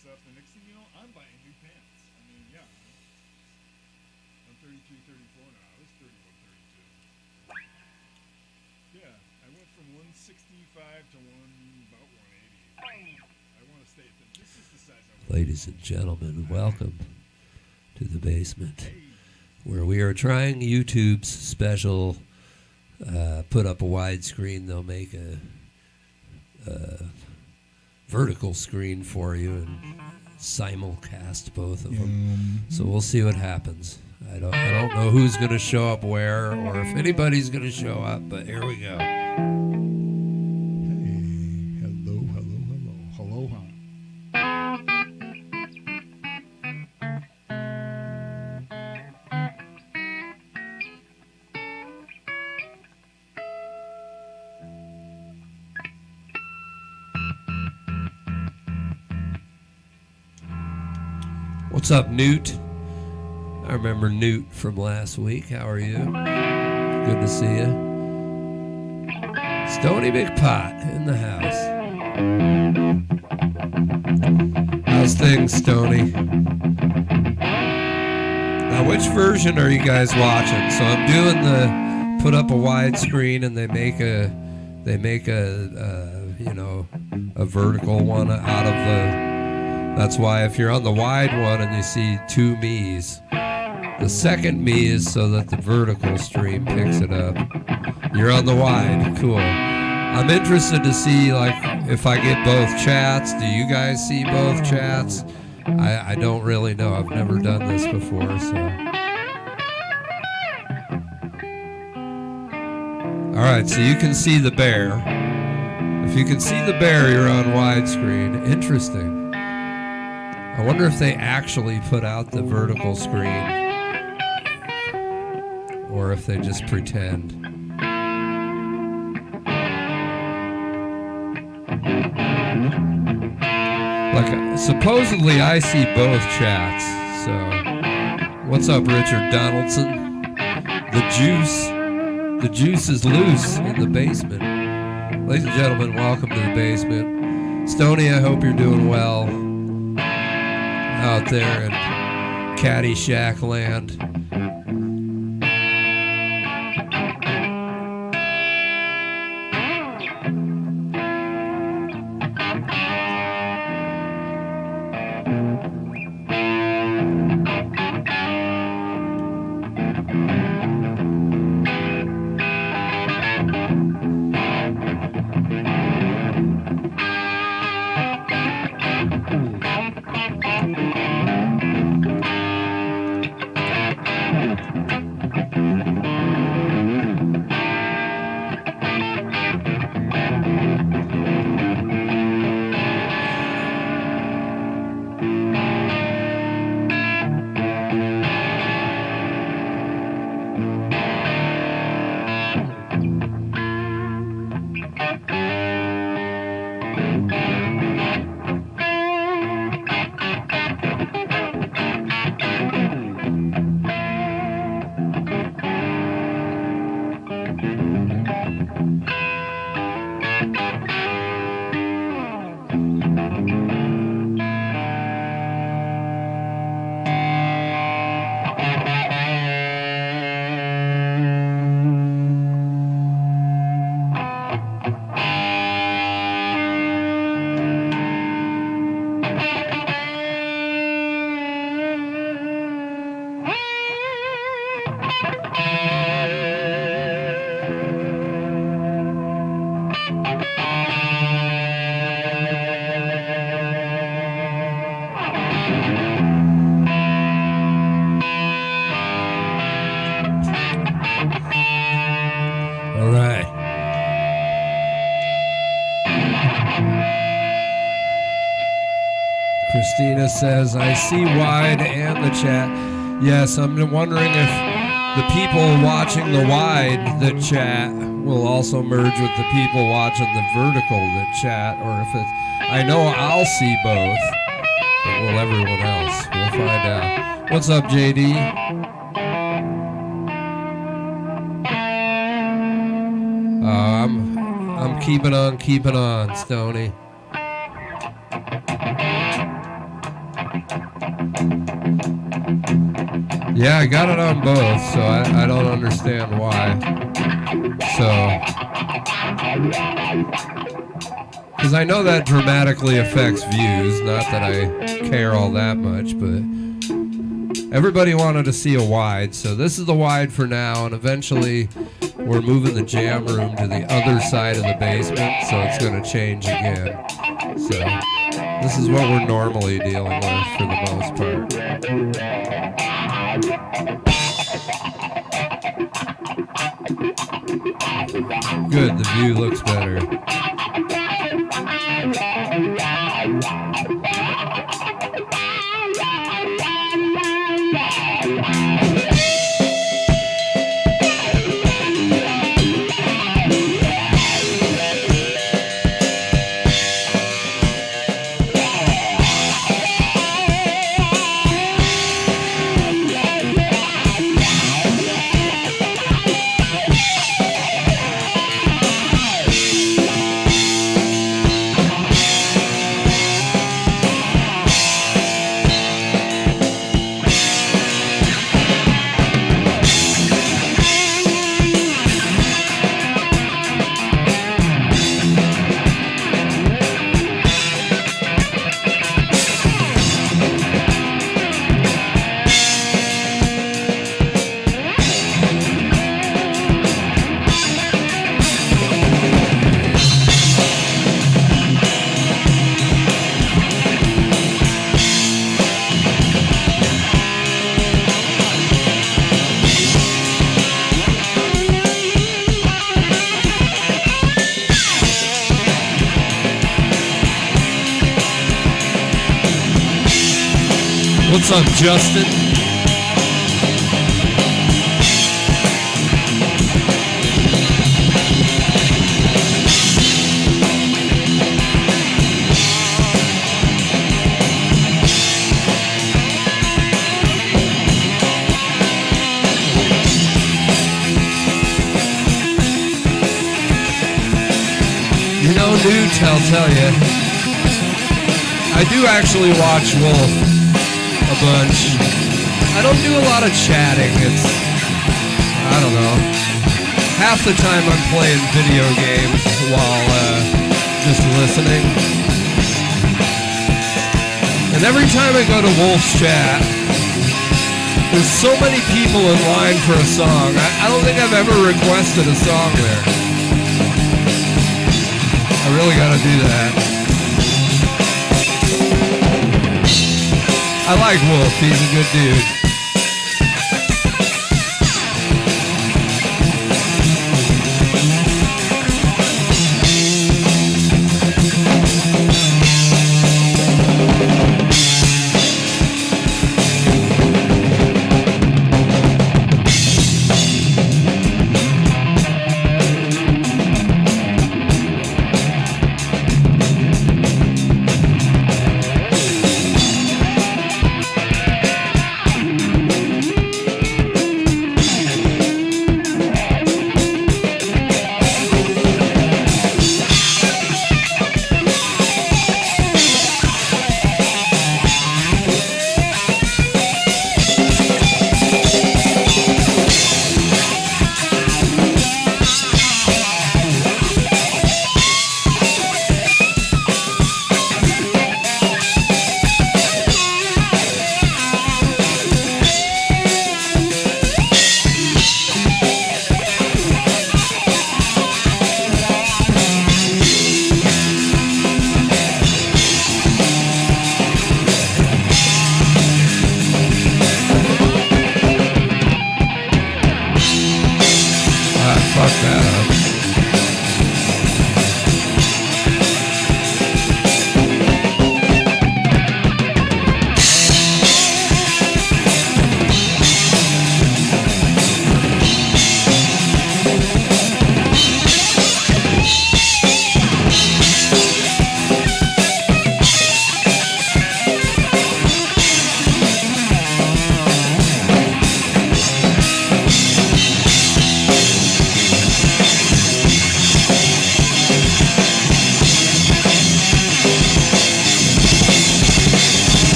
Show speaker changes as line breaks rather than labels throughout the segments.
stuff. The next thing you know, I'm buying new pants. I mean, yeah. I'm 33, 34 now. I was 31, 32. Yeah, I went from 165 to about 180. I want to stay at this. This is the size I want.
Ladies and gentlemen, welcome to the basement, where we are trying YouTube's special put up a widescreen. They'll make a vertical screen for you and simulcast both of them. So we'll see what happens. I don't know who's going to show up where or if anybody's going to show up, but here we go.
Hey, hello, Hahn.
What's up, Newt? I remember Newt from last week. How are you? Good to see you. Stony McPot in the house. How's things, Stony? Now, which version are you guys watching? So I'm doing the put up a widescreen, and they make a vertical one out of the. That's why if you're on the wide one and you see two me's, the second me is so that the vertical stream picks it up. You're on the wide. Cool. I'm interested to see, like, if I get both chats. Do you guys see both chats? I don't really know. I've never done this before, so. All right, so you can see the bear. If you can see the bear, you're on widescreen. Interesting. I wonder if they actually put out the vertical screen or if they just pretend. Like, supposedly I see both chats, so. What's up, Richard Donaldson? The juice is loose in the basement. Ladies and gentlemen, welcome to the basement. Stony, I hope you're doing well out there in Caddyshack land. Christina says, I see wide and the chat. Yes, I'm wondering if the people watching the wide that chat will also merge with the people watching the vertical that chat, or if it's, I know I'll see both, but will everyone else? We'll find out. What's up, JD? I'm keeping on, Stoney. Yeah, I got it on both, so I don't understand why. So, because I know that dramatically affects views, not that I care all that much, but everybody wanted to see a wide, so this is the wide for now, and eventually we're moving the jam room to the other side of the basement, so it's going to change again. So this is what we're normally dealing with for the most part. Good, the view looks better. What's up, Justin? You know, Newt, I'll tell you, I do actually watch Wolf a bunch. I don't do a lot of chatting. It's, I don't know, half the time I'm playing video games while just listening. And every time I go to Wolf's chat, there's so many people in line for a song. I don't think I've ever requested a song there. I really gotta do that. I like Wolf, he's a good dude.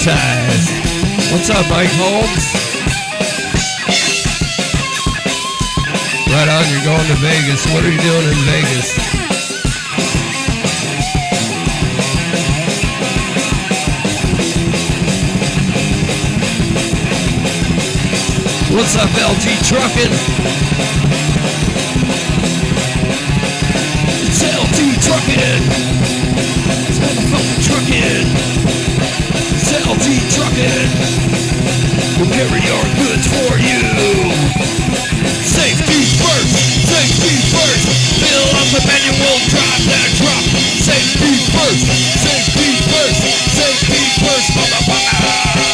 advertised. What's up, Mike Holmes? Right on, you're going to Vegas. What are you doing in Vegas? What's up, LT Truckin'? It's LT Truckin'. It's motherfucking truckin'. It's LT Truckin'. We'll carry your goods for you. Safety first. Safety first. Fill up the manual, drive that truck. Safety first. Safety first. Safety first, motherfucker.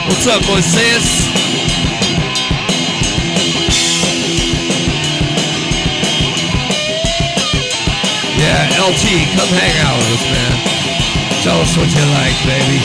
What's up, Moises? Yeah, LT, come hang out with us, man. Tell us what you like, baby.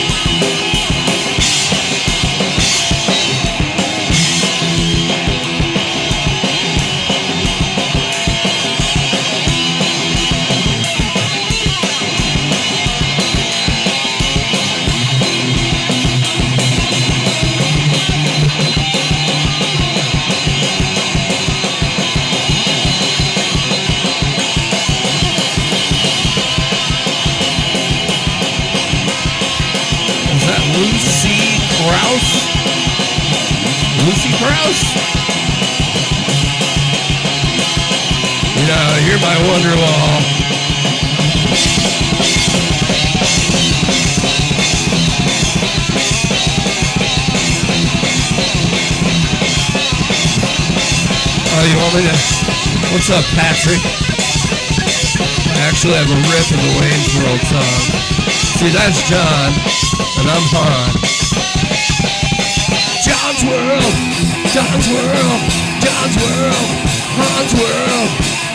Lucy Krause? You know, you're my Wonderwall. Oh, you want me to? What's up, Patrick? I actually have a riff of the Wayne's World song. See, that's John, and I'm Hahn. John's World, John's World, John's World, Hahn's World.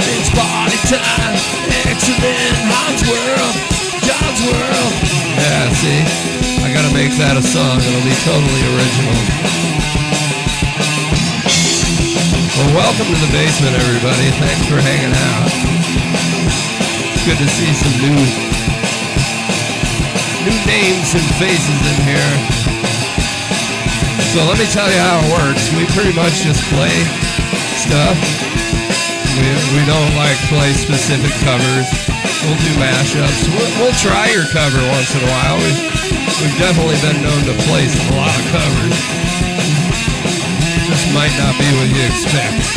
It's party time, excellent. Hahn's World, John's World. Yeah, see, I gotta make that a song. It'll be totally original. Well, welcome to the basement, everybody. Thanks for hanging out. It's good to see some new names and faces in here. So let me tell you how it works. We pretty much just play stuff. We don't like play specific covers. We'll do mashups. We'll try your cover once in a while. We've definitely been known to play a lot of covers. Just might not be what you expect.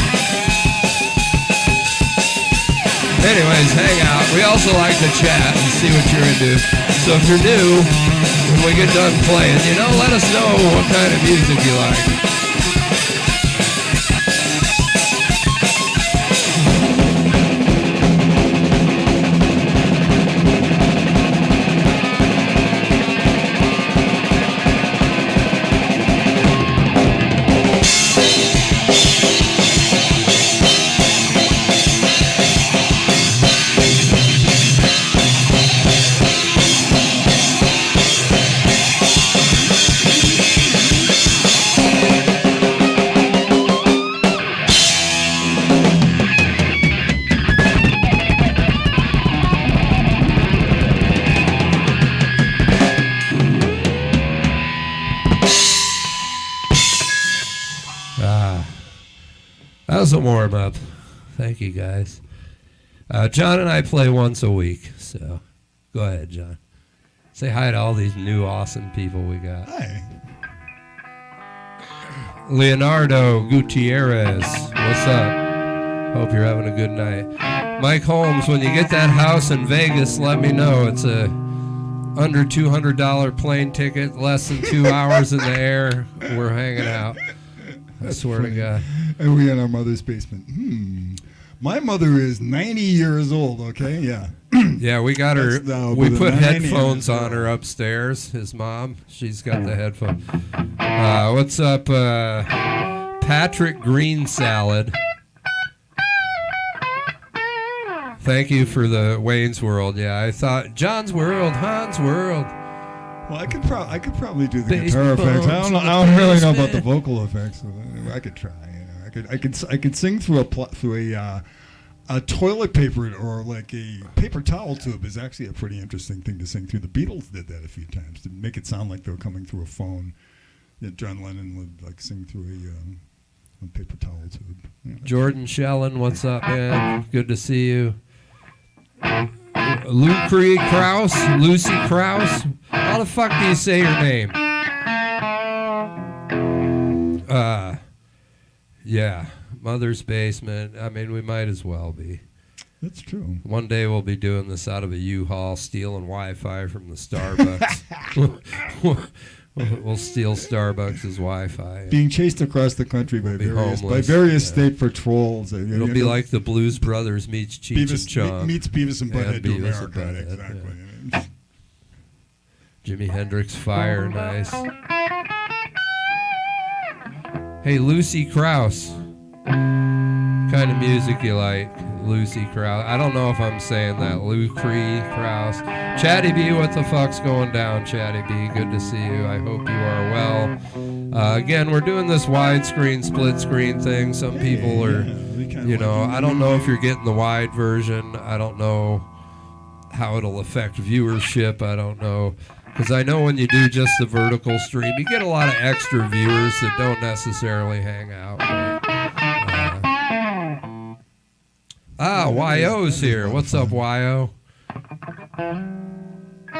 Anyways, hang out. We also like to chat and see what you're into. So if you're new, when we get done playing, let us know what kind of music you like. That was a warm-up. Thank you, guys. John and I play once a week, so go ahead, John. Say hi to all these new awesome people we got.
Hi.
Leonardo Gutierrez, what's up? Hope you're having a good night. Mike Holmes, when you get that house in Vegas, let me know. It's a under $200 plane ticket, less than 2 hours in the air. We're hanging out. I swear to God.
And we in our mother's basement. My mother is 90 years old, okay? Yeah.
Yeah, we got her. We put headphones on her upstairs. His mom, she's got the headphones. What's up, Patrick Green Salad? Thank you for the Wayne's World. Yeah, I thought John's World, Hahn's World.
Well, I could probably do the
Bass
guitar effects.
bumps
I
and
don't really know about
bass
the vocal effects. I could try. I could sing through a toilet paper or like a paper towel tube is actually a pretty interesting thing to sing through. The Beatles did that a few times to make it sound like they were coming through a phone. John Lennon would like sing through a paper towel tube.
Jordan Shellen, what's up, man? Good to see you. Lucy Krause. How the fuck do you say your name? Yeah, Mother's Basement. I mean, we might as well be.
That's true.
One day we'll be doing this out of a U-Haul, stealing Wi-Fi from the Starbucks. We'll steal Starbucks' Wi-Fi.
Being chased across the country by various state patrols.
It'll be like the Blues Brothers meets Cheech and Chong.
Meets Beavis and Butthead to America.
Butthead,
exactly.
Yeah. Jimi Hendrix Fire, nice. Hey, Lucy Krause. Kind of music you like, Lucy Krause? I don't know if I'm saying that. Lucy Krause. Chatty B, what the fuck's going down, Chatty B? Good to see you. I hope you are well. Again, we're doing this widescreen, split screen thing. Some people are, I don't know if you're getting the wide version. I don't know how it'll affect viewership. I don't know. Because I know when you do just the vertical stream, you get a lot of extra viewers that don't necessarily hang out. YO's here. What's up, YO?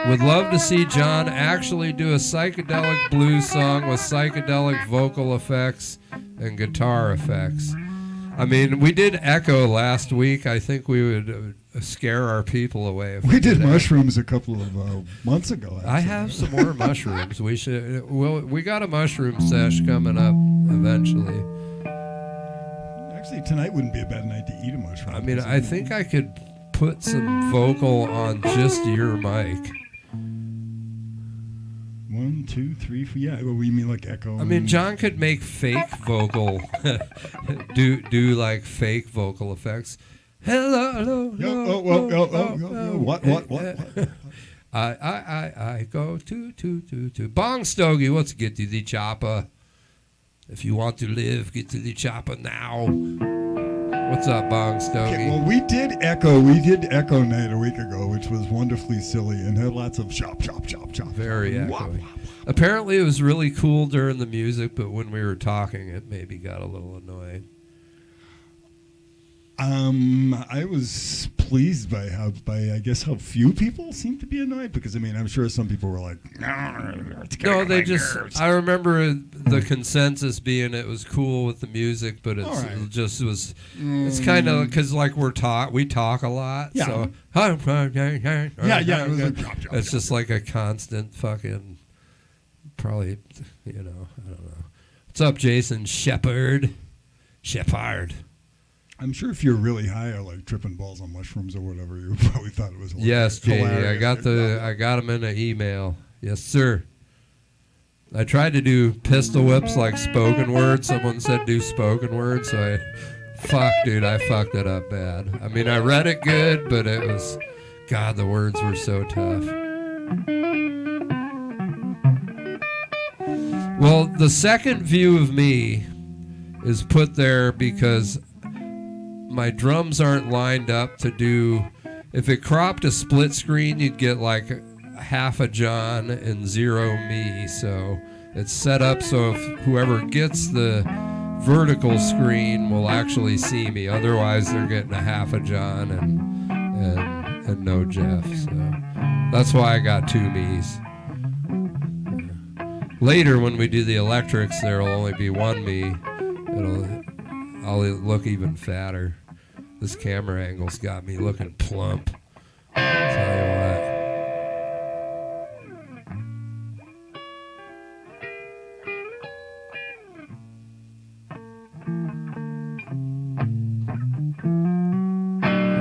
Would love to see John actually do a psychedelic blues song with psychedelic vocal effects and guitar effects. I mean, we did Echo last week. I think we would scare our people away. If
we did mushrooms a couple of months ago.
I have some more mushrooms. We got a mushroom sesh coming up eventually.
Actually, tonight wouldn't be a bad night to eat a mushroom.
I mean, I think I could put some vocal on just your mic.
1, 2, 3, 4. Yeah, well, we mean like echo.
I mean, John could make fake vocal, do like fake vocal effects. Hello. What? I go to Bong Stogie. Let's get to the chopper. If you want to live, get to the chopper now. What's up, Bong Stogie?
Okay, well, we did Echo Night a week ago, which was wonderfully silly and had lots of chop.
Very echoey. Apparently, it was really cool during the music, but when we were talking, it maybe got a little annoying.
I was pleased by how few people seemed to be annoyed, because I mean, I'm sure some people were like,
no, they just nerves. I remember the consensus being it was cool with the music, but it just was. It's kind of because like we talk a lot, so it's just like a constant fucking probably I don't know. What's up, Jason Shepard?
I'm sure if you're really high or like tripping balls on mushrooms or whatever, you probably thought it was hilarious.
Yes, JD, I got them in an email. Yes, sir. I tried to do pistol whips like spoken word. Someone said do spoken word, so I fucked it up bad. I mean, I read it good, but it was, God, the words were so tough. Well, the second view of me is put there because my drums aren't lined up to do. If it cropped a split screen, you'd get like half a John and 0 me. So it's set up so if whoever gets the vertical screen will actually see me. Otherwise, they're getting a half a John and no Jeff. So that's why I got 2 me's. Later, when we do the electrics, there'll only be 1 me. I'll look even fatter. This camera angle's got me looking plump. Tell you what.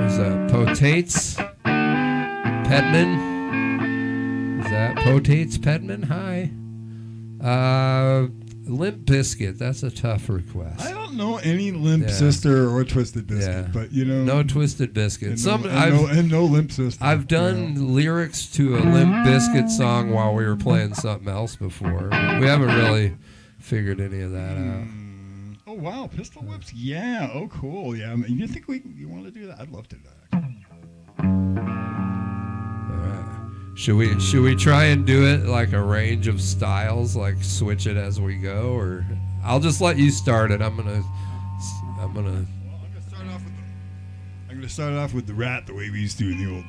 Is that Potates Pedman? Is that Potates Pedman? Hi. Limp Bizkit. That's a tough request.
I don't don't know any Limp
Yeah.
Sister or Twisted Biscuit,
Yeah.
but you know,
No Twisted Biscuit.
and
Some
no,
I've
and no Limp Sister.
I've done lyrics to a Limp Bizkit song while we were playing something else before. We haven't really figured any of that out.
Oh wow, pistol whips. Yeah. Oh cool. Yeah. I mean, you think you want to do that? I'd love to do that.
Should we try and do it like a range of styles, like switch it as we go, or I'll just let you start it. I'm gonna.
Well, I'm gonna start off with the rat the way we used to in the old.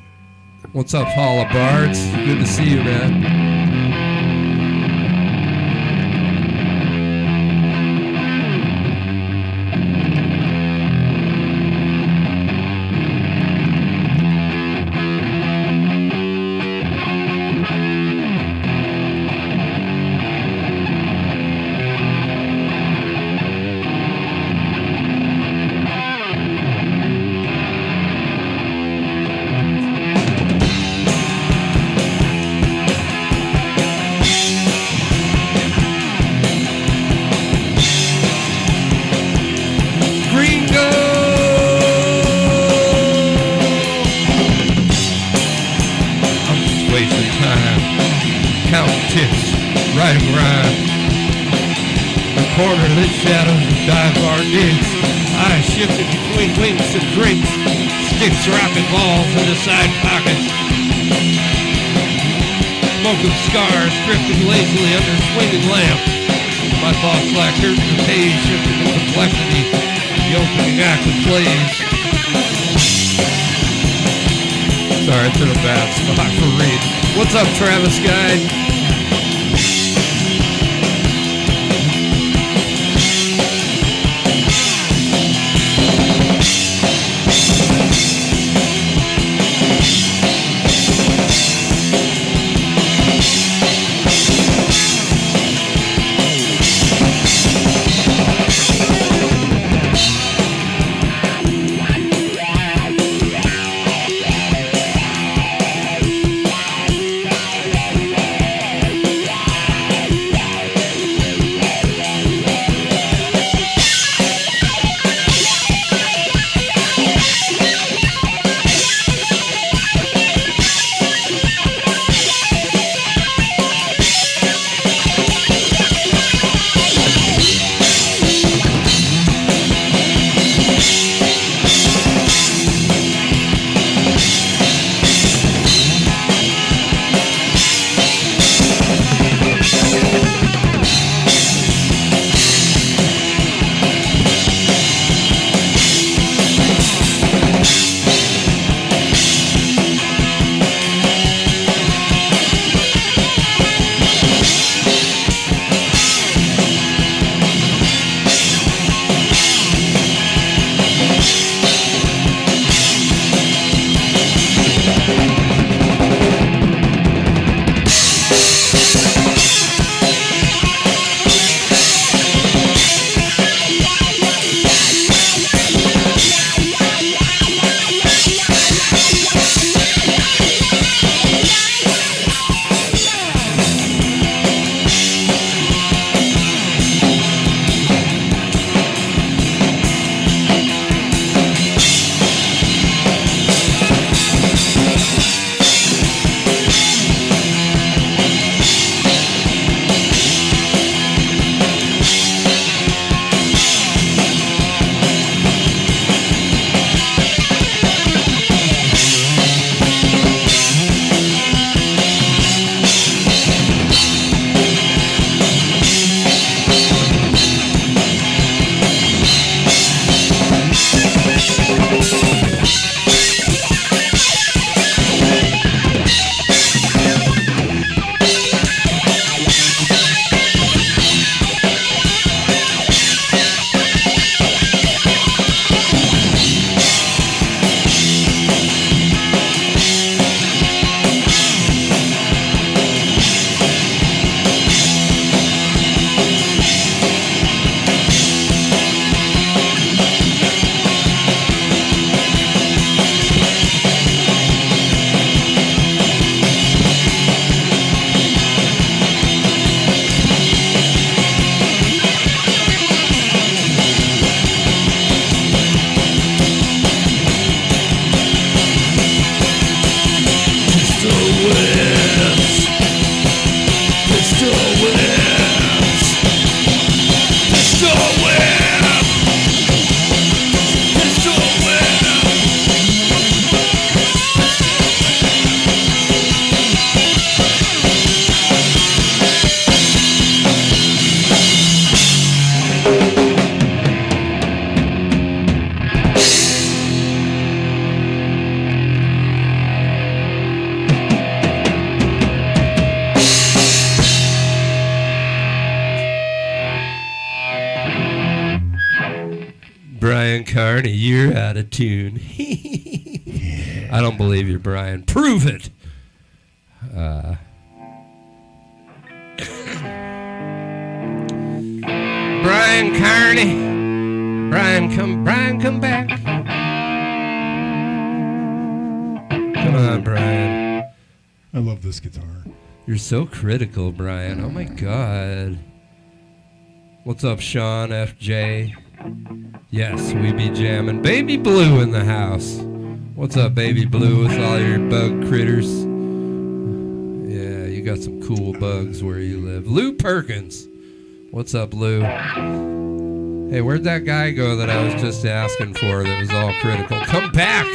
What's up, Hall of Bards? Good to see you, man. Writing rhyme. The cornerlit shadows of dive bar digs. Eyes shifted between winks and drinks. Sticks rocking balls into side pockets. Smoking scars drifting lazily under swinging lamps. My thoughts like curtains of haze shifting in complexity. The opening act of plays. Sorry, it's in a bad spot for Reed. What's up, Travis Guy? Carney, you're out of tune. I don't believe you, Brian. Prove it. Brian Carney. Brian, come back. Come on, Brian.
I love this guitar.
You're so critical, Brian. Oh my God. What's up, Sean FJ? Yes, we be jamming. Baby Blue in the house. What's up, Baby Blue, with all your bug critters? Yeah, you got some cool bugs where you live. Lou Perkins. What's up, Lou? Hey, where'd that guy go that I was just asking for that was all critical? Come back!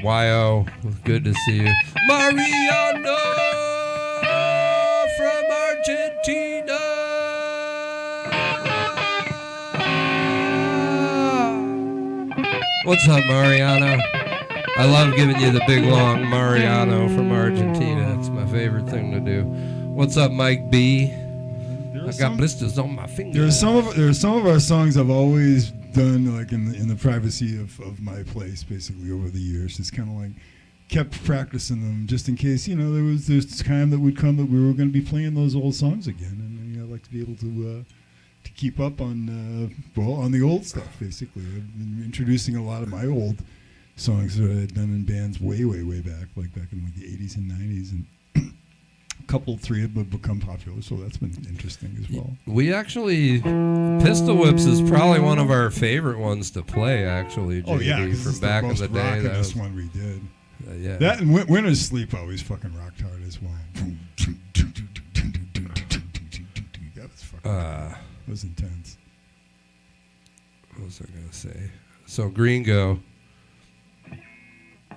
Y.O., good to see you. Mariano from Argentina! What's up, Mariano? I love giving you the big, long Mariano from Argentina. It's my favorite thing to do. What's up, Mike B? I got blisters on my fingers.
There are some of our songs I've always done like in the privacy of my place, basically over the years. Just kind of like kept practicing them just in case, there's time that would come that we were going to be playing those old songs again, and I'd like to be able to keep up on on the old stuff. Basically, I've been introducing a lot of my old songs that I had done in bands way back, like back in like the 80s and 90s, and three have become popular, so that's been interesting as well.
We actually, Pistol Whips is probably one of our favorite ones to play, actually, JD,
oh yeah,
from back in the day.
That was one we did.
Yeah.
That and Winter's Sleep always fucking rocked hard as well. That was fucking that was intense.
What was I going to say? So, Gringo,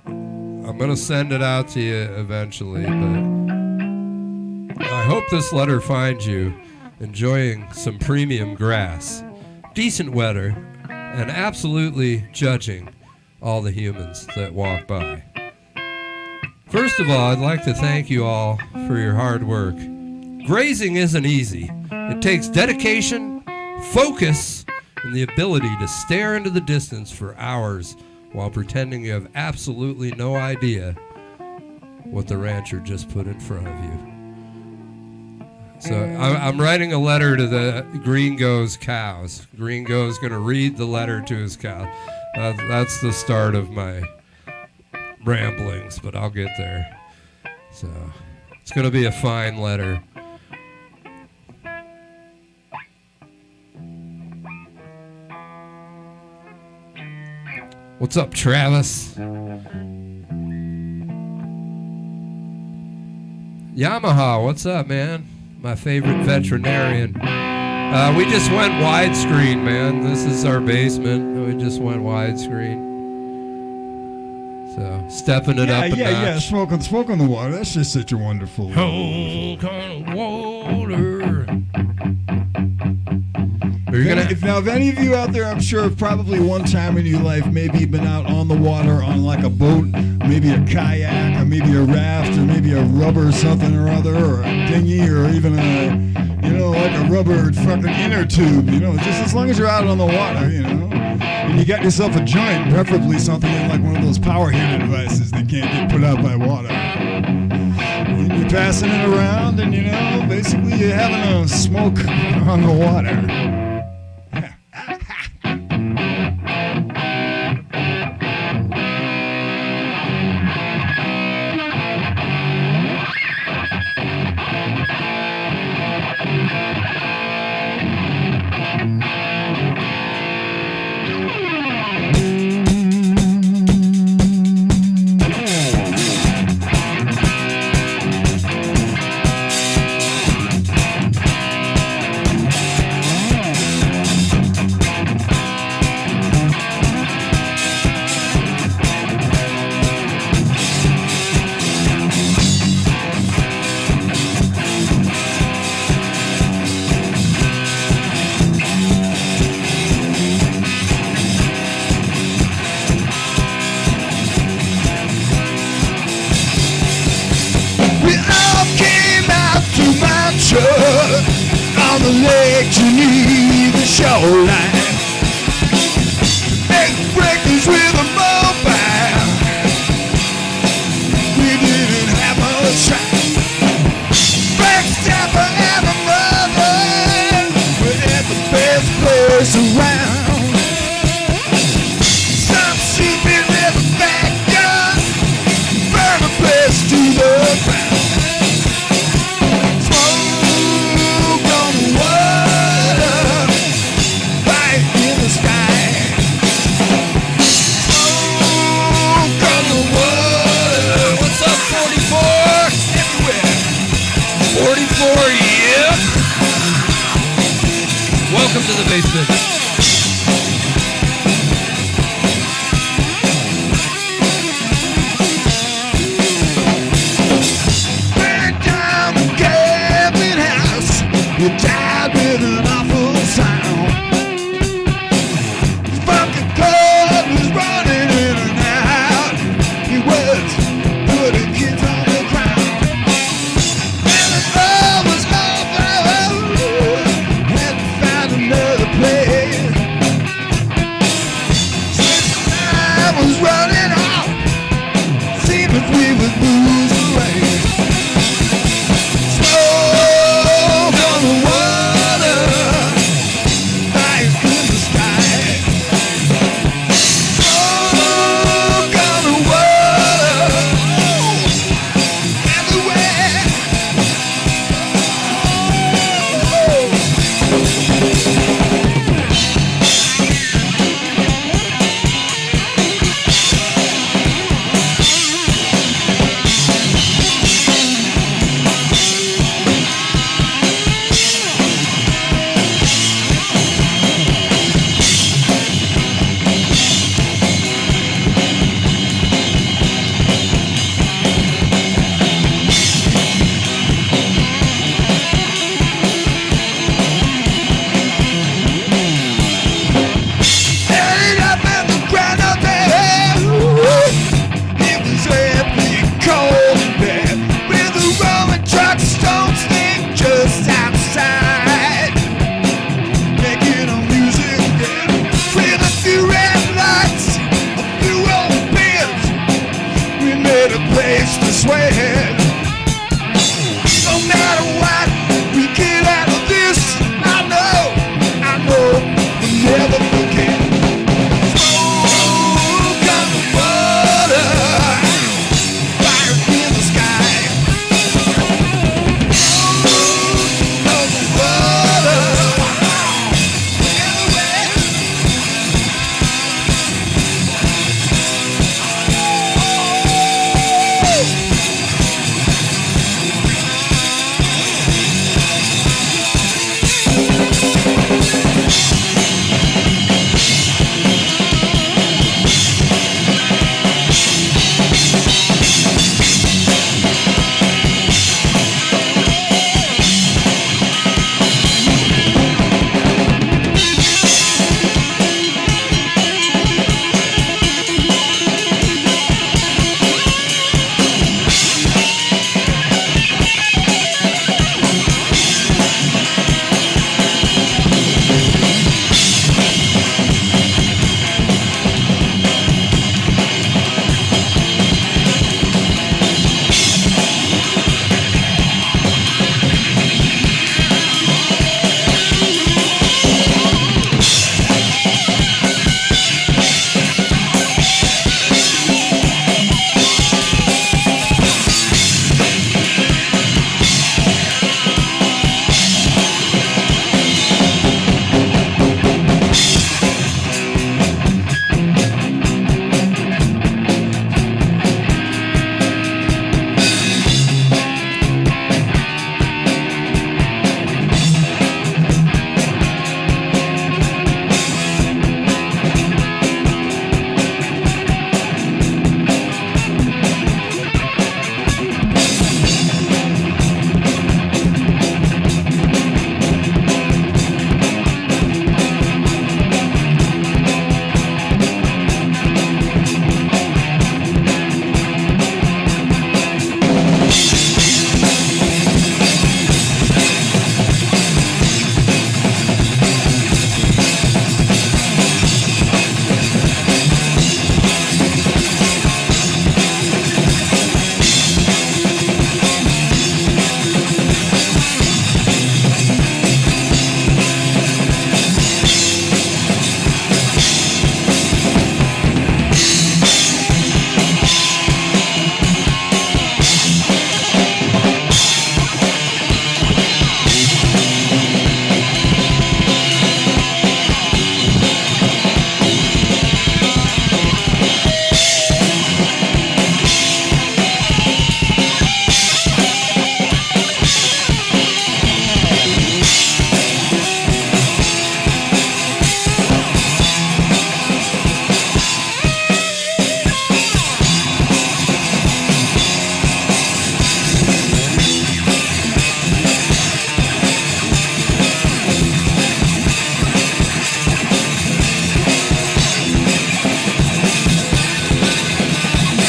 I'm going to send it out to you eventually, but I hope this letter finds you enjoying some premium grass, decent weather, and absolutely judging all the humans that walk by. First of all, I'd like to thank you all for your hard work. Grazing isn't easy. It takes dedication, focus, and the ability to stare into the distance for hours while pretending you have absolutely no idea what the rancher just put in front of you. So I'm writing a letter to the Gringo's cows. Gringo's going to read the letter to his cow. That's the start of my ramblings, but I'll get there. So it's going to be a fine letter. What's up, Travis? Yamaha, what's up, man? My favorite veterinarian. We just went widescreen, man. This is our basement. We just went widescreen. So, stepping it up a notch.
Yeah, smoking the water. That's just such a wonderful...
Oh, kind of water.
If any of you out there, I'm sure probably one time in your life maybe been out on the water on like a boat, maybe a kayak, or maybe a raft, or maybe a rubber something or other, or a dinghy, or even a, like a rubber fucking inner tube, just as long as you're out on the water, and you got yourself a joint, preferably something in like one of those power heater devices that can't get put out by water. And you're passing it around, and basically you're having a smoke on the water. On the lake beneath the shoreline,
for you. Welcome to the basement.
Burn down the cabin house. You died with an awful sound. Fucking car was running in and out. He was putting kids on the ground. And the love was over. Had to find another place. Since time was running out, seemed as we would lose away. Smoke on the water, fire in the sky. Smoke on the water, everywhere. Ended up in the ground up there. It was empty, cold and bare. With the Roman trucks, don't think just outside. Making a music there. With a few red lights, a few old beers. We made a place to swear. No matter what, we get out of this. I know, we'll never forget. Smoke on the water, fire in the sky. Smoke on the water, everywhere.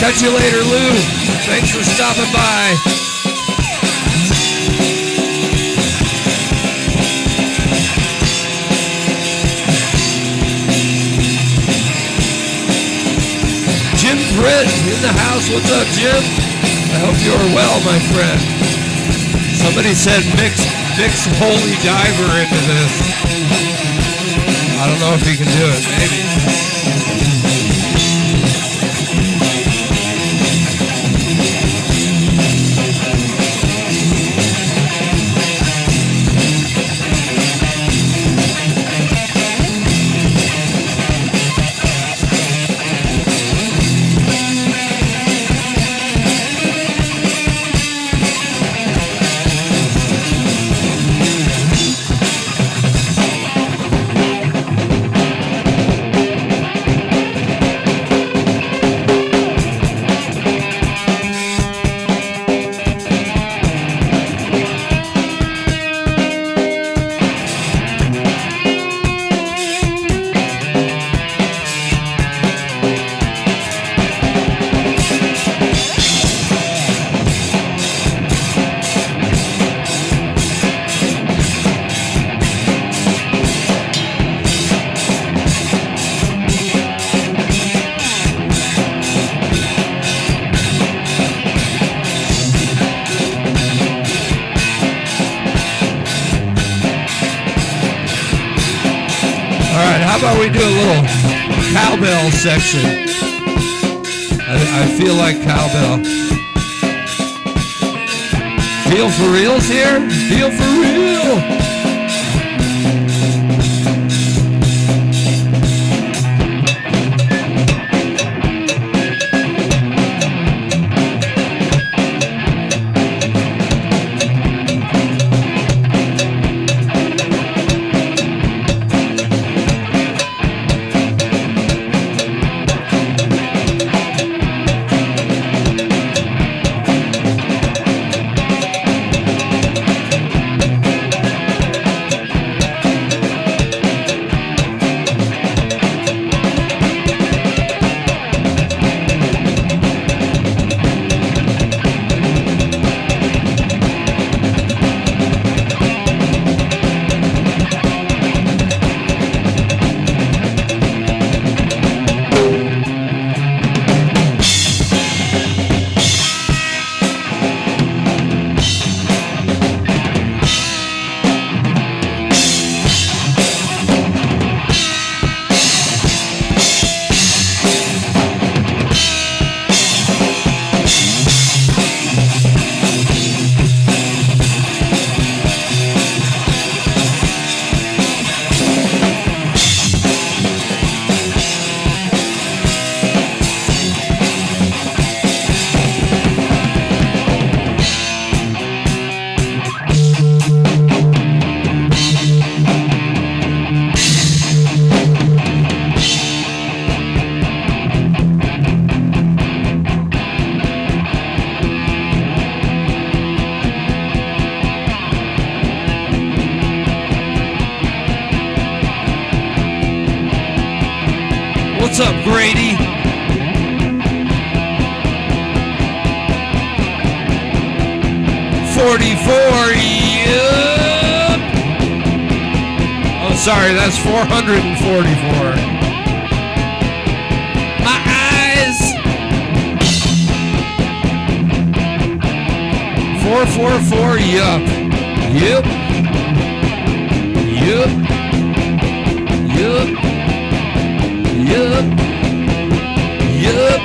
Catch you later, Lou. Thanks for stopping by. Jim Britt in the house. What's up, Jim? I hope you are well, my friend. Somebody said mix Holy Diver into this. I don't know if he can do it. Maybe. We do a little cowbell section. I feel like cowbell. Feel for reals here? Feel for real. What's up, Grady? Yep. Oh, sorry, that's 444. My eyes. 444. Yup. Yep. Yup. Yup. Yup. Yup.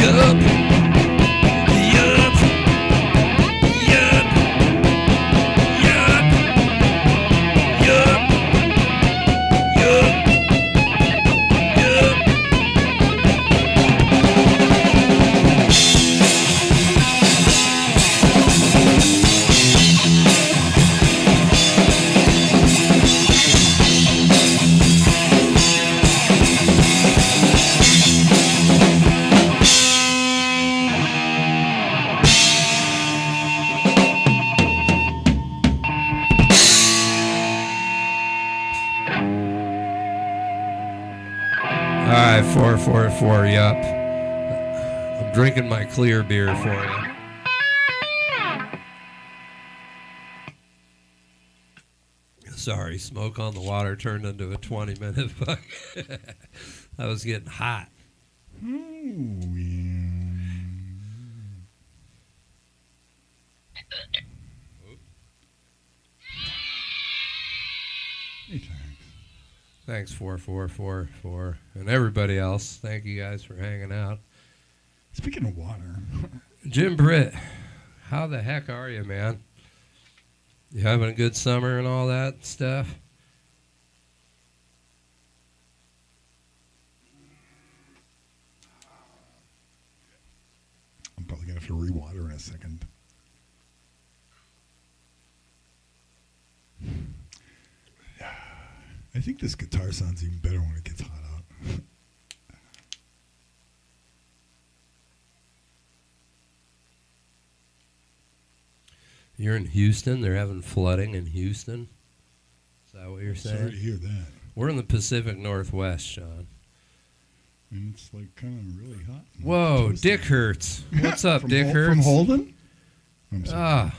Yup. Yup. Yup. Yup. Yup. Yup. Yup. All right, 444, yup. Drinking my clear beer for you. Sorry, smoke on the water turned into a 20-minute fuck. I was getting hot.
Oh, yeah. Hey, thanks.
Thanks, 4444. And everybody else, thank you guys for hanging out.
Speaking of water.
Jim Britt, how the heck are you, man? You having a good summer and all that stuff?
I'm probably going to have to re-water in a second. I think this guitar sounds even better when it gets hot out.
You're in Houston. They're having flooding in Houston. Is that what you're saying?
Sorry to hear that.
We're in the Pacific Northwest, Sean.
And it's like kind of really hot.
Whoa,
Twisted.
Dick Hurts. What's up, Dick
From
Hurts?
Holden? I'm sorry.
Ah,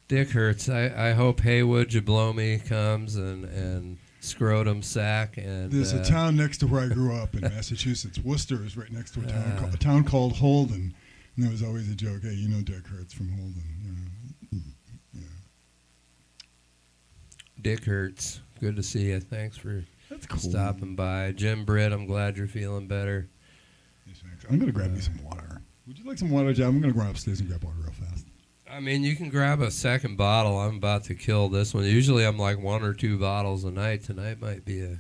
Dick Hurts. I hope Haywood Jablomi comes and Scrotum Sack and.
There's a town next to where I grew up in Massachusetts. Worcester is right next to a town called Holden. And there was always a joke, hey, you know Dick Hurts from Holden. You know? Yeah.
Dick Hurts. Good to see you. Thanks for
That's cool.
stopping by. Jim Britt, I'm glad you're feeling better.
Yes, thanks. I'm going to grab me some water. Would you like some water, Jeff? I'm going to go upstairs and grab water real fast.
I mean, you can grab a second bottle. I'm about to kill this one. Usually I'm like 1 or 2 bottles a night. Tonight might be a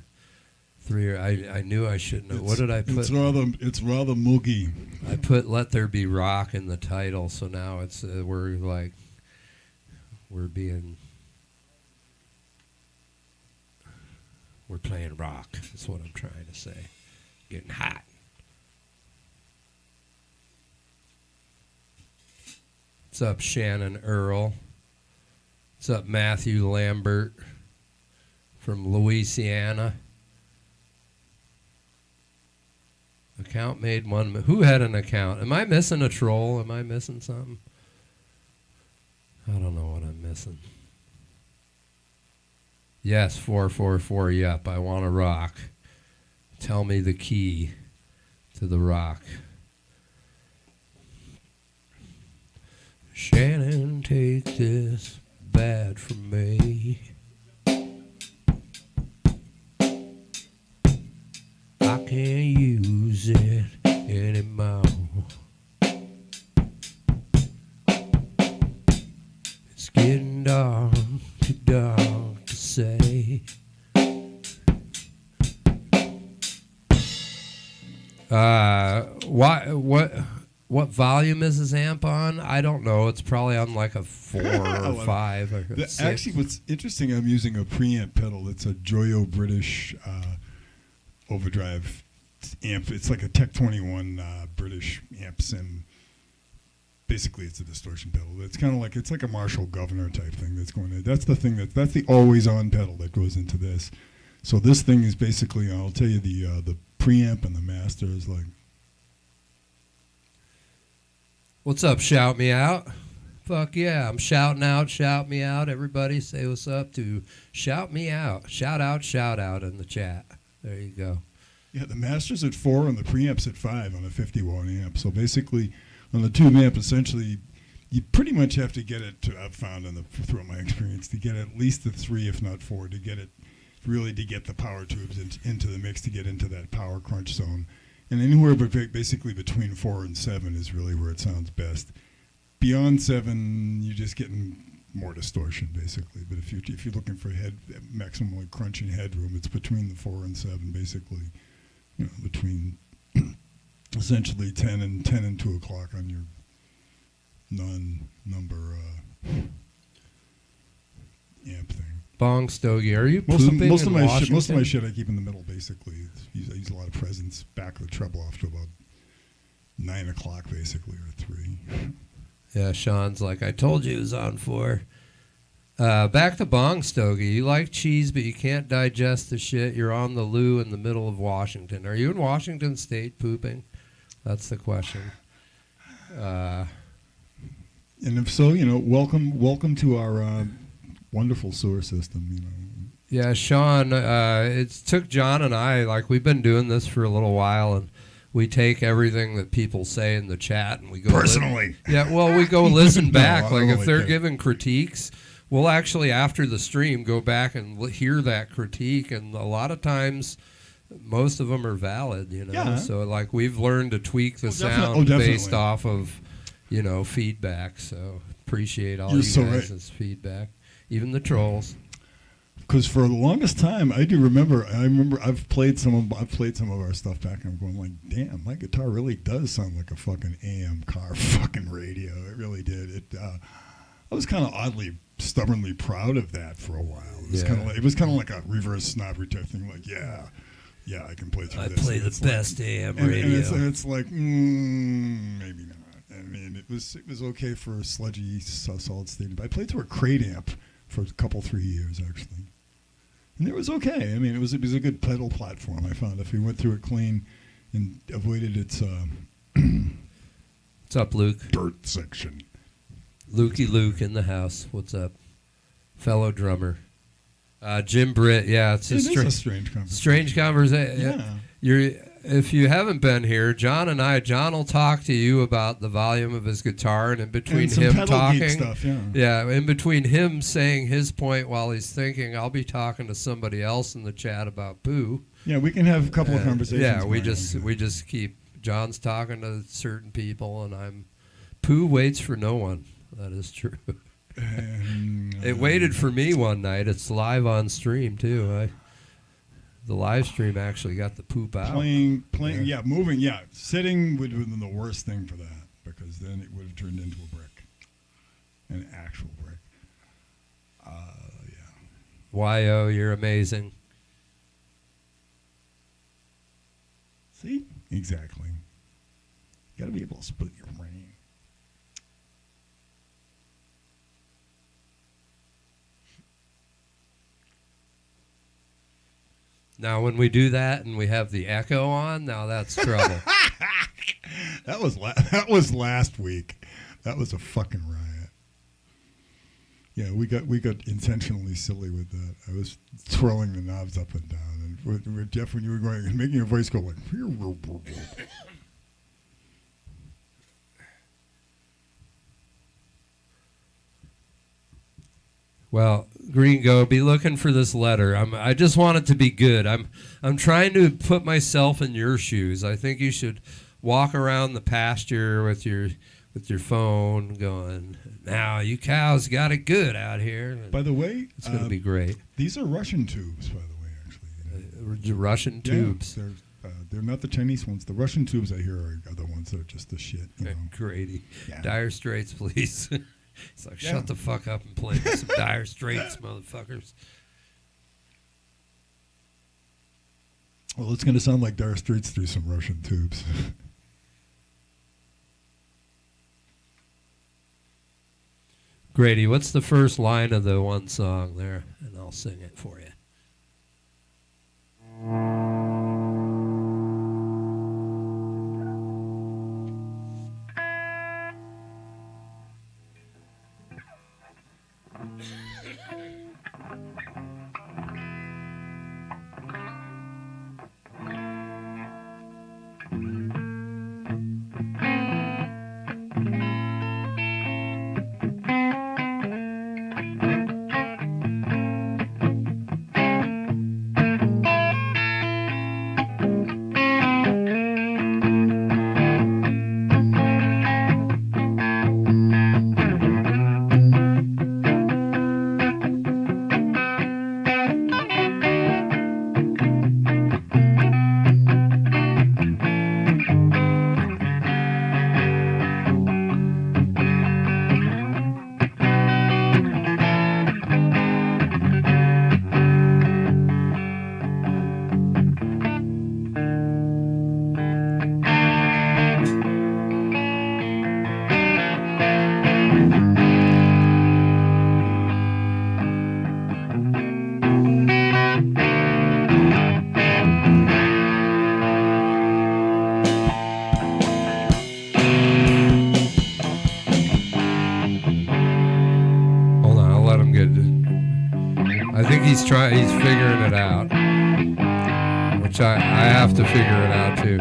3 or I knew I shouldn't have. What did I put?
It's rather muggy.
I put Let There Be Rock in the title, so now it's we're playing rock. That's what I'm trying to say. Getting hot. What's up, Shannon Earl? What's up, Matthew Lambert from Louisiana? Account made one. Who had an account? Am I missing a troll? Am I missing something? I don't know what I'm missing. Yes, 444. Yep, I want to rock. Tell me the key to the rock. Shannon, take this bad from me. I can't use it anymore. It's getting dark, too dark to say. What volume is this amp on? I don't know. It's probably on like a 4 or 5 or 6.
Actually, what's interesting, I'm using a preamp pedal. It's a Joyo British overdrive amp. It's like a Tech 21 British amp sim. Basically, it's a distortion pedal. It's kind of like it's like a Marshall Governor type thing that's going in. That's the thing that's the always on pedal that goes into this. So this thing is basically, I'll tell you, the preamp and the master is like.
What's up, shout me out? Fuck yeah, I'm shouting out, shout me out. Everybody say what's up to shout me out. Shout out in the chat. There you go.
Yeah, the master's at 4 and the preamp's at 5 on a 50-watt amp. So basically, on the tube amp, essentially, you pretty much have to get it to, I've found throughout my experience, to get at least the 3, if not 4, to get it, really to get the power tubes into the mix, to get into that power crunch zone. And anywhere basically between 4 and 7 is really where it sounds best. Beyond 7, you're just getting more distortion, basically. But if you're looking for maximally crunching headroom, it's between the 4 and 7, basically. You know, between essentially 10 and 2 o'clock on your non-number amp thing.
Bong Stogie, are you pooping
most of
in
my
Washington?
most of my shit I keep in the middle, basically. I use a lot of presence, back the treble off to about 9 o'clock, basically, or 3.
Yeah, Sean's like, I told you it was on 4. Back to Bong Stogie. You like cheese, but you can't digest the shit. You're on the loo in the middle of Washington. Are you in Washington State pooping? That's the question.
And if so, welcome to our wonderful sewer system.
Yeah, Sean, it took John and I, like, we've been doing this for a little while, and we take everything that people say in the chat and we go
Personally.
we go listen back.
I
Like,
don't
if they're
that.
giving critiques, we'll actually, after the stream, go back and hear that critique, and a lot of times most of them are valid,
Yeah.
So, like, we've learned to tweak the sound
definitely.
based off of, feedback. So appreciate all
You're
you
so
guys'
right.
feedback, even the trolls.
Because for the longest time, I remember I've played some of our stuff back, and I'm going like, damn, my guitar really does sound like a fucking AM car fucking radio. It really did. I was kind of oddly, stubbornly proud of that for a while. It was kind of like a reverse snobbery type thing. Like, yeah, I can play through this.
I play the best AM
and
radio.
it's like, maybe not. I mean, it was okay for a sludgy solid state. But I played through a crate amp for a couple 3 years actually. And it was okay. I mean, it was a good pedal platform. I found if we went through it clean and avoided its
What's up, Luke?
dirt section.
Lukey Luke in the house. What's up? Fellow drummer. Jim Britt. Yeah, it's
It is a
strange
strange conversation.
conversation. If you haven't been here, John will talk to you about the volume of his guitar, and in between
And some
him
pedal geek
talking,
stuff, yeah.
in between him saying his point while he's thinking, I'll be talking to somebody else in the chat about poo.
Yeah, we can have a couple of conversations.
Yeah, we
going
just keep John's talking to certain people, and poo waits for no one. That is true.
And,
It waited for me one night. It's live on stream too. The live stream actually got the poop out.
playing, moving, sitting would have been the worst thing for that, because then it would have turned into a brick, an actual brick.
YO, you're amazing.
See, exactly. You got to be able to split your brain.
Now, when we do that and we have the echo on, now that's trouble.
That was last week. That was a fucking riot. Yeah, we got intentionally silly with that. I was twirling the knobs up and down, and with Jeff, when you were going, making your voice go like.
Well, Gringo, be looking for this letter. I just want it to be good. I'm trying to put myself in your shoes. I think you should walk around the pasture with your phone going, now you cows got it good out here.
By the way,
It's going to be great.
these are Russian tubes, by the way, actually.
Russian tubes.
They're not the Chinese ones. The Russian tubes I hear are the ones that are just the shit.
Grady.
Yeah.
Dire Straits, please. It's like,
Yeah.
shut the fuck up and play me some Dire Straits, motherfuckers.
Well, it's going to sound like Dire Straits through some Russian tubes.
Grady, what's the first line of the one song there? And I'll sing it for you. He's figuring it out, which I have to figure it out too.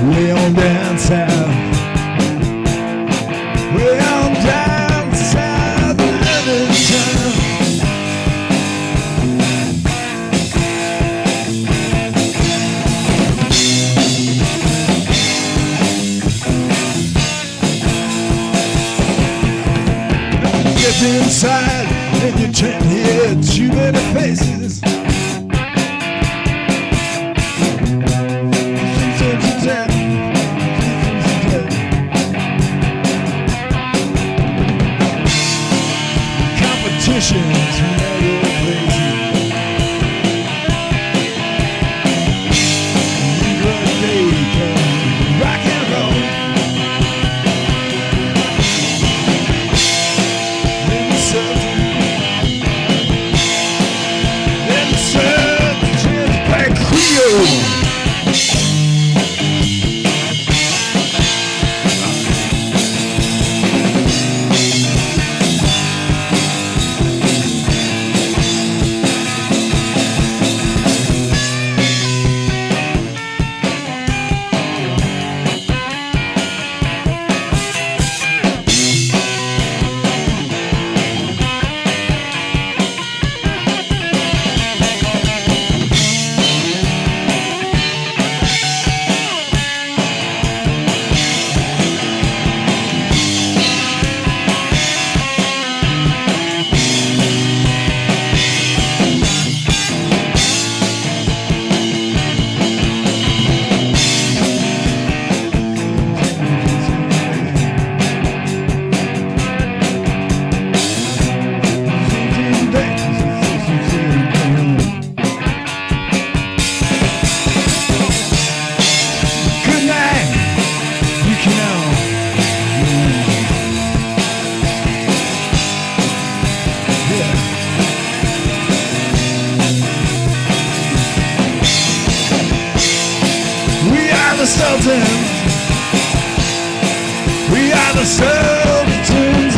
Way on down south, way on down south of town. Get inside and you can't hear too many faces. Competitions from other places. Good day come rock and roll. Then the Southern Black Creole. The Sultans, we are the Sultans.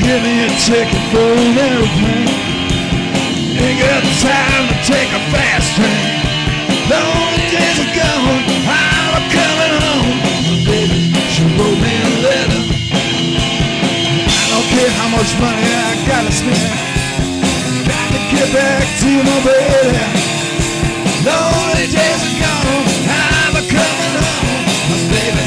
Give me a ticket for an airplane. Ain't got time to take a fast train. Long days are gone, I'm coming home. Baby, she wrote me a letter. I don't care how much money I gotta spend. Got to get back to my baby. Lonely days are gone, I'm coming home. Baby,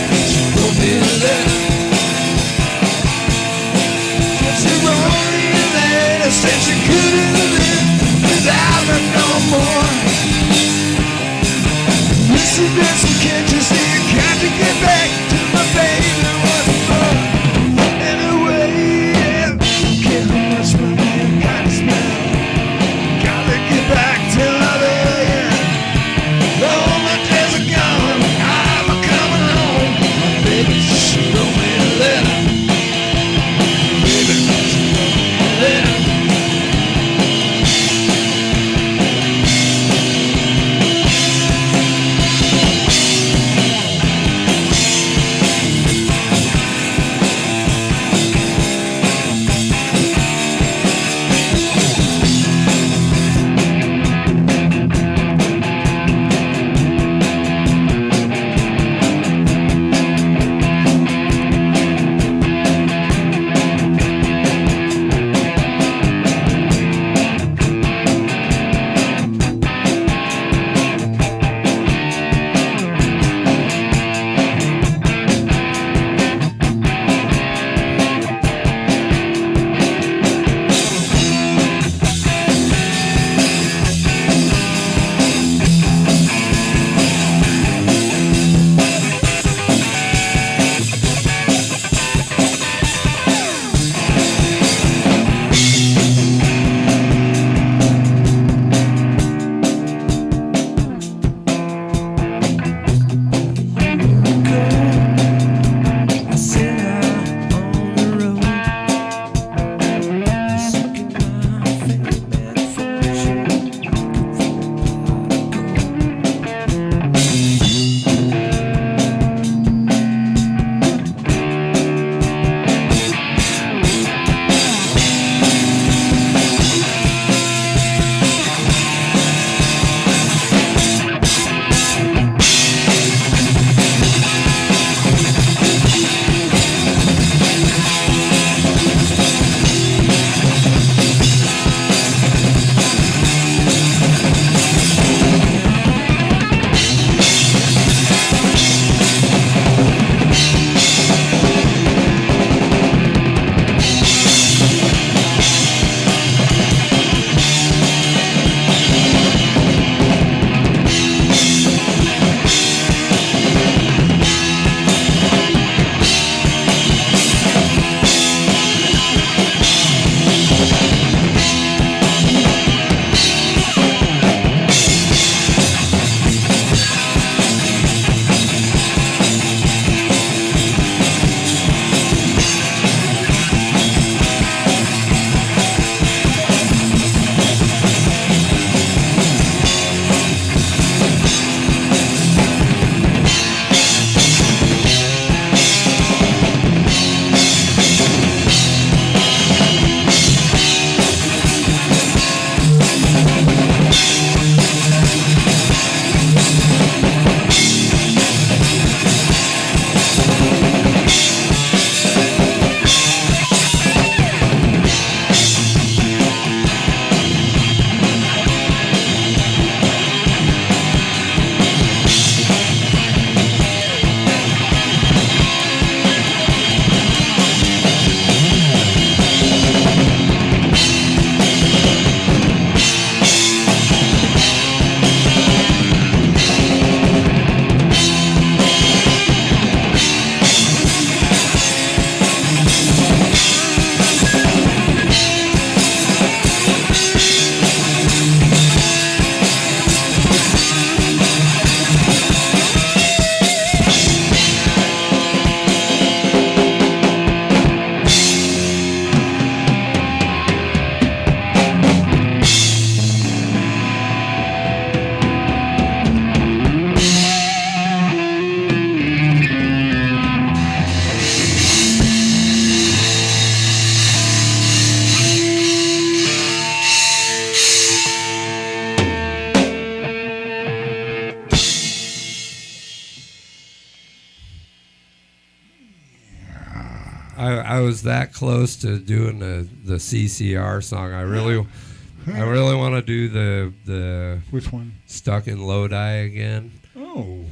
I was that close to doing the CCR song. I really want to do the
Which one?
Stuck in Lodi again.
Oh,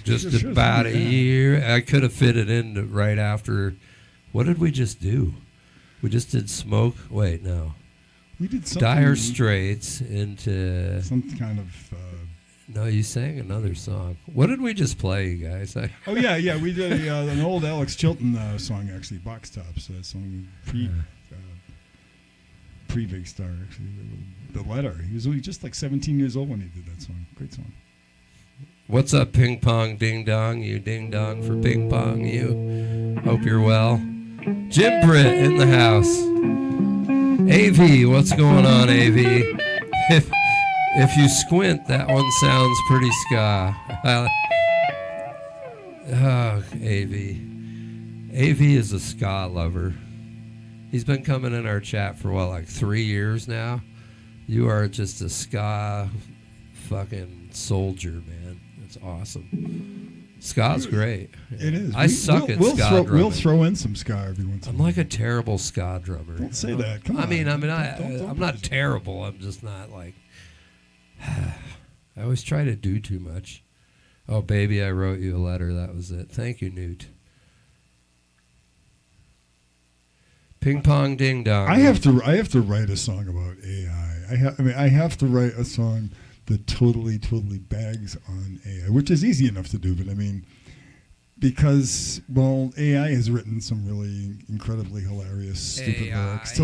Just about a year. I could have fit it in right after. What did we just do? We just did Smoke. Wait, no.
We did something.
Dire Straits into.
Some kind of.
No, you sang another song. What did we just play, you guys?
Oh yeah, we did an old Alex Chilton song actually, Box Tops. That song pre Big Star actually. The Letter. He was just like 17 years old when he did that song. Great song.
What's up, Ping Pong Ding Dong? You ding dong for Ping Pong. You. Hope you're well. Jim Britt in the house. AV, what's going on, AV? If you squint, that one sounds pretty ska. Oh, AV. AV is a ska lover. He's been coming in our chat for, what, like 3 years now? You are just a ska fucking soldier, man. It's awesome. Ska's great.
It is.
I suck at ska drumming.
We'll throw in some ska every once in a while.
I'm like a terrible ska drummer.
Don't say that. Come on.
I'm not terrible. I'm just not like. I always try to do too much. Oh, baby, I wrote you a letter. That was it. Thank you, Newt. Ping pong ding dong.
I have to write a song about AI. I have to write a song that totally bags on AI, which is easy enough to do. But I mean, because AI has written some really incredibly hilarious stupid lyrics to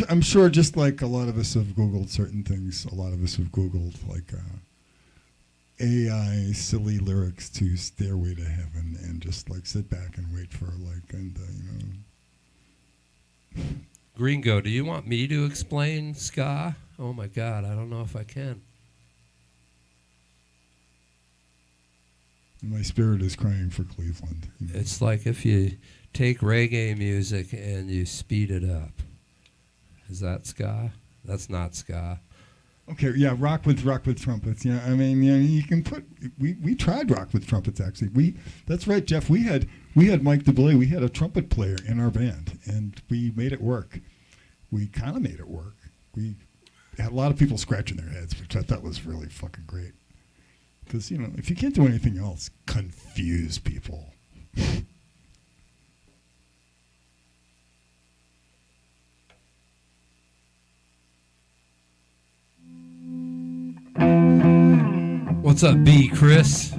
I'm sure just like a lot of us have Googled certain things. A lot of us have Googled like AI silly lyrics to Stairway to Heaven and just like sit back and wait for
Gringo, do you want me to explain ska? Oh my God, I don't know if I can.
My spirit is crying for Cleveland. You know?
It's like if you take reggae music and you speed it up. Is that ska? That's not ska.
Okay, yeah, rock with trumpets. Yeah, I mean, yeah, you can put. We tried rock with trumpets actually. That's right, Jeff. We had Mike DeBlay. We had a trumpet player in our band, and we made it work. We kind of made it work. We had a lot of people scratching their heads, which I thought was really fucking great. Because if you can't do anything else, confuse people.
What's up, B, Chris?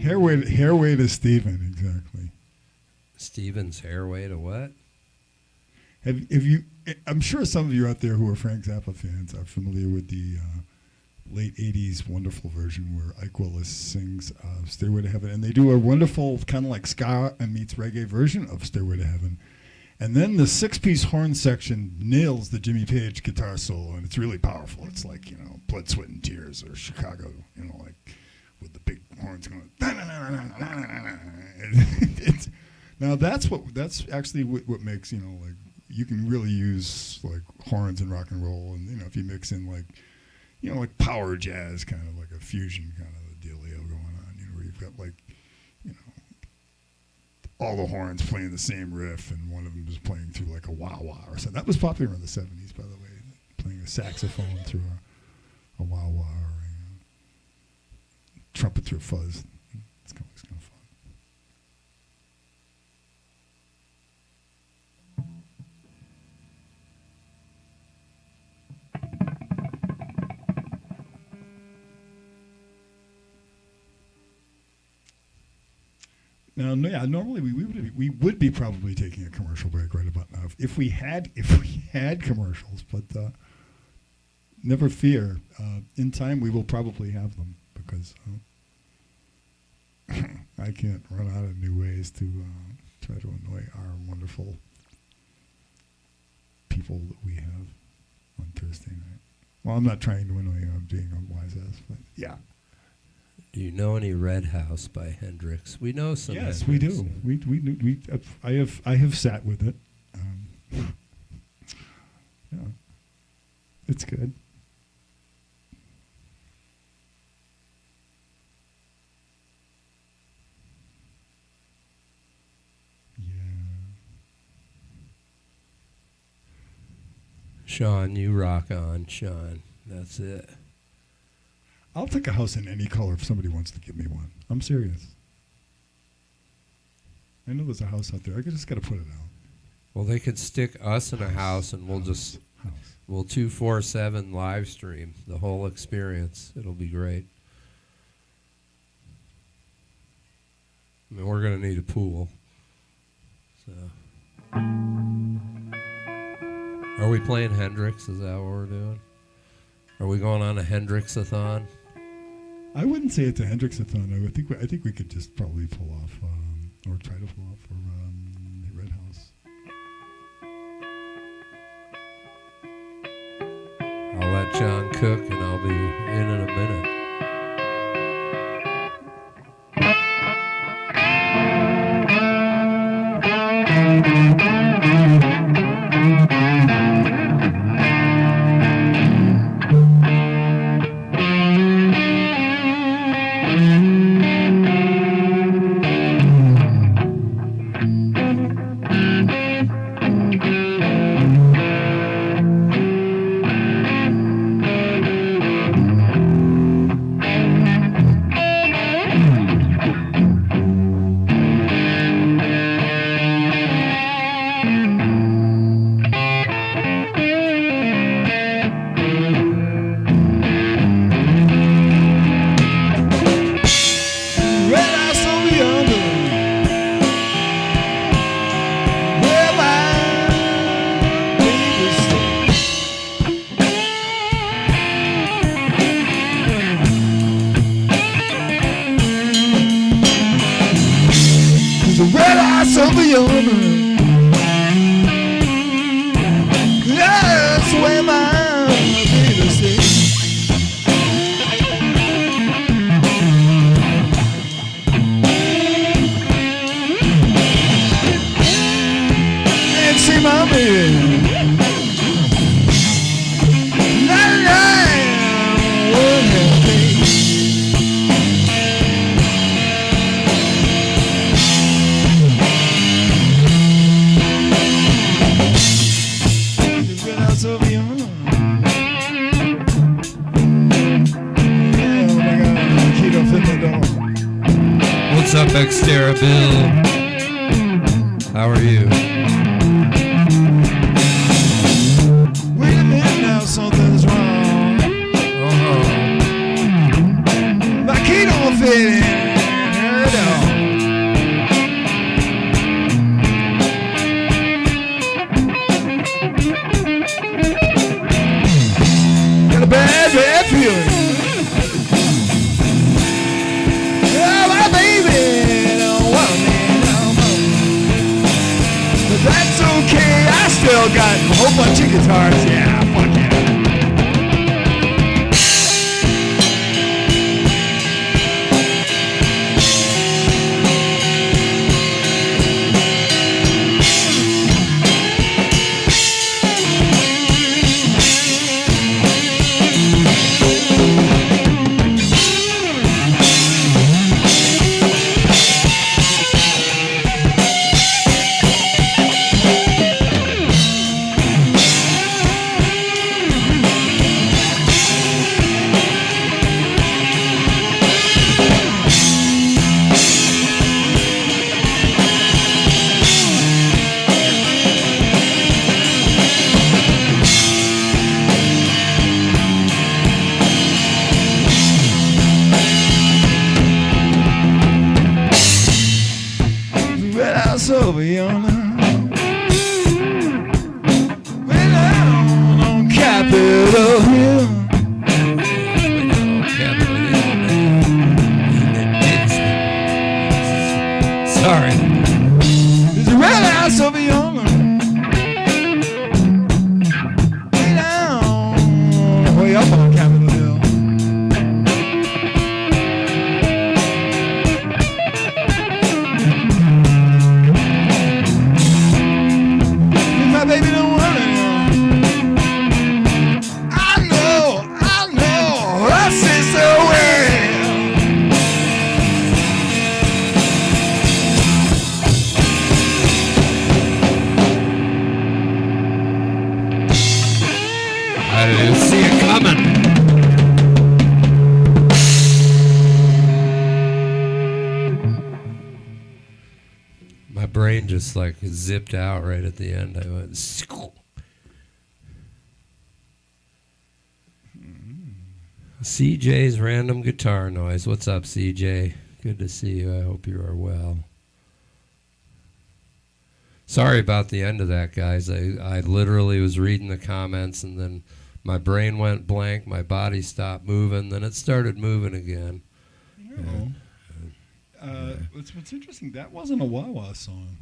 Hairway to Steven, exactly.
Steven's hairway to what?
Have you? I'm sure some of you out there who are Frank Zappa fans are familiar with the late '80s wonderful version where Ike Willis sings "Stairway to Heaven," and they do a wonderful kind of like ska and meets reggae version of "Stairway to Heaven." And then the 6-piece horn section nails the Jimmy Page guitar solo, and it's really powerful. It's like, Blood, Sweat, and Tears or Chicago, like with the big horns going. Now that's actually what makes, like you can really use like horns in rock and roll, and if you mix in like, like power jazz, kind of like a fusion kind of a dealio going on, where you've got like, all the horns playing the same riff, and one of them is playing through like a wah-wah or something. That was popular in the 70s, by the way, playing a saxophone through a wah-wah or a trumpet through a fuzz. It's kind of fun. Now, normally we would be probably taking a commercial break right about now if we had commercials, but never fear. In time, we will probably have them because I can't run out of new ways to try to annoy our wonderful people that we have on Thursday night. Well, I'm not trying to annoy you. I'm being a wise ass, but yeah.
Do you know any Red House by Hendrix? We know some.
Yes,
Hendrix.
we do. I have sat with it. Yeah, it's good.
Sean, you rock on, Sean. That's it.
I'll take a house in any color if somebody wants to give me one. I'm serious. I know there's a house out there. I just got to put it out.
Well, they could stick us in a house and we'll
House.
we'll 247 live stream the whole experience. It'll be great. I mean, we're going to need a pool. So, are we playing Hendrix? Is that what we're doing? Are we going on a Hendrix-a-thon?
I wouldn't say it's a Hendrix-a-thon. I think we could just probably pull off or try to pull off for the Red House.
I'll let John cook and I'll be in a minute. What's up, Xterra Bill? How are you?
Wait a minute now, something's wrong. My key don't fit in at all. Got a bad feeling. Oh, my baby don't want me no more. But that's okay, I still got a whole bunch of guitars, yeah, fuck yeah. Over yonder, way down on Capitol Hill.
Sorry.
There's a red house over yonder, way down, way up on Capitol Hill. Baby don't want it. I know, I see so well.
just like zipped out right at the end. I went. CJ's random guitar noise. What's up, CJ? Good to see you. I hope you are well. Sorry about the end of that, guys. I literally was reading the comments, and then my brain went blank, my body stopped moving, then it started moving again.
What's interesting, that wasn't a wah-wah song.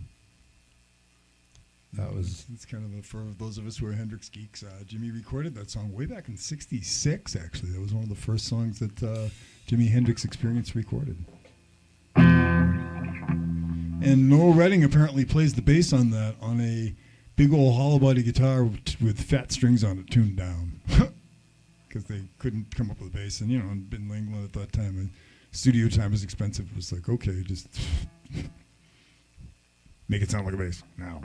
That was...
It's kind of for those of us who are Hendrix geeks. Jimmy recorded that song way back in '66, actually. That was one of the first songs that Jimi Hendrix Experience recorded. And Noel Redding apparently plays the bass on that on a big old hollow body guitar with fat strings on it tuned down. Because they couldn't come up with a bass. And, in England at that time, studio time was expensive. It was like, okay, just make it sound like a bass now.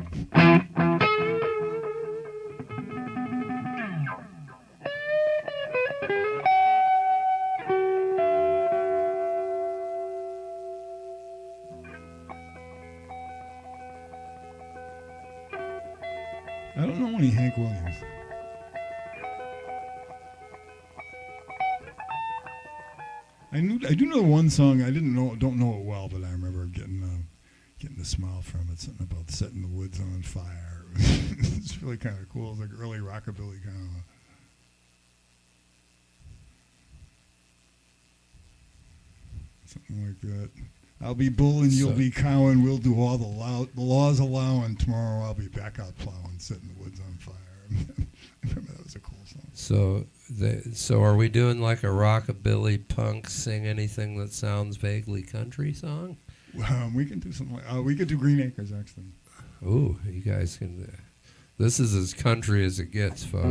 I don't know any Hank Williams. I do know one song. I don't know it well, but I remember getting a smile from it. Something about setting the woods on fire. It's really kind of cool. It's like early rockabilly kind of. Something like that. I'll be bulling, you'll be cowing, we'll do all the laws allowing. Tomorrow I'll be back out plowing, setting the woods on fire. I remember that was a cool song.
So are we doing like a rockabilly punk sing anything that sounds vaguely country song?
We can do something like we could do Green Acres actually.
Ooh, you guys can. This is as country as it gets, folks.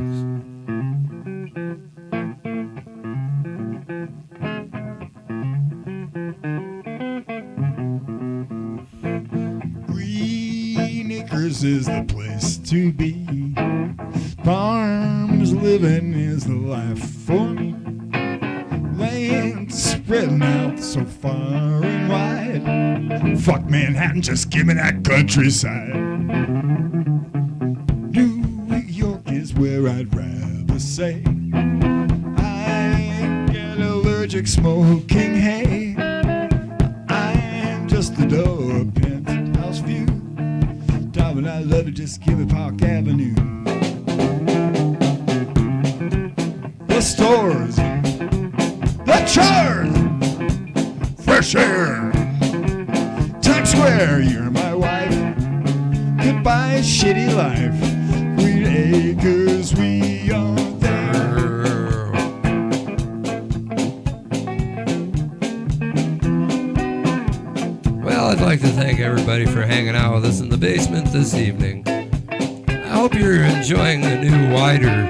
Green Acres is the place to be. Farms living is the life for me. Land spreading out so far and wide. Fuck Manhattan, just give me that countryside. New York is where I'd rather say. I get allergic smoking hay. I'm just the door penthouse view. Darling, I love it, just give it Park Avenue. The stores, the chairs, fresh air, Times Square, you're my wife. Goodbye, shitty life. Green Acres, we are there.
Well, I'd like to thank everybody for hanging out with us in the basement this evening. I hope you're enjoying the new, wider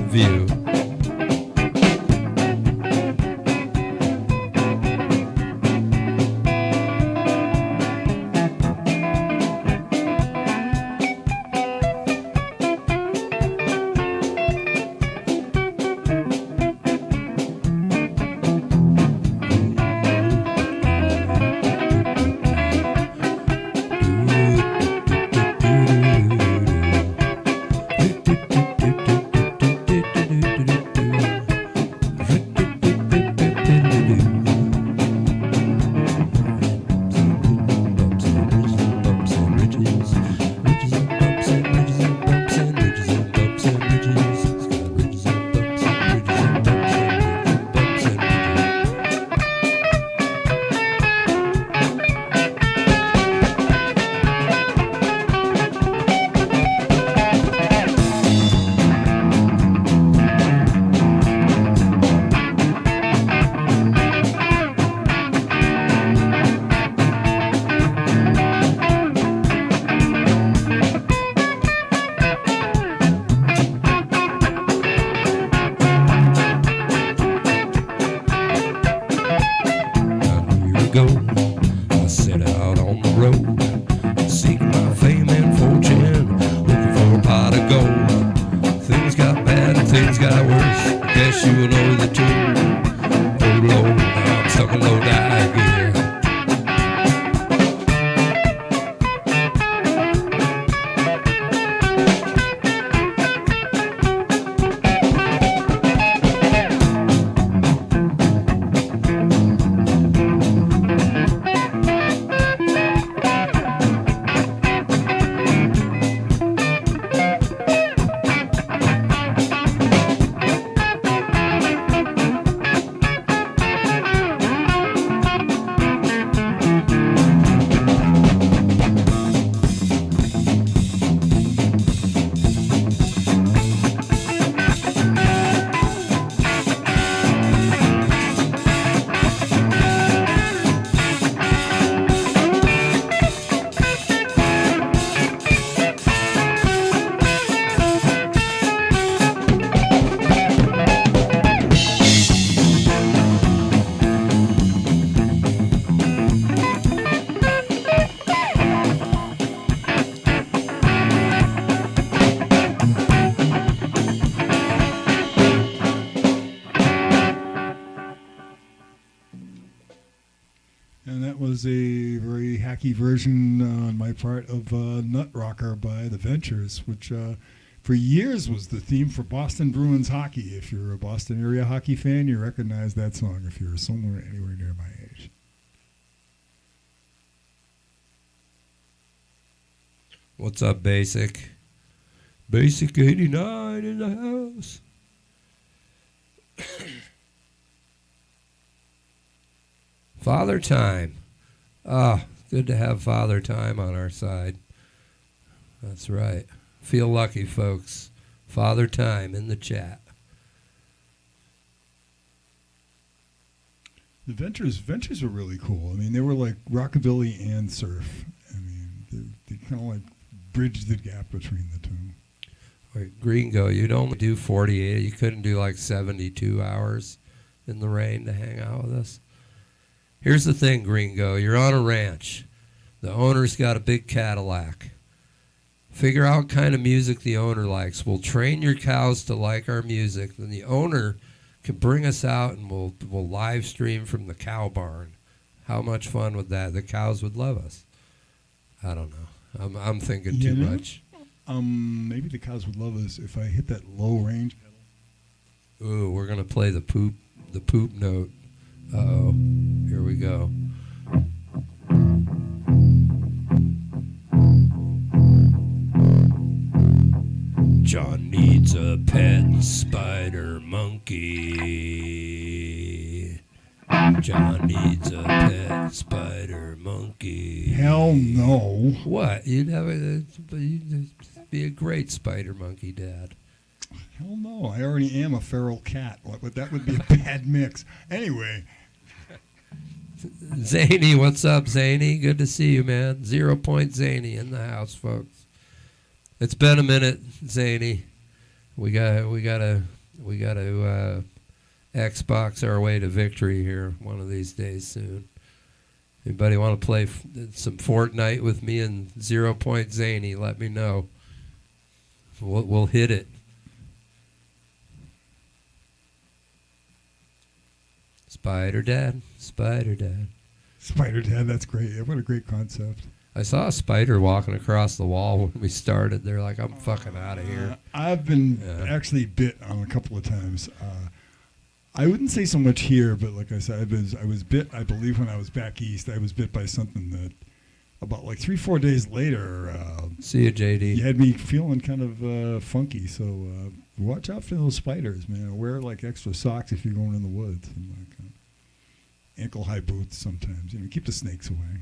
view.
hacky version on my part of Nut Rocker by The Ventures, which for years was the theme for Boston Bruins hockey. If you're a Boston area hockey fan, you recognize that song if you're somewhere anywhere near my age.
What's up, Basic? Basic 89 in the house. Father Time. Ah, good to have Father Time on our side. That's right. Feel lucky, folks. Father Time in the chat.
The Ventures were really cool. I mean, they were like rockabilly and surf. I mean, they kind of like bridged the gap between the two.
Wait, Gringo, you'd only do 48. You couldn't do like 72 hours in the rain to hang out with us. Here's the thing, Gringo. You're on a ranch. The owner's got a big Cadillac. Figure out what kind of music the owner likes. We'll train your cows to like our music. Then the owner can bring us out and we'll live stream from the cow barn. How much fun would that? The cows would love us. I don't know. I'm thinking too much.
Maybe the cows would love us if I hit that low range pedal.
Ooh, we're gonna play the poop note. Uh-oh. Here we go. John needs a pet spider monkey. John needs a pet spider monkey.
Hell no.
What? You'd be a great spider monkey, Dad.
Hell no. I already am a feral cat. That would be a bad mix. Anyway.
Zany, what's up, Zany? Good to see you, man. 0 Point Zany in the house, folks. It's been a minute, Zany. We gotta Xbox our way to victory here one of these days soon. Anybody want to play some Fortnite with me and 0 Point Zany? Let me know. We'll hit it. Spider Dad.
Spider Dad, that's great. What a great concept.
I saw a spider walking across the wall when we started. They're like, I'm fucking out of here.
I've been actually bit on a couple of times. I wouldn't say so much here, but like I said, I was bit, I believe, when I was back east. I was bit by something that about like 3-4 days later.
See you, JD.
You had me feeling kind of funky. So watch out for those spiders, man. Wear like extra socks if you're going in the woods. And like ankle-high boots sometimes. Keep the snakes away.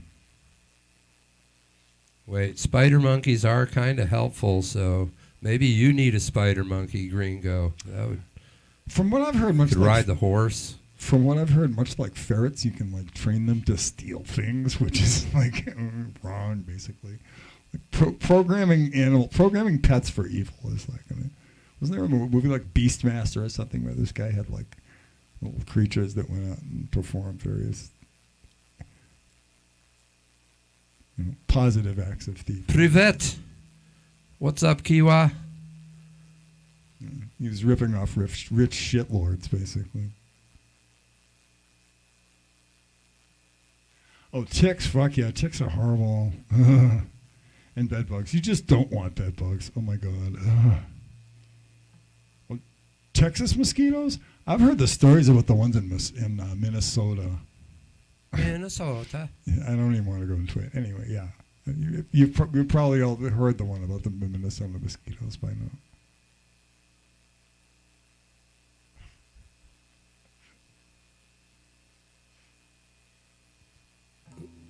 Wait, spider monkeys are kind of helpful, so maybe you need a spider monkey, Gringo. That would.
From what I've heard, much
could
like
ride the horse.
From what I've heard, much like ferrets, you can like train them to steal things, which is like wrong, basically. Like programming pets for evil is like. Wasn't there a movie like Beastmaster or something where this guy had like little creatures that went out and performed various positive acts of thievery?
Privet. What's up, Kiwa?
He was ripping off rich shitlords, basically. Oh, ticks. Fuck yeah. Ticks are horrible. And bed bugs. You just don't want bed bugs. Oh, my God. Well, Texas mosquitoes? I've heard the stories about the ones in Minnesota.
Minnesota.
Yeah, I don't even want to go into it. Anyway, yeah. You've probably all heard the one about the Minnesota mosquitoes by now.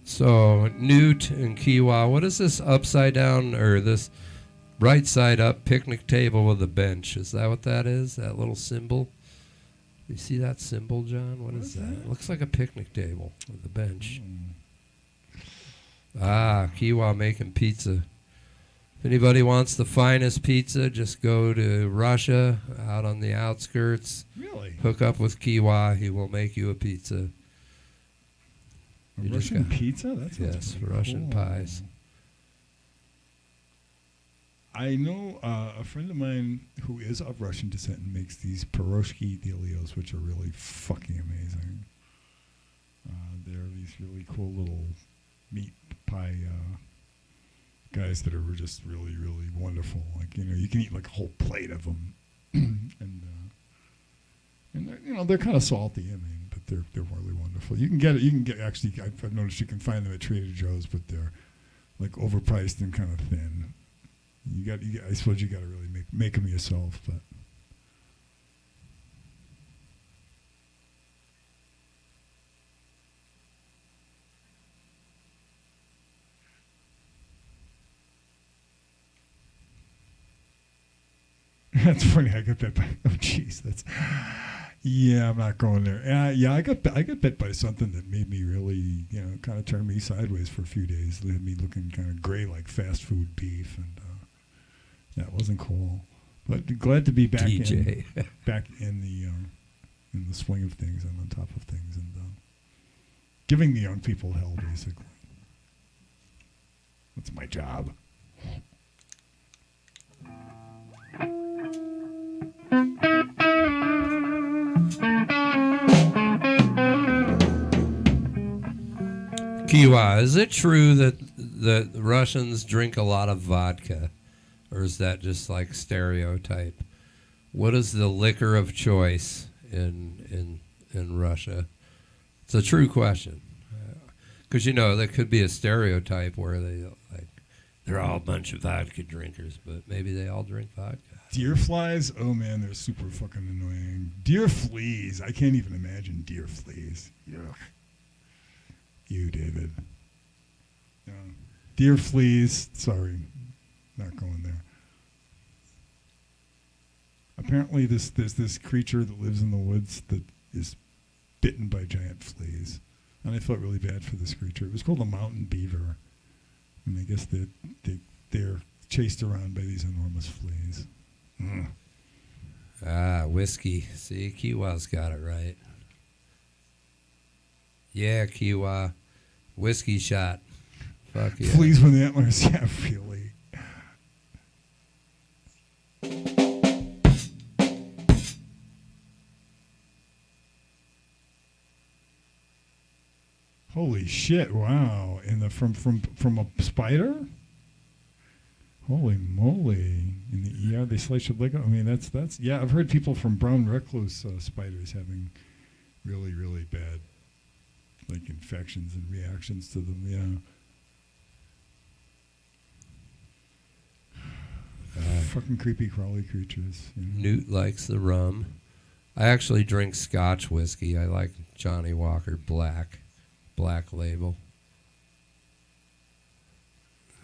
So, Newt and Kiwa, what is this upside down or this right side up picnic table with a bench? Is that what that is? That little symbol? You see that symbol, John? What is that? It looks like a picnic table with a bench. Ah, Kiwa making pizza. If anybody wants the finest pizza, just go to Russia, out on the outskirts.
Really?
Hook up with Kiwa. He will make you a pizza.
Russian pizza? That's
Russian
cool.
pies.
I know a friend of mine who is of Russian descent and makes these pierogi delios, which are really fucking amazing. They're these really cool little meat pie guys that are just really, really wonderful. Like, you can eat like a whole plate of them, and they're kind of salty. I mean, but they're really wonderful. You can get it. You can get actually. I've noticed you can find them at Trader Joe's, but they're like overpriced and kind of thin. I suppose you got to really make them yourself, but. That's funny. I got bit by. Oh, jeez. Yeah, I'm not going there. Yeah, I got bit by something that made me really, kind of turn me sideways for a few days. It had me looking kind of gray like fast food beef, and it wasn't cool. But glad to be back
DJ.
back in the swing of things and on top of things, and giving the young people hell, basically. That's my job.
Kiwa, is it true that the Russians drink a lot of vodka, or is that just like stereotype? What is the liquor of choice in Russia? It's a true question, because that could be a stereotype where they're all a bunch of vodka drinkers, but maybe they all drink vodka.
Deer flies? Oh man, they're super fucking annoying. Deer fleas? I can't even imagine deer fleas. Yuck. You, David. Deer fleas. Sorry, not going there. Apparently, there's this creature that lives in the woods that is bitten by giant fleas, and I felt really bad for this creature. It was called a mountain beaver, and I guess they're chased around by these enormous fleas.
Whiskey. See, Kiwa's got it right. Yeah, Kiwa. Whiskey shot. Fuck yeah.
Fleas with antlers. Yeah, really. Holy shit! Wow, from a spider. Holy moly! In the ER, they slice your leg. I mean, that's yeah. I've heard people from brown recluse spiders having really, really bad infections and reactions to them. Yeah. Fucking creepy crawly creatures.
Newt likes the rum. I actually drink Scotch whiskey. I like Johnny Walker Black Label.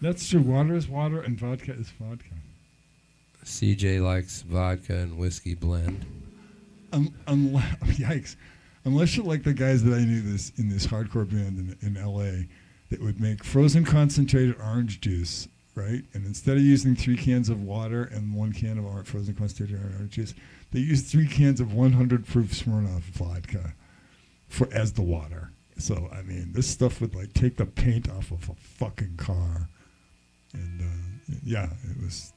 That's true. Water is water and vodka is vodka.
CJ likes vodka and whiskey blend.
Yikes. Unless you're like the guys that I knew in this hardcore band in L.A. that would make frozen concentrated orange juice, right? And instead of using 3 cans of water and 1 can of frozen concentrated orange juice, they used 3 cans of 100 proof Smirnoff vodka as the water. So, I mean, this stuff would take the paint off of a fucking car. And, it was,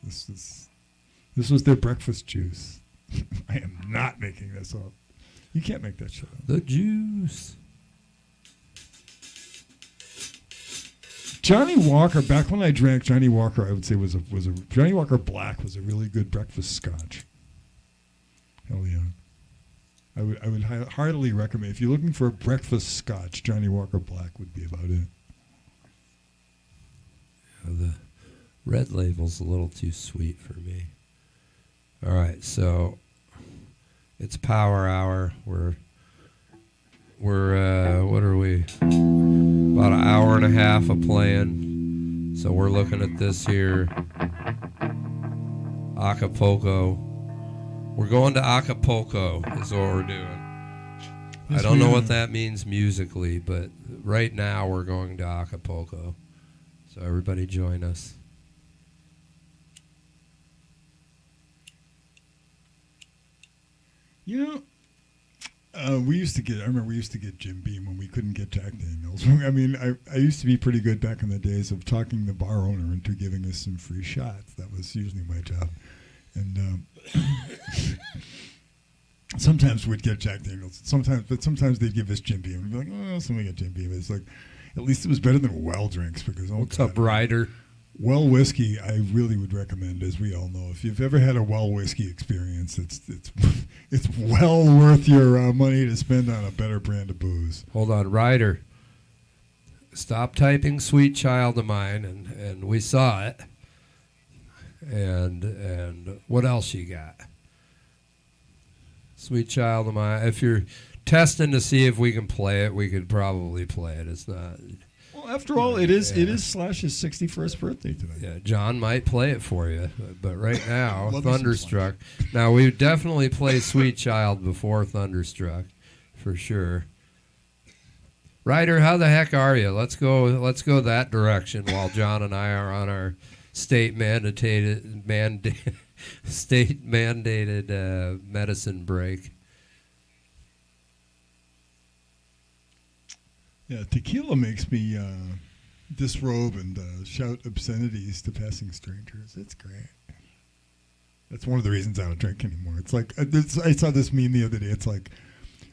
this was their breakfast juice. I am not making this up. You can't make that shit up.
The juice.
Johnny Walker, back when I drank Johnny Walker, I would say was a Johnny Walker Black was a really good breakfast scotch. Hell yeah. I would heartily recommend, if you're looking for a breakfast scotch, Johnny Walker Black would be about it.
The red label's a little too sweet for me. All right, so it's power hour. We're what are we? About an hour and a half of playing. So we're looking at this here. Acapulco. We're going to Acapulco is what we're doing. I don't know what that means musically, but right now we're going to Acapulco. So everybody join us.
I remember we used to get Jim Beam when we couldn't get Jack Daniels. I mean, I used to be pretty good back in the days of talking the bar owner into giving us some free shots. That was usually my job. And sometimes we'd get Jack Daniels. Sometimes they'd give us Jim Beam. We'd be like, oh, somebody got Jim Beam. It's like, At least it was better than well drinks because
What's up, Ryder?
Well whiskey, I really would recommend, as we all know. If you've ever had a well whiskey experience, it's it's well worth your money to spend on a better brand of booze.
Hold on, Ryder. Stop typing "Sweet Child of Mine," and we saw it. And what else you got? Sweet Child of Mine. If you're testing to see if we can play it, we could probably play it. It's not.
Well, after all, it is Slash's 61st birthday today.
Yeah, John might play it for you, but right now,
Love me some
Thunderstruck. Now we definitely play Sweet Child before Thunderstruck, for sure. Ryder, how the heck are you? Let's go that direction while John and I are on our state mandated medicine break.
Yeah, tequila makes me disrobe and shout obscenities to passing strangers. It's great. That's one of the reasons I don't drink anymore. It's like I saw this meme the other day. It's like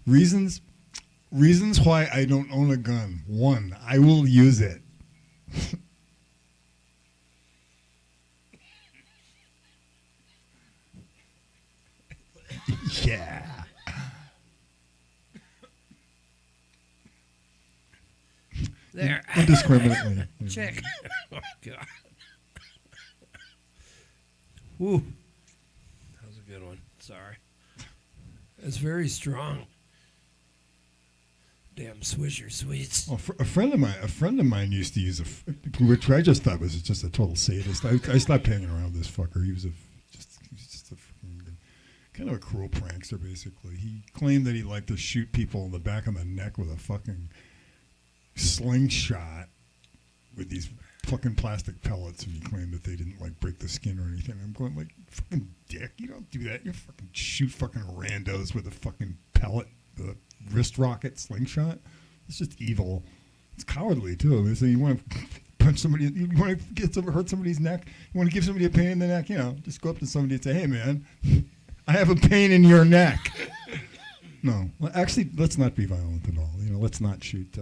reasons why I don't own a gun. 1, I will use it. Yeah.
There.
Indiscriminately.
Check. Oh, God. Woo. That was a good one. Sorry. It's very strong. Damn Swisher Sweets.
Well, a friend of mine used to use which I just thought was just a total sadist. I stopped hanging around this fucker. He was just a fucking, kind of a cruel prankster, basically. He claimed that he liked to shoot people in the back of the neck with a fucking slingshot with these fucking plastic pellets, and he claimed that they didn't like break the skin or anything. I'm going like, fucking dick, you don't do that. You fucking shoot fucking randos with a fucking pellet, the wrist rocket slingshot. It's just evil. It's cowardly too. So you want to punch somebody, you want to hurt somebody's neck, you want to give somebody a pain in the neck, just go up to somebody and say, hey man, I have a pain in your neck. No, well, actually, let's not be violent at all. Let's not shoot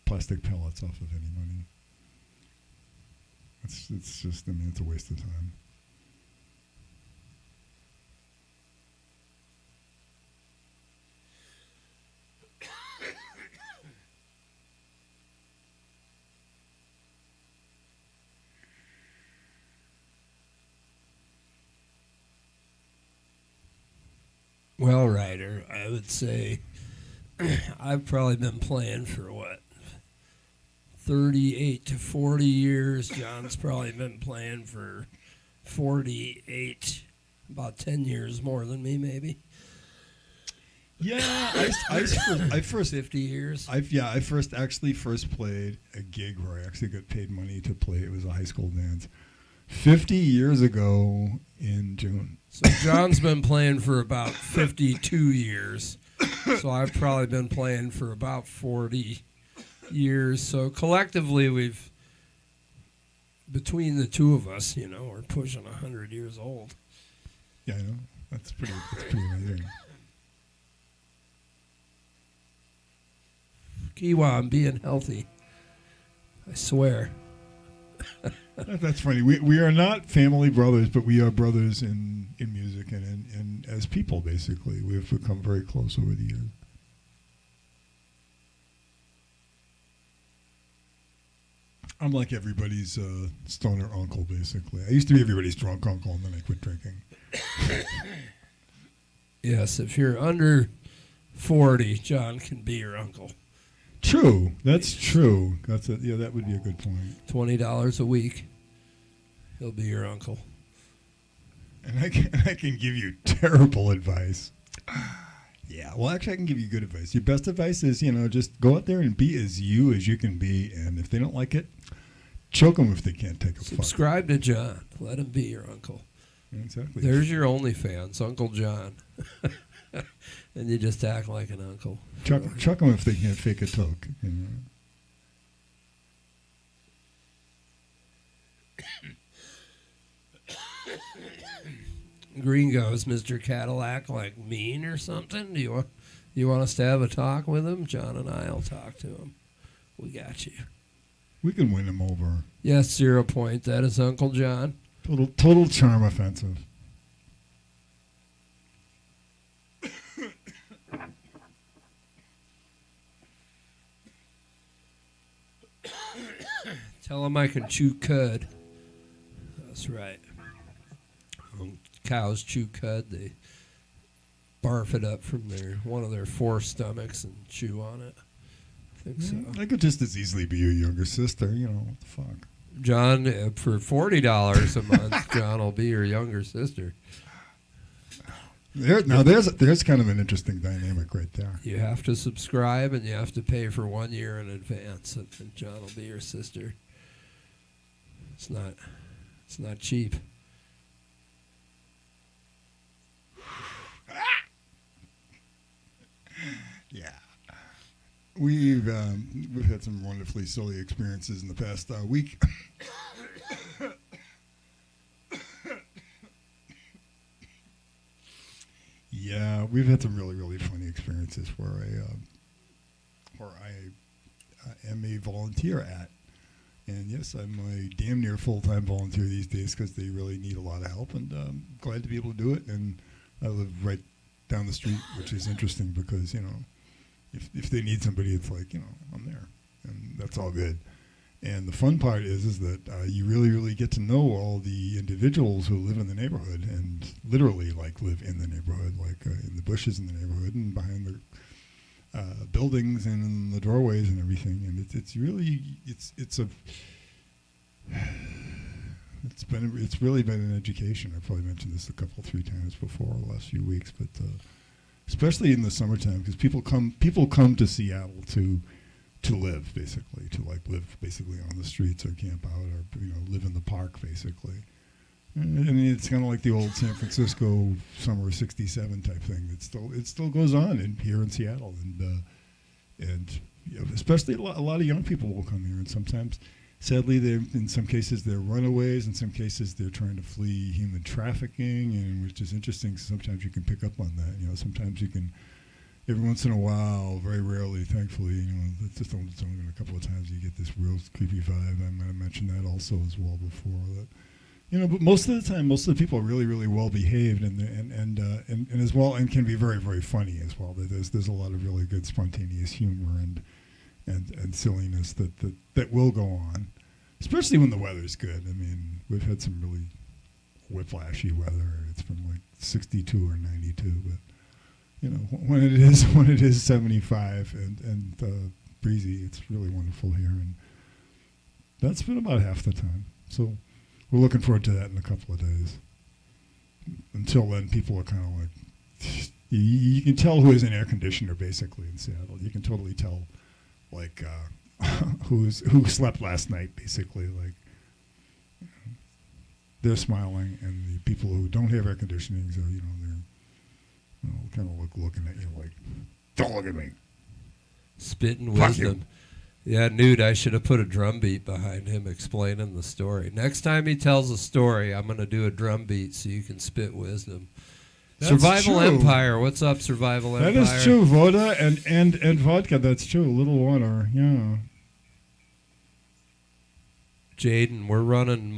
plastic pellets off of anybody. It's just, it's a waste of time.
Well, Ryder, I would say I've probably been playing for 38 to 40 years. John's probably been playing for 48, about 10 years more than me, maybe.
Yeah, I first
50 years.
I first played a gig where I actually got paid money to play. It was a high school dance 50 years ago in June.
So John's been playing for about 52 years. So I've probably been playing for about 40 years. So collectively, we've, between the two of us, we're pushing 100 years old.
Yeah, I know. That's pretty amazing.
Kiwa, I'm being healthy. I swear.
That's funny. We are not family brothers, but we are brothers in music and as people, basically. We've become very close over the years. I'm like everybody's stoner uncle, basically. I used to be everybody's drunk uncle, and then I quit drinking.
Yes, if you're under 40, John can be your uncle.
True. That's true. That would be a good point.
$20 a week. He'll be your uncle.
And I can give you terrible advice. Yeah, well, actually, I can give you good advice. Your best advice is, just go out there and be as you can be. And if they don't like it, choke them if they can't take a fuck.
Subscribe to John. Let him be your uncle.
Exactly.
There's your OnlyFans, Uncle John. And you just act like an uncle.
Chuck them if they can't fake a toke.
Gringo, is Mr. Cadillac like mean or something? Do you want us to have a talk with him? John and I'll talk to him. We got you.
We can win him over.
Yes, 0 point. That is Uncle John.
Total charm offensive.
Tell him I can chew cud. That's right. When cows chew cud, they barf it up from one of their 4 stomachs and chew on it. I think so.
That could just as easily be your younger sister. You know, what the fuck.
John, for $40 a month, John will be your younger sister.
There's kind of an interesting dynamic right there.
You have to subscribe and you have to pay for 1 year in advance, and John will be your sister. It's not cheap.
Yeah, we've had some wonderfully silly experiences in the past week. Yeah, we've had some really, really funny experiences where I am a volunteer at. And yes, I'm a damn near full-time volunteer these days because they really need a lot of help, and I'm glad to be able to do it. And I live right down the street, which is interesting because, you know, if they need somebody, it's like, you know, I'm there, and that's all good. And the fun part is that you really, really get to know all the individuals who live in the neighborhood and literally, like, live in the neighborhood, like in the bushes in the neighborhood and behind the buildings and in the doorways and everything. And it's really been an education. I've probably mentioned this a couple, 3 times before the last few weeks, but especially in the summertime, because people come to Seattle to live, basically, to like live basically on the streets or camp out or, you know, live in the park, basically. I mean, it's kind of like the old San Francisco summer '67 type thing. It still goes on here in Seattle, and you know, especially a lot of young people will come here, and sometimes, sadly, in some cases they're runaways, in some cases they're trying to flee human trafficking, and which is interesting. Sometimes you can pick up on that. You know, sometimes you can. Every once in a while, very rarely, thankfully, you know, it's only been a couple of times you get this real creepy vibe. I might have mentioned that also as well before. That, you know, but most of the time, most of the people are really, really well behaved and as well, and can be very, very funny as well. There's a lot of really good spontaneous humor and silliness that will go on, especially when the weather's good. I mean, we've had some really whiplashy weather. It's been like 62 or 92, but. You know, when it is 75 and breezy, it's really wonderful here, and that's been about half the time. So we're looking forward to that in a couple of days. Until then, people are kind of like, you can tell who is an air conditioner basically in Seattle. You can totally tell, like, who slept last night basically. Like, you know, they're smiling, and the people who don't have air conditioning are, you know, they're. Kind of looking at you like, don't look at me.
Spitting
Fuck
wisdom.
you.
Yeah, Newt, I should have put a drum beat behind him explaining the story. Next time he tells a story, I'm going to do a drum beat so you can spit wisdom.
That's
Survival
true.
Empire. What's up, Survival Empire?
That is true. Voda and vodka, that's true. A little water, yeah.
Jaden, we're running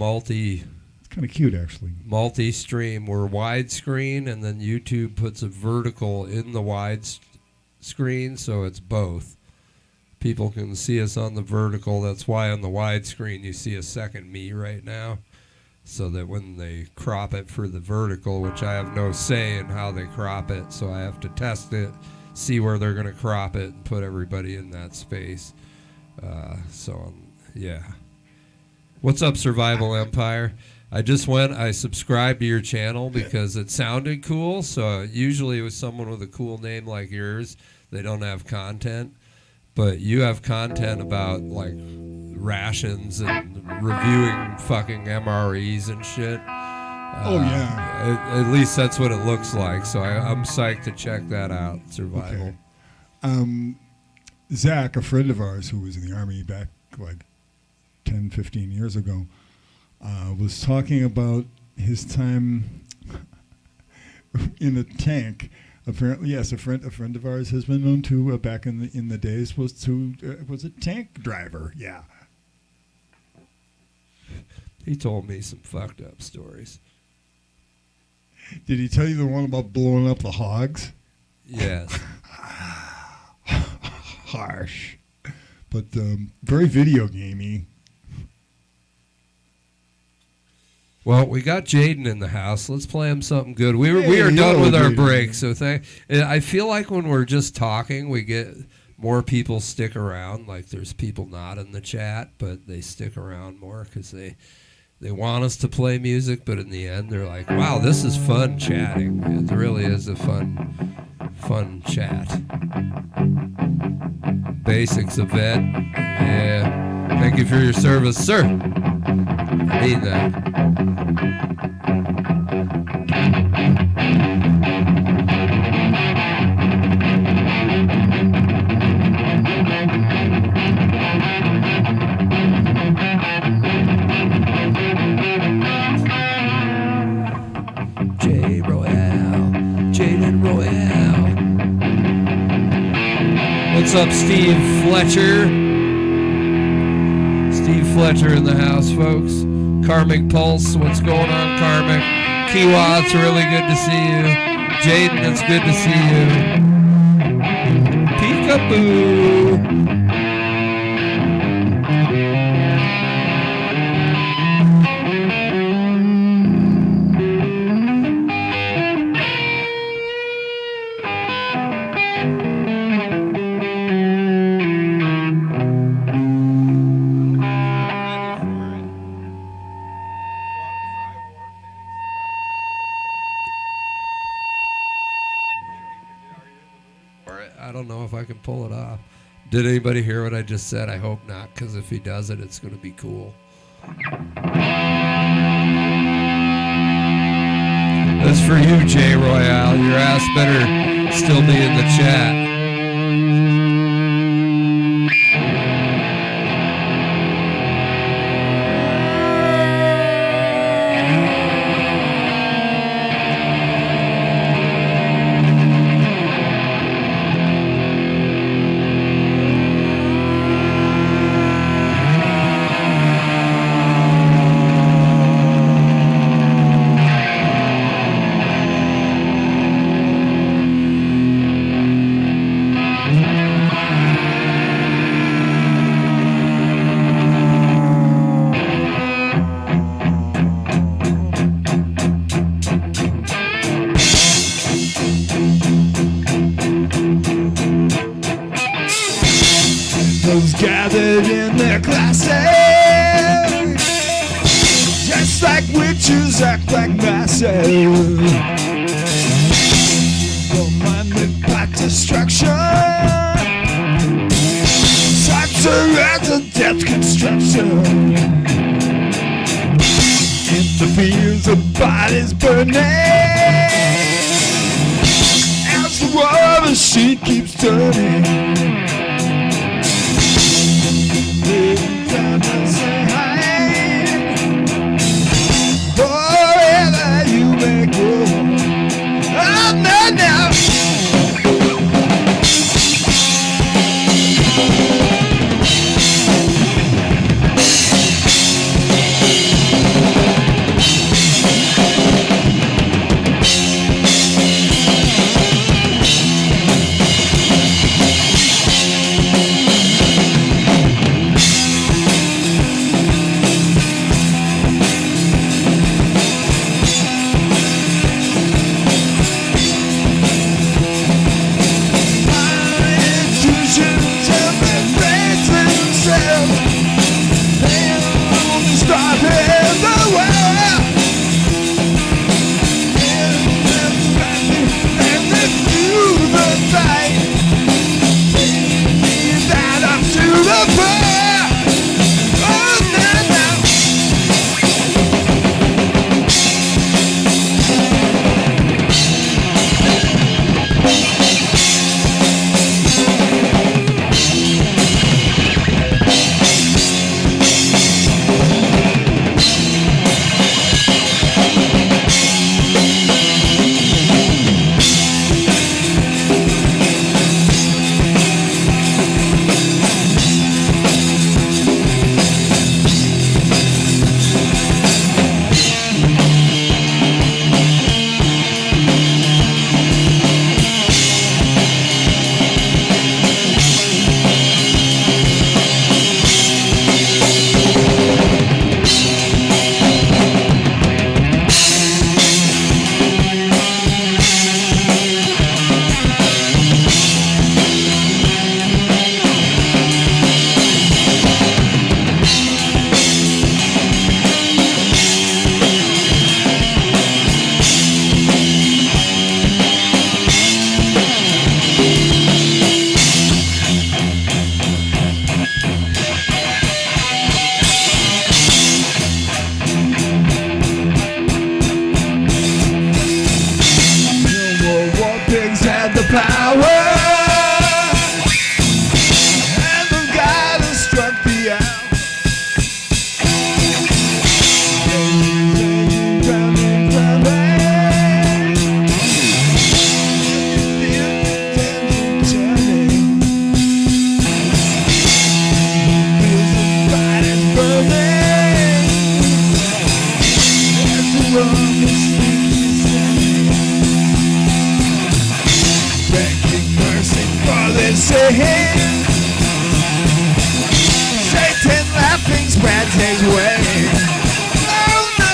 Kind of cute, actually.
multi-stream. We're widescreen, and then YouTube puts a vertical in the screen, so it's both. People can see us on the vertical. That's why on the widescreen you see a second me right now, so that when they crop it for the vertical, which I have no say in how they crop it, so I have to test it, see where they're going to crop it, and put everybody in that space. Yeah. What's up, Survival Empire? I subscribed to your channel because it sounded cool. So usually with someone with a cool name like yours, they don't have content. But you have content about, like, rations and reviewing fucking MREs and shit.
Oh, yeah.
At least that's what it looks like. So I'm psyched to check that out, Survival.
Okay. Zach, a friend of ours who was in the Army back, like, 10, 15 years ago, was talking about his time in a tank. Apparently, yes, a friend of ours has been known to back in the days was a tank driver. Yeah.
He told me some fucked up stories.
Did he tell you the one about blowing up the hogs?
Yes.
Harsh, but very video gamey.
Well, we got Jaden in the house. Let's play him something good. We are
Hey,
done
hello,
with our
Jaden.
break. So I feel like when we're just talking, we get more people stick around. Like there's people not in the chat, but they stick around more because they want us to play music. But in the end, they're like, "Wow, this is fun chatting." It really is a fun chat. Basics of vet. Yeah. Thank you for your service, sir. I need that. J Royale, Jaden Royale. What's up, Steve Fletcher? Steve Fletcher in the house, folks. Karmic Pulse, what's going on, Karmic? Kiwa, it's really good to see you. Jaden, it's good to see you. Peekaboo. I don't know if I can pull it off. Did anybody hear what I just said? I hope not, because if he does it, it's going to be cool. That's for you, J Royale. Your ass better still be in the chat.
Those gathered in their classes, just like witches, act like masses. Commanded by destruction, torture as a death construction. In the fields of bodies burning, as the war machine keeps turning. Time to say hi, wherever you may go. I'm not now. power, and the God who struck the hour. Satan laughing spreads his way. Oh, no.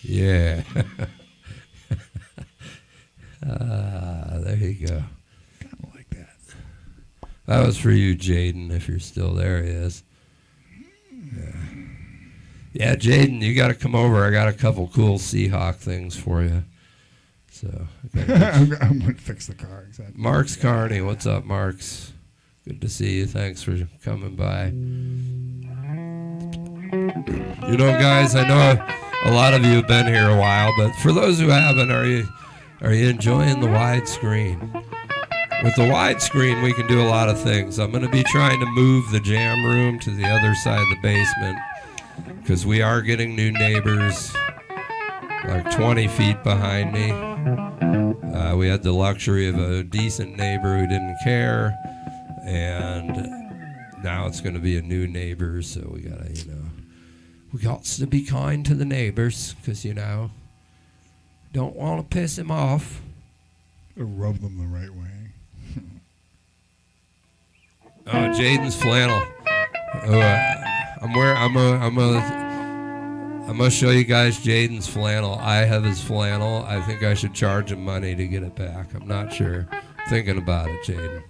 Yeah. There you go.
Kind of like that.
That was for you, Jaden, if you're still there. He is. Yeah, Jaden, you got to come over. I got a couple cool Seahawk things for you. So
I'm going to fix the car. Exactly.
Marks Carney, what's up, Marks? Good to see you. Thanks for coming by. You know, guys, I know a lot of you have been here a while, but for those who haven't, are you enjoying the widescreen? With the widescreen, we can do a lot of things. I'm going to be trying to move the jam room to the other side of the basement because we are getting new neighbors like 20 feet behind me. We had the luxury of a decent neighbor who didn't care, and now it's going to be a new neighbor, so we got to be kind to the neighbors because, don't want to piss him off.
Or rub them the right way.
Oh, Jaden's flannel. I'm gonna show you guys Jaden's flannel. I have his flannel. I think I should charge him money to get it back. I'm not sure. Thinking about it, Jaden.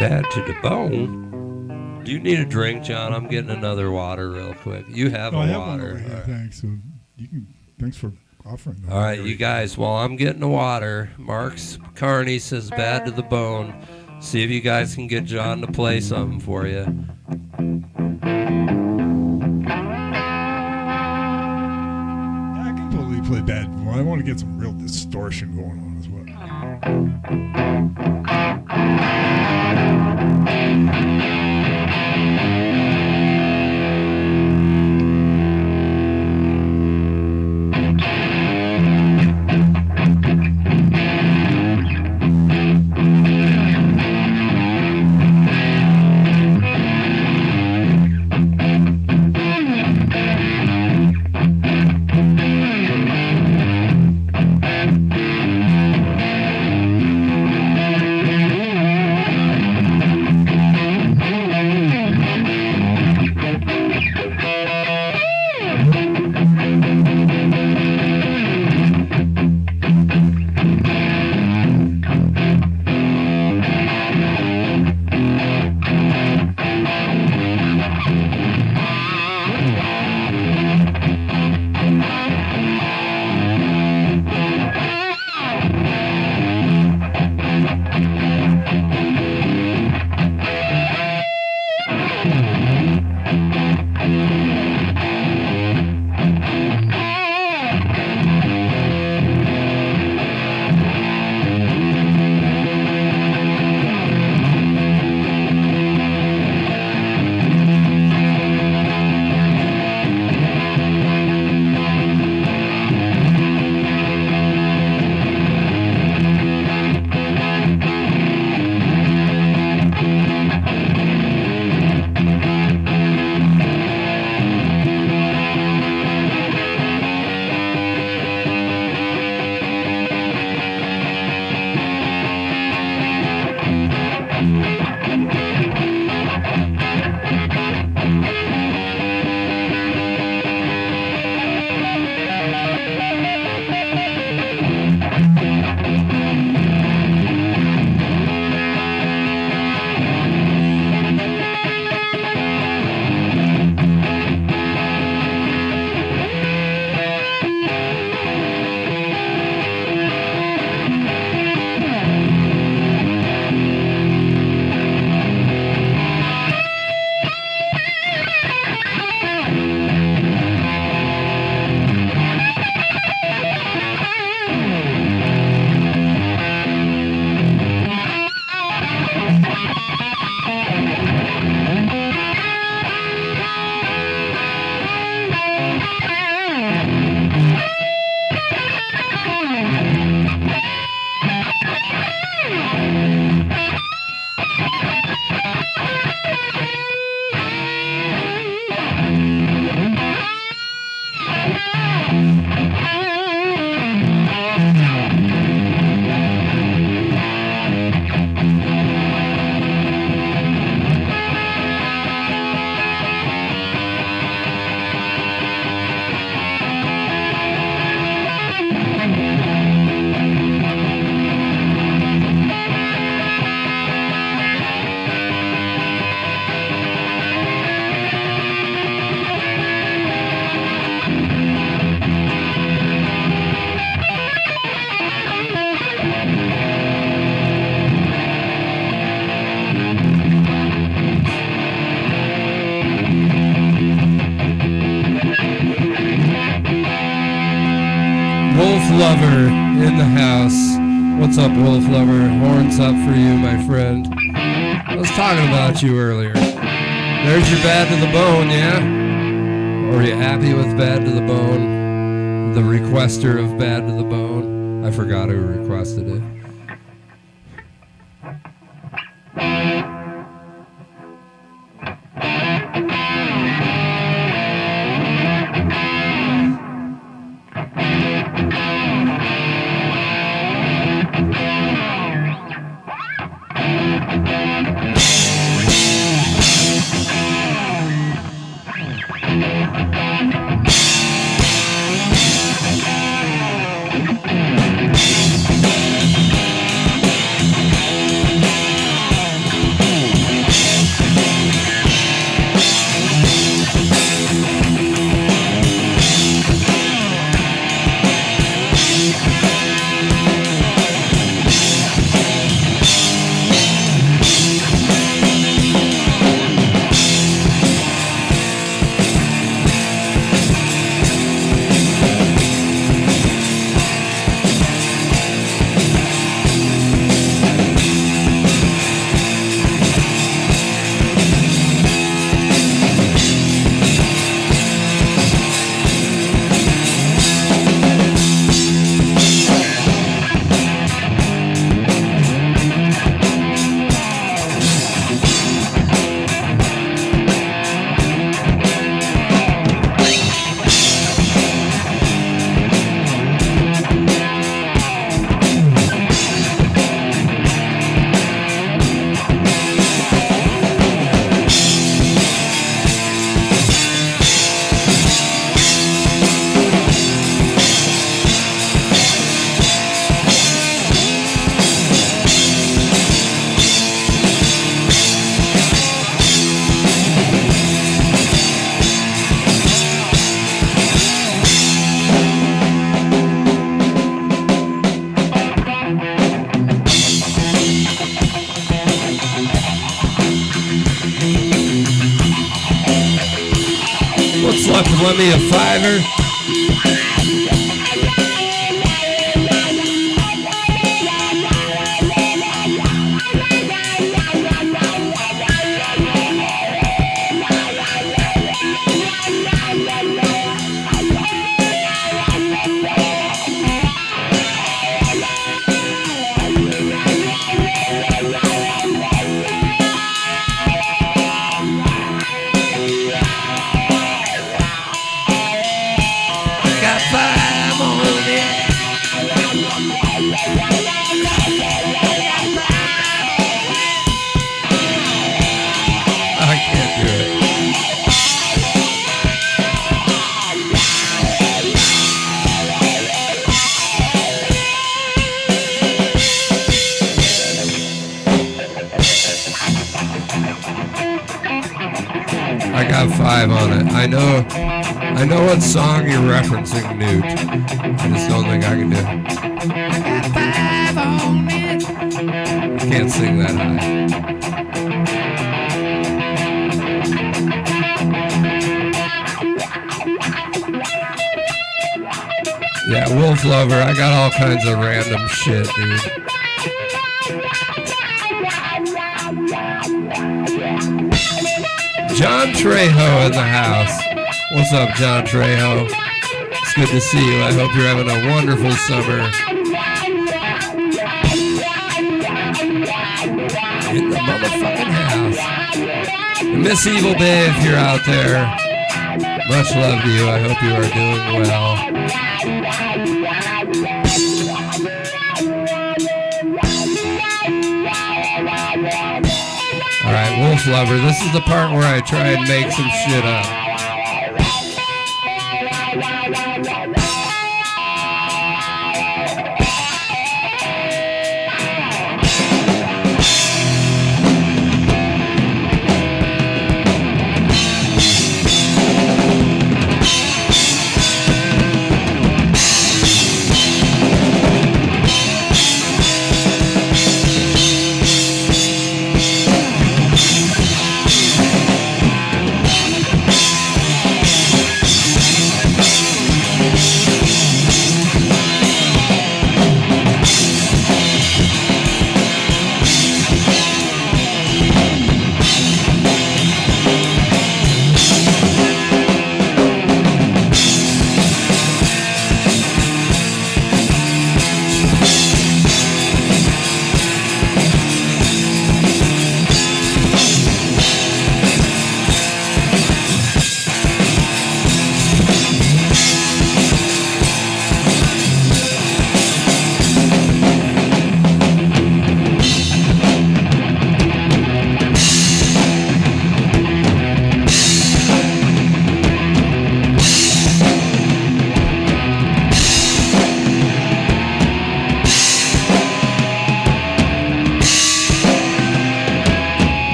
Bad to the bone. Do you need a drink, John? I'm getting another water real quick. You have a
I have
water.
one over here, thanks. So thanks for offering that.
All right, you guys, while I'm getting the water, Marks Carney says bad to the bone. See if you guys can get John to play something for you.
I can totally play bad. Well, I want to get some real distortion going on as well.
Wolf Lover in the house. What's up, Wolf Lover? Horns up for you, my friend. I was talking about you earlier. There's your Bad to the Bone, yeah? Or are you happy with Bad to the Bone? The requester of Bad to the Bone? I forgot who requested it. Fluff, lend me a $5. I got 5 on it. I know what song you're referencing, Newt. I just don't think I can do it. I got 5 on it. I can't sing that high. Yeah, Wolf Lover, I got all kinds of random shit, dude. John Trejo in the house. What's up, John Trejo? It's good to see you. I hope you're having a wonderful summer. In the motherfucking house. Miss Evil Bay, if you're out there, much love to you. I hope you are doing well. Alright, Wolf Lover, this is the part where I try and make some shit up.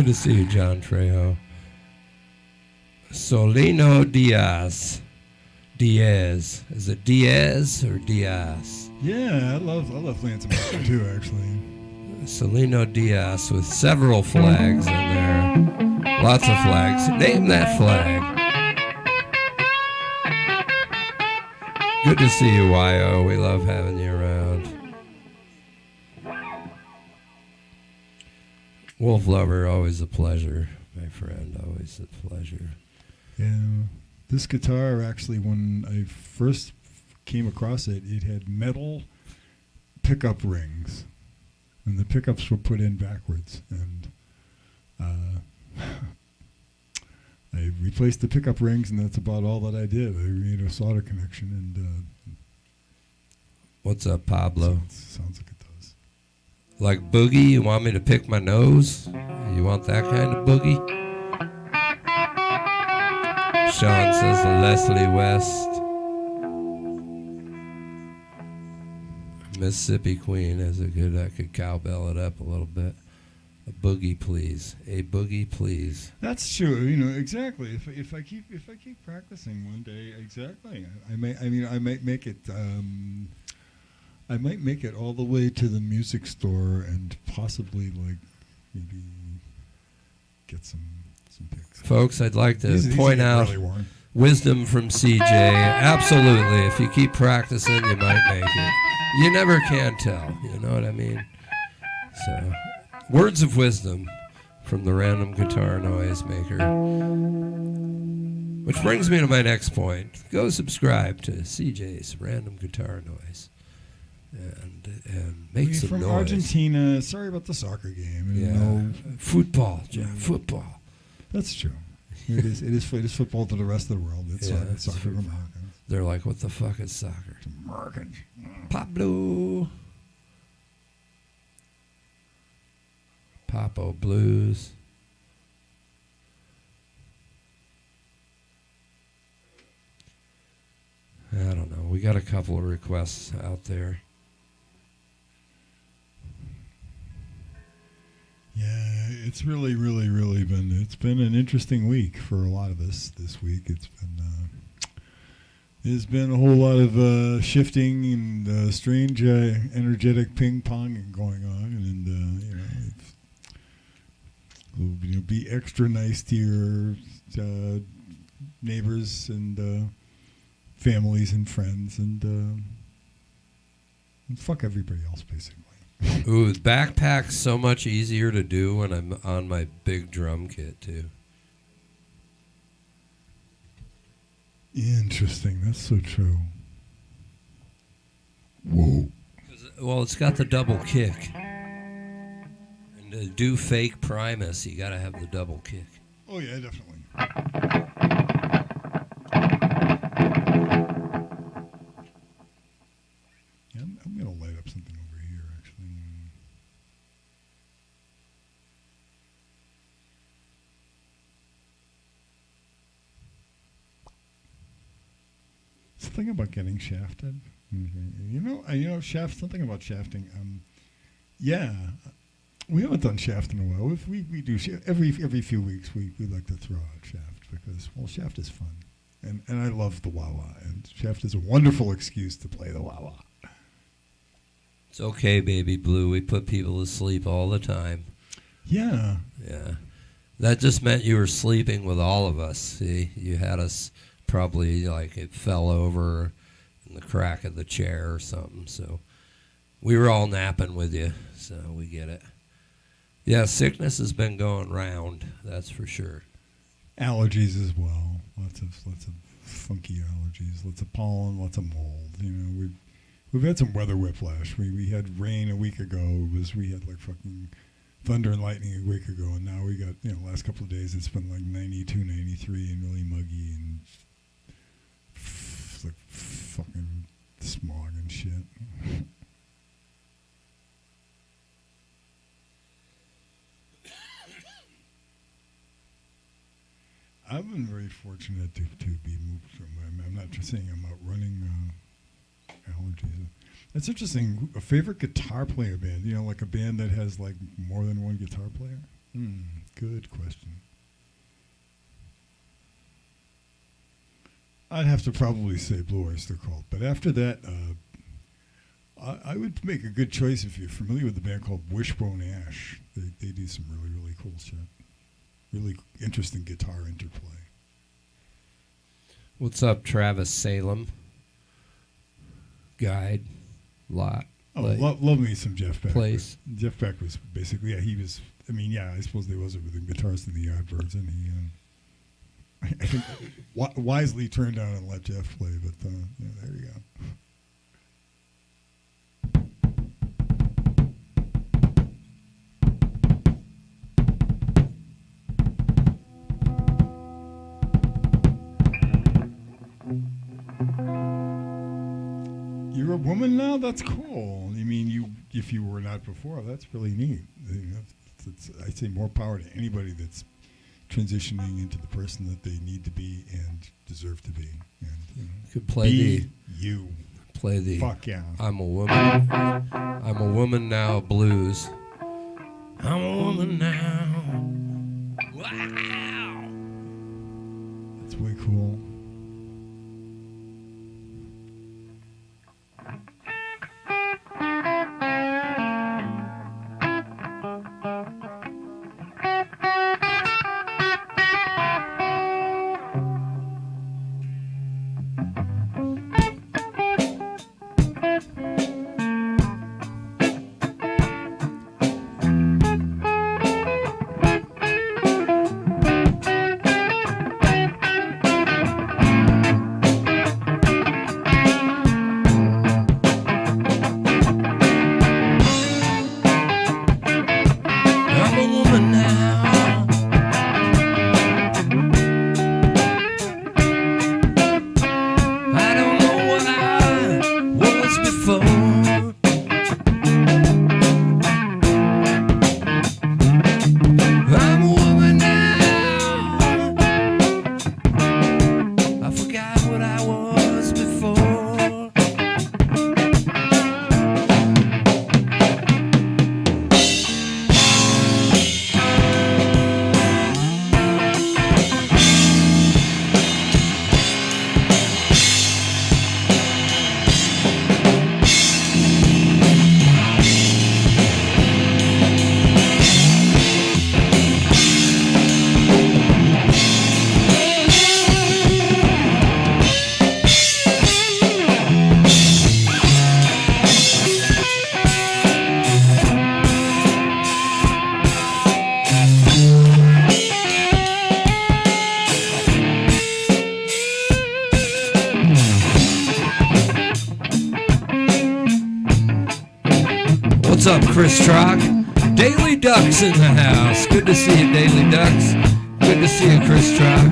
Good to see you, John Trejo. Solino Diaz. Diaz. Is it Diaz or Diaz?
Yeah, I love Lance Armstrong too, actually.
Solino Diaz with several flags in there. Lots of flags. Name that flag. Good to see you, Y.O. We love having you around. Wolf Lover, always a pleasure, my friend. Always a pleasure.
Yeah, this guitar actually, when I first came across it, it had metal pickup rings, and the pickups were put in backwards. And I replaced the pickup rings, and that's about all that I did. I made a solder connection, and
What's up, Pablo?
sounds like it does.
Like boogie? You want me to pick my nose? You want that kind of boogie? Sean says to Leslie West. Mississippi Queen is a good, I could cowbell it up a little bit. A boogie, please. A boogie, please.
That's true. You know exactly. If I keep practicing one day, exactly. I might make it. I might make it all the way to the music store and possibly like maybe get some picks.
Folks, I'd like to
These
point
get
out
really worn.
wisdom from CJ. Absolutely. If you keep practicing, you might make it. You never can tell. You know what I mean? So, words of wisdom from the random guitar noise maker. Which brings me to my next point. Go subscribe to CJ's Random Guitar Noise. And make some
from
noise.
Argentina. Sorry about the soccer game.
Yeah.
No,
Football, John. Football.
that's true. It is football to the rest of the world. It's
Yeah,
soccer,
it's
soccer to
football.
Americans.
They're like, what the fuck is soccer?
To Americans.
Pablo. Papo Blues. I don't know. We got a couple of requests out there.
Yeah, it's really been an interesting week for a lot of us this week. There's been a whole lot of shifting and strange energetic ping pong going on, and be extra nice to your neighbors and families and friends, and fuck everybody else basically.
Ooh, the backpack's so much easier to do when I'm on my big drum kit, too.
Interesting. That's so true. Whoa.
Well, it's got the double kick. And to do fake Primus, you gotta have the double kick.
Oh yeah, definitely. Yeah, I'm gonna light up something over here actually. Something about getting shafted. Something about shafting. Yeah, we haven't done shaft in a while. We do every few weeks. We like to throw out shaft because shaft is fun, and I love the wah wah, and shaft is a wonderful excuse to play the wah wah.
It's okay, Baby Blue. We put people to sleep all the time.
Yeah.
Yeah. That just meant you were sleeping with all of us. See, you had us probably like it fell over in the crack of the chair or something. So we were all napping with you. So we get it. Yeah, sickness has been going round. That's for sure.
Allergies as well. Lots of funky allergies. Lots of pollen. Lots of mold. We've had some weather whiplash. We had rain a week ago. We had like fucking thunder and lightning a week ago, and now we got last couple of days it's been like 92, 93 and really muggy and like fucking smog and shit. I've been very fortunate to be moved from. I'm not just saying I'm outrunning allergies. It's interesting. A favorite guitar player band, like a band that has like more than one guitar player. Good question. I'd have to probably say Blue Oyster Cult, but after that, I would make a good choice if you're familiar with the band called Wishbone Ash. They do some really, really cool shit. Really interesting guitar interplay.
What's up, Travis Salem? Guide, lot.
Oh, love me some Jeff Beck.
Place.
Jeff Beck was basically, he was, I suppose there was a guitarist in the Yardbirds, and he, I think, wisely turned down and let Jeff play, but there you go. You're a woman now? That's cool. I mean, if you were not before, that's really neat. I'd say more power to anybody that's transitioning into the person that they need to be and deserve to be. And
You could play
be you.
Play the
Fuck yeah.
I'm a woman now blues. I'm a woman now. Wow.
That's way cool.
What's up, Chris Trock? Daily Ducks in the house. Good to see you, Daily Ducks. Good to see you, Chris Trock.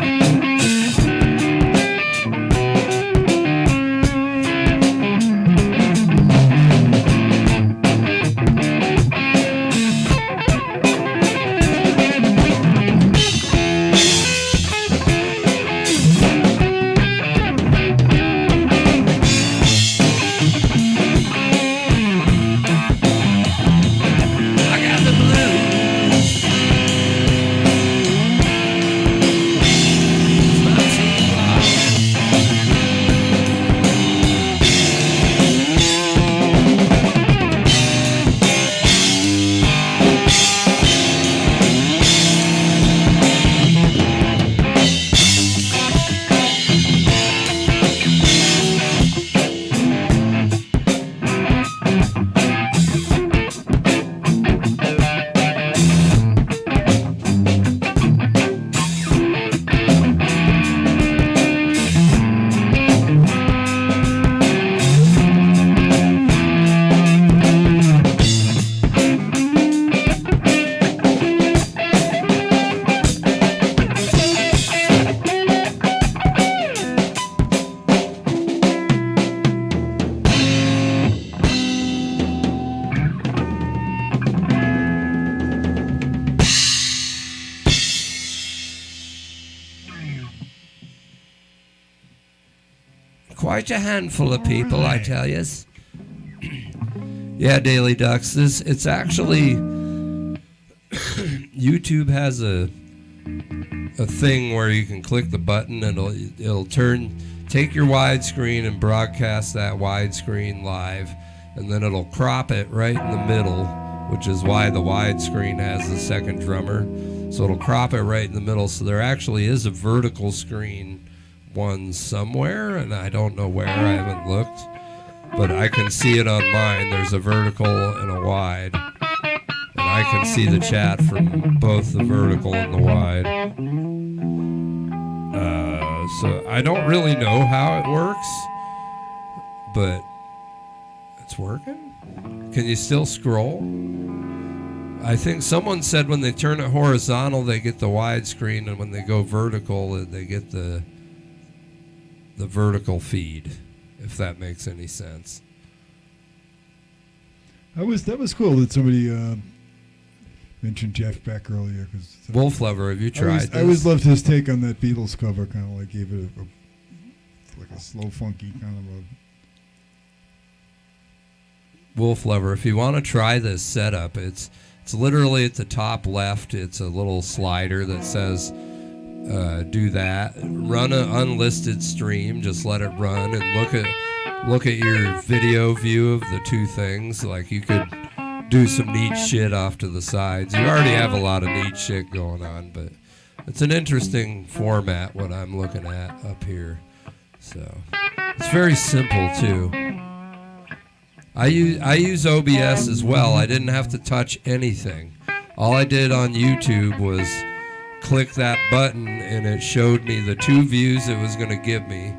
Quite a handful of people, I tell you. Yeah, Daily Ducks. It's actually, YouTube has a thing where you can click the button and it'll take your widescreen and broadcast that widescreen live, and then it'll crop it right in the middle, which is why the widescreen has the second drummer. So it'll crop it right in the middle. So there actually is a vertical screen one somewhere, and I don't know where. I haven't looked, but I can see it on mine. There's a vertical and a wide, and I can see the chat from both the vertical and the wide. So I don't really know how it works, but it's working. Can you still scroll? I think someone said when they turn it horizontal, they get the widescreen, and when they go vertical, they get the vertical feed, if that makes any sense.
That was cool that somebody mentioned Jeff Beck earlier. Cause
Wolf Lover, have you tried this?
I always loved his take on that Beatles cover, kind of like gave it like a slow, funky kind of a...
Wolf Lover, if you want to try this setup, it's literally at the top left. It's a little slider that says do that. Run an unlisted stream. Just let it run and look at your video view of the two things. Like you could do some neat shit off to the sides. You already have a lot of neat shit going on, but it's an interesting format what I'm looking at up here. So it's very simple too. I use OBS as well. I didn't have to touch anything. All I did on YouTube was click that button and it showed me the two views it was going to give me.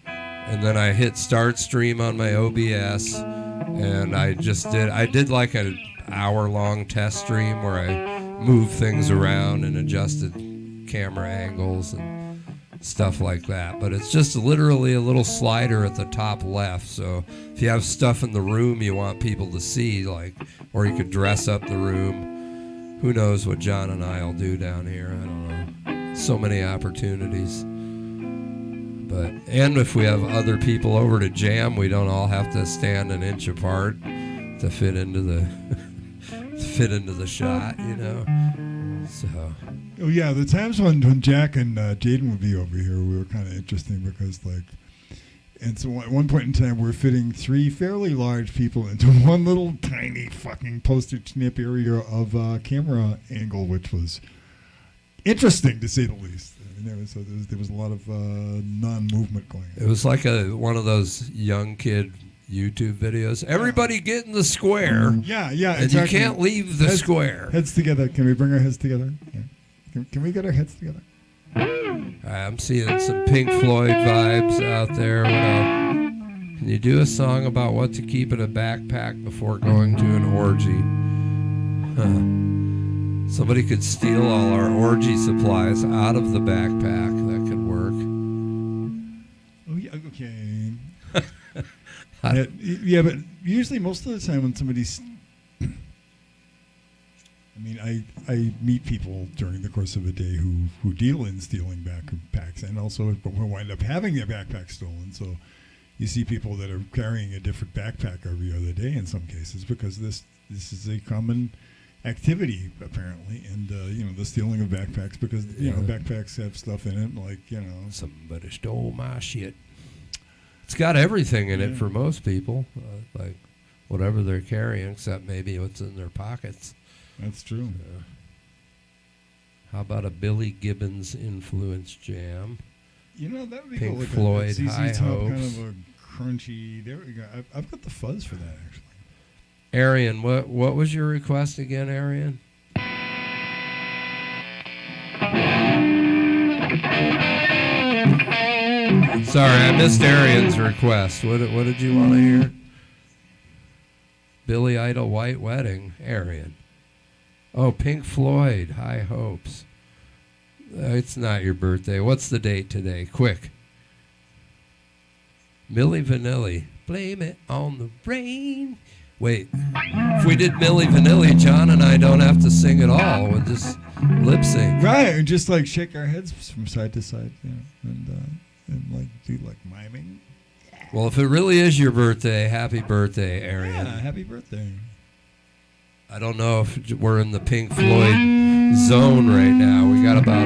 And then I hit start stream on my OBS, and I did like an hour-long test stream where I moved things around and adjusted camera angles and stuff like that. But it's just literally a little slider at the top left. So if you have stuff in the room you want people to see, like, or you could dress up the room. Who knows what John and I will do down here? I don't know. So many opportunities. And if we have other people over to jam, we don't all have to stand an inch apart to fit into the shot, you know. So.
Oh yeah, the times when Jack and Jaden would be over here, we were kind of interesting because and so at one point in time, we're fitting three fairly large people into one little tiny fucking postage snip area of camera angle, which was interesting to say the least. There was a lot of non-movement going on.
It was like one of those young kid YouTube videos. Everybody get in the square.
Yeah,
and
exactly.
You can't leave the square.
Heads together. Can we bring our heads together? Yeah. Can we get our heads together?
I'm seeing some Pink Floyd vibes out there. What else? Can you do a song about what to keep in a backpack before going to an orgy? Somebody could steal all our orgy supplies out of the backpack. That could work.
Oh, yeah, okay. Yeah, but usually most of the time when somebody's... I mean, I meet people during the course of a day who deal in stealing backpacks and also who wind up having their backpack stolen. So you see people that are carrying a different backpack every other day in some cases because this is a common activity apparently, and the stealing of backpacks because backpacks have stuff in it like
somebody stole my shit. It's got everything in it for most people, like whatever they're carrying, except maybe what's in their pockets.
That's true.
How about a Billy Gibbons influence jam?
That would be
Pink
cool. Like
Floyd,
a
High
Top,
Hopes.
kind of a crunchy. There we go. I've got the fuzz for that actually.
Arian, what was your request again, Arian? Sorry, I missed Arian's request. What did you want to hear? Billy Idol, White Wedding, Arian. Oh, Pink Floyd, High Hopes. It's not your birthday. What's the date today? Quick. Milli Vanilli, blame it on the rain. Wait, if we did Milli Vanilli, John and I don't have to sing at all. We'll just lip sync.
Right, and just like shake our heads from side to side, and like do like miming.
Well, if it really is your birthday, happy birthday, Arian.
Yeah, happy birthday.
I don't know if we're in the Pink Floyd zone right now. We got about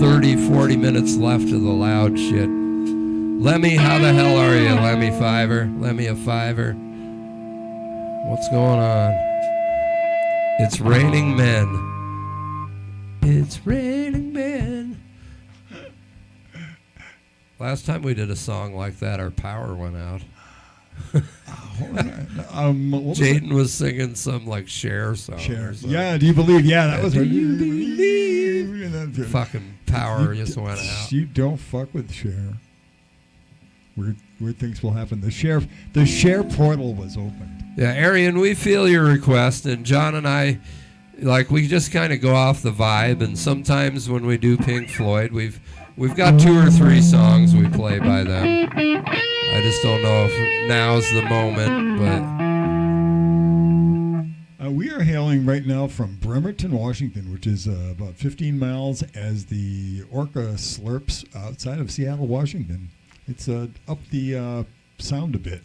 30, 40 minutes left of the loud shit. Lemmy, how the hell are you, Lemmy Fiver? Lemmy a Fiver. What's going on? It's raining men. It's raining men. Last time we did a song like that, our power went out. Jaden was singing some like Cher song.
Cher. Yeah, do you believe? Yeah, that was.
Do you believe? Fucking power just went out.
You don't fuck with Cher. Weird things will happen. The Cher portal was opened.
Yeah, Arian, we feel your request, and John and I, like, we just kind of go off the vibe. And sometimes when we do Pink Floyd, we've got 2 or 3 songs we play by them. I just don't know if now's the moment, but
we are hailing right now from Bremerton, Washington, which is about 15 miles as the Orca slurps outside of Seattle, Washington. It's up the sound a bit.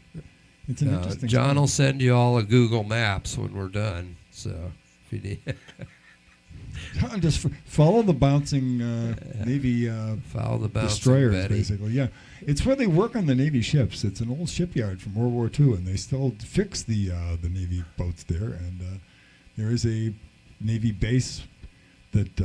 It's an interesting.
John will send you all a Google Maps when we're done. So if you need.
Just follow the bouncing Navy
follow the bouncing
destroyers,
Betty.
basically. Yeah, it's where they work on the Navy ships. It's an old shipyard from World War II, and they still fix the Navy boats there. And there is a Navy base that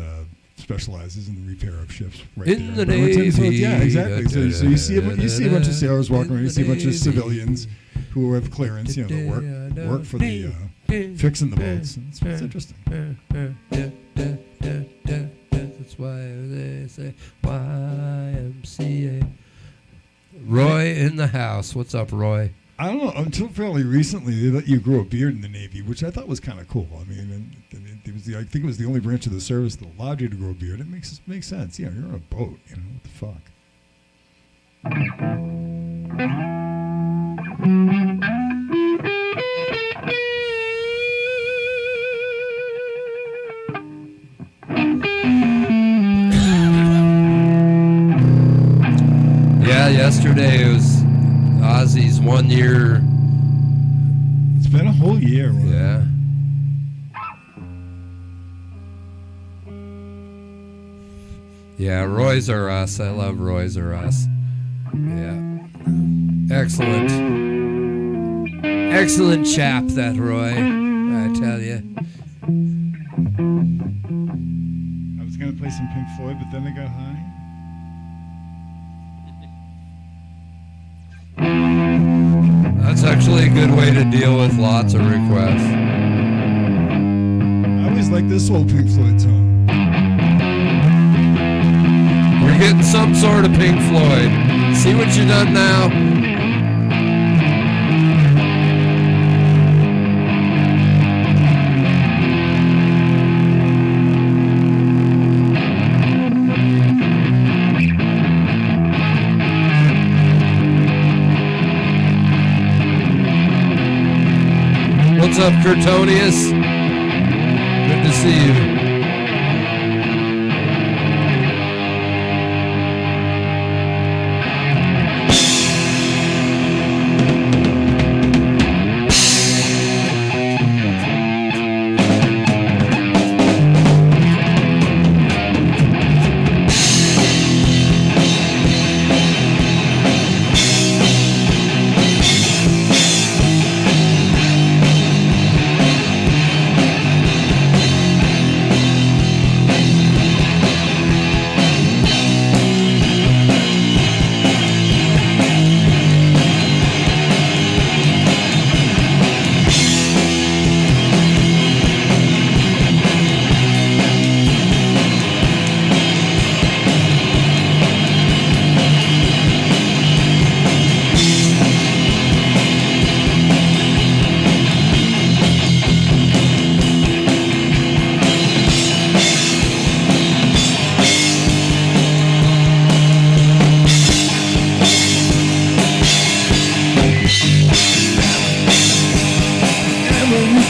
specializes in the repair of ships. Right
in
there.
the Navy.
So yeah, exactly. So you see a bunch of sailors walking around. You see a bunch of civilians who have clearance. You know, that work for the fixing the boats. It's interesting.
That's why they say YMCA. Roy in the house. What's up, Roy?
I don't know. Until fairly recently, they let you grow a beard in the Navy, which I thought was kind of cool. I mean, it was I think it was the only branch of the service that allowed you to grow a beard. It makes sense. Yeah, you're on a boat. You know what the fuck.
Yeah, yesterday it was Ozzy's 1 year.
It's been a whole year, right?
Yeah. Yeah, Roy's are us. I love Roy's are us. Yeah. Excellent. Excellent chap, that Roy. I tell you.
I was going to play some Pink Floyd, but then I got high.
That's actually a good way to deal with lots of requests.
I always like this old Pink Floyd song.
You're getting some sort of Pink Floyd. See what you done now? What's up, Curtonius? Good to see you.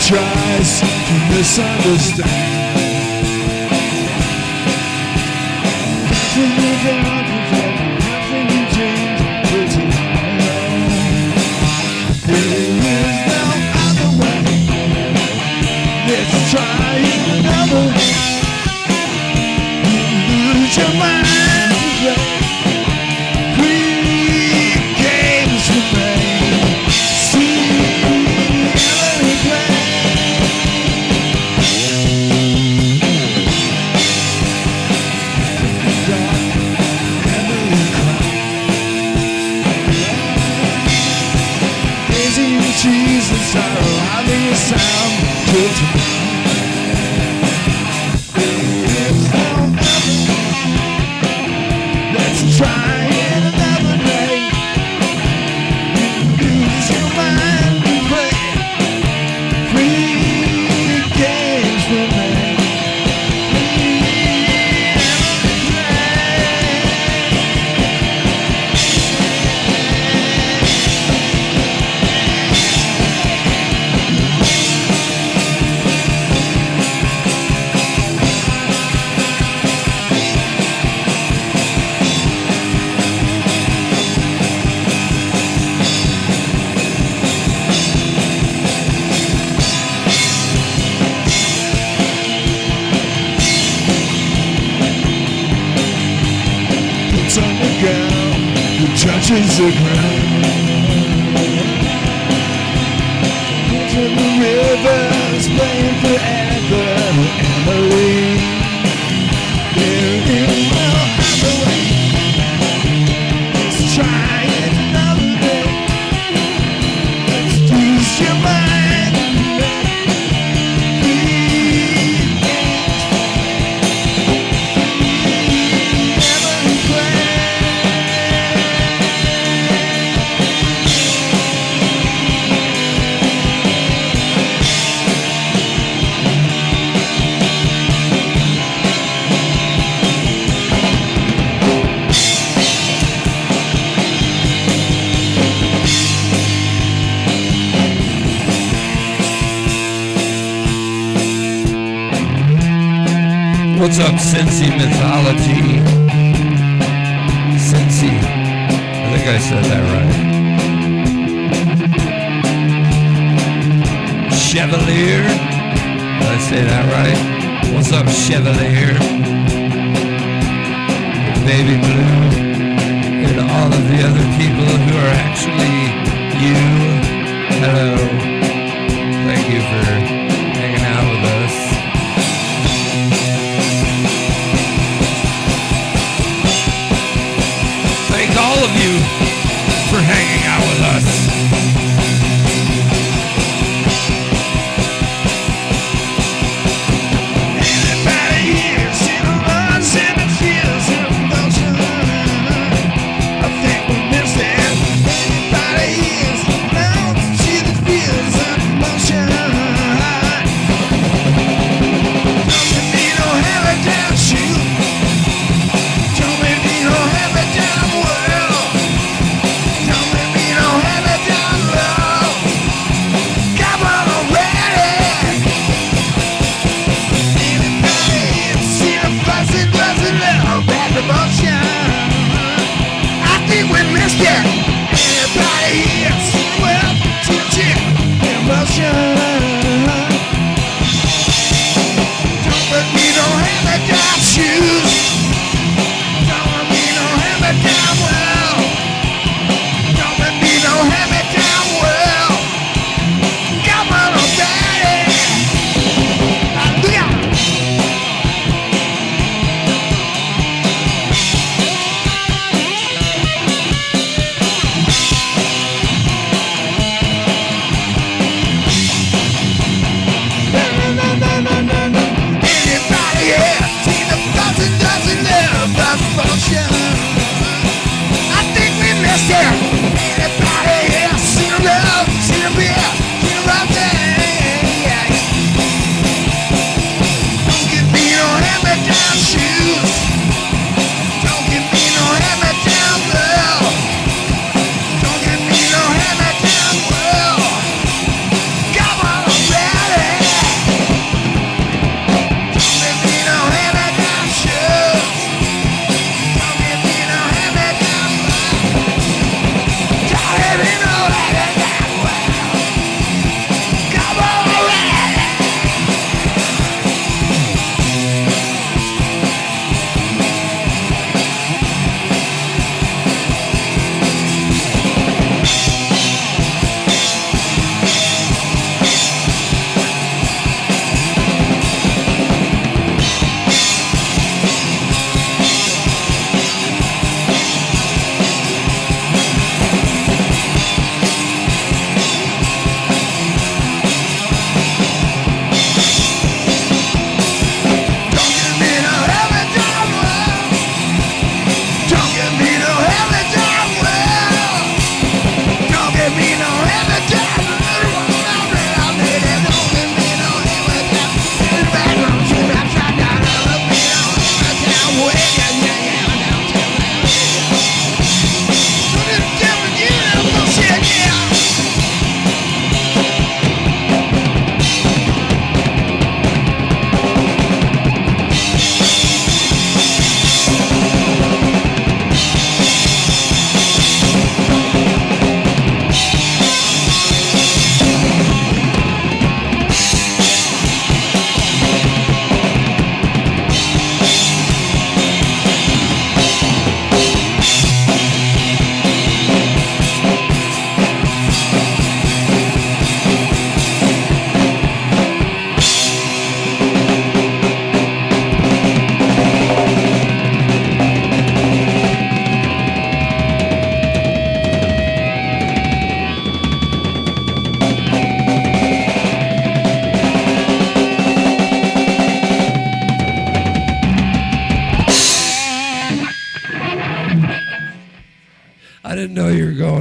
Tries to misunderstand. sound till tonight. There's no other. Let's try it another night. Use your mind and play free games for me. Touches the ground. Into the rivers, playing forever, Emily. There is no other way. Let's try it another day. Let's use your mind.
What's up, Cincy Mythology? Cincy. I think I said that right. Chevalier. Did I say that right? What's up, Chevalier? Baby Blue. And all of the other people who are actually you. Hello. Thank you for hanging out with us. Thank all of you for hanging out with us.
Anybody here seen the lost in the fields of motion? I think we missed it. Anybody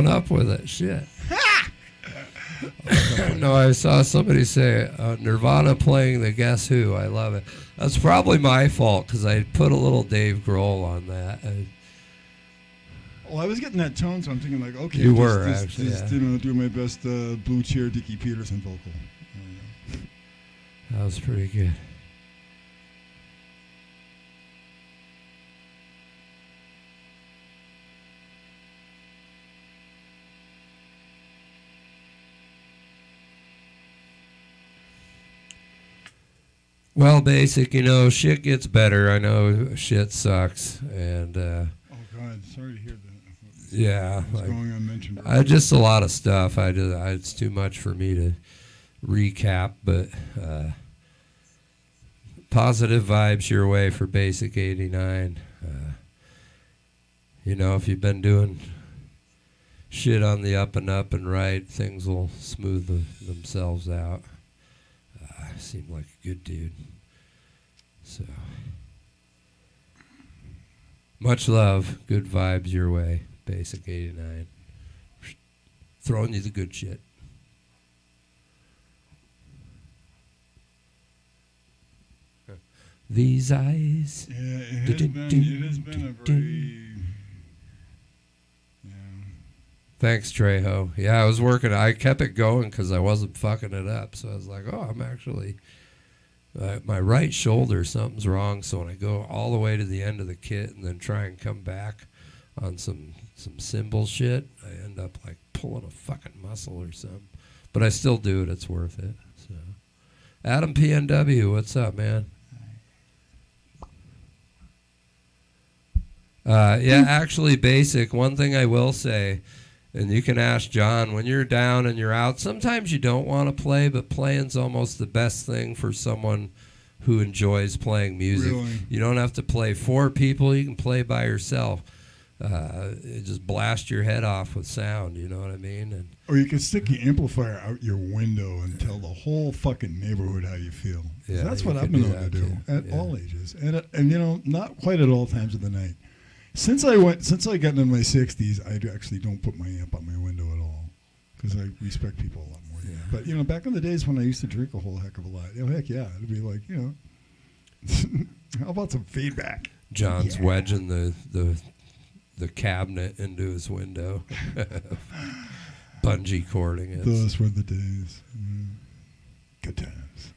growing up with it. Shit. No, I saw somebody say Nirvana playing the Guess Who. I love it. That's probably my fault because I put a little Dave Grohl on that.
Well, I was getting that tone, so I'm thinking like, okay,
You were, actually,
just,
yeah.
do my best Blue Cheer Dickie Peterson vocal. There we go.
That was pretty good. Well, Basic, shit gets better. I know shit sucks, and
Oh God, sorry to hear that.
yeah,
What's going unmentioned?
just a lot of stuff. It's too much for me to recap, but positive vibes your way for Basic 89. If you've been doing shit on the up and right, things will smooth themselves out. Seemed like a good dude. So, much love, good vibes your way, Basic 89. Throwing you the good shit. These eyes.
Yeah, it has been a very. Yeah.
Thanks, Trejo. Yeah, I was working. I kept it going because I wasn't fucking it up. So I was like, oh, I'm actually, my right shoulder, something's wrong. So when I go all the way to the end of the kit and then try and come back on some cymbal shit, I end up like pulling a fucking muscle or something. But I still do it. It's worth it. So, Adam PNW, what's up, man? Yeah, actually, Basic, one thing I will say, and you can ask John, when you're down and you're out, sometimes you don't want to play, but playing's almost the best thing for someone who enjoys playing music.
Really?
You don't have to play for people. You can play by yourself. Just blast your head off with sound, you know what I mean? And
Or you can stick your amplifier out your window and tell the whole fucking neighborhood how you feel.
Yeah,
That's
you
what I've
could
been
do
able to
that
do
too.
at
Yeah.
all ages, and not quite at all times of the night. Since I got into my 60s, I actually don't put my amp out my window at all because I respect people a lot more.
Yeah.
But back in the days when I used to drink a whole heck of a lot, heck yeah, it'd be like how about some feedback?
John's wedging the cabinet into his window, bungee cording it.
Those were the days. Good times.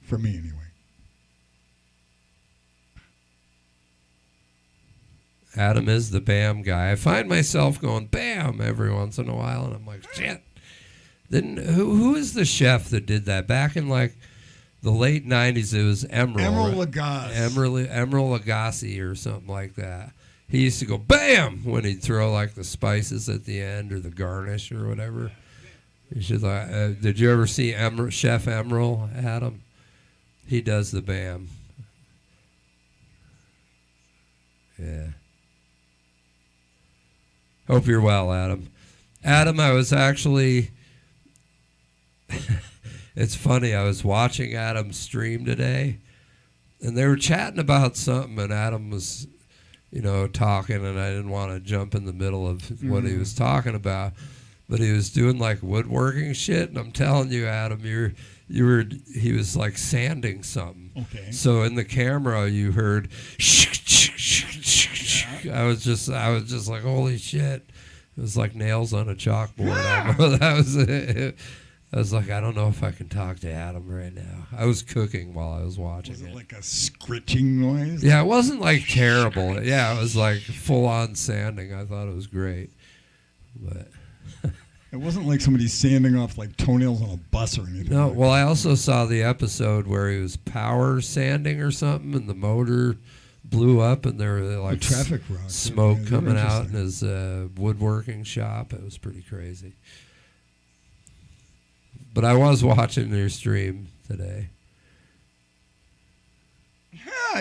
For me, anyway.
Adam is the BAM guy. I find myself going BAM every once in a while, and I'm like, shit. Then who is the chef that did that back in like the late '90s? It was Emeril.
Emeril Lagasse.
Emeril Lagasse or something like that. He used to go BAM when he'd throw like the spices at the end or the garnish or whatever. You should did you ever see Chef Emeril, Adam? He does the BAM. Yeah. Hope you're well, Adam. Adam, I was actually... It's funny, I was watching Adam's stream today, and they were chatting about something, and Adam was, talking, and I didn't want to jump in the middle of what he was talking about, but he was doing, like, woodworking shit, and I'm telling you, Adam, he was, like, sanding something.
Okay.
So in the camera, you heard... I was just like, holy shit! It was like nails on a chalkboard. That was it. I was like, I don't know if I can talk to Adam right now. I was cooking while I was watching
Was it
it.
like a scritching noise?
Yeah, it wasn't like terrible. Yeah, it was like full on sanding. I thought it was great, but
It wasn't like somebody sanding off like toenails on a bus or anything.
no.
like
Well, I also saw the episode where he was power sanding or something, and the motor blew up, and there were like
traffic rock.
smoke
Yeah,
coming out in
interesting.
his woodworking shop. It was pretty crazy. But I was watching your stream today.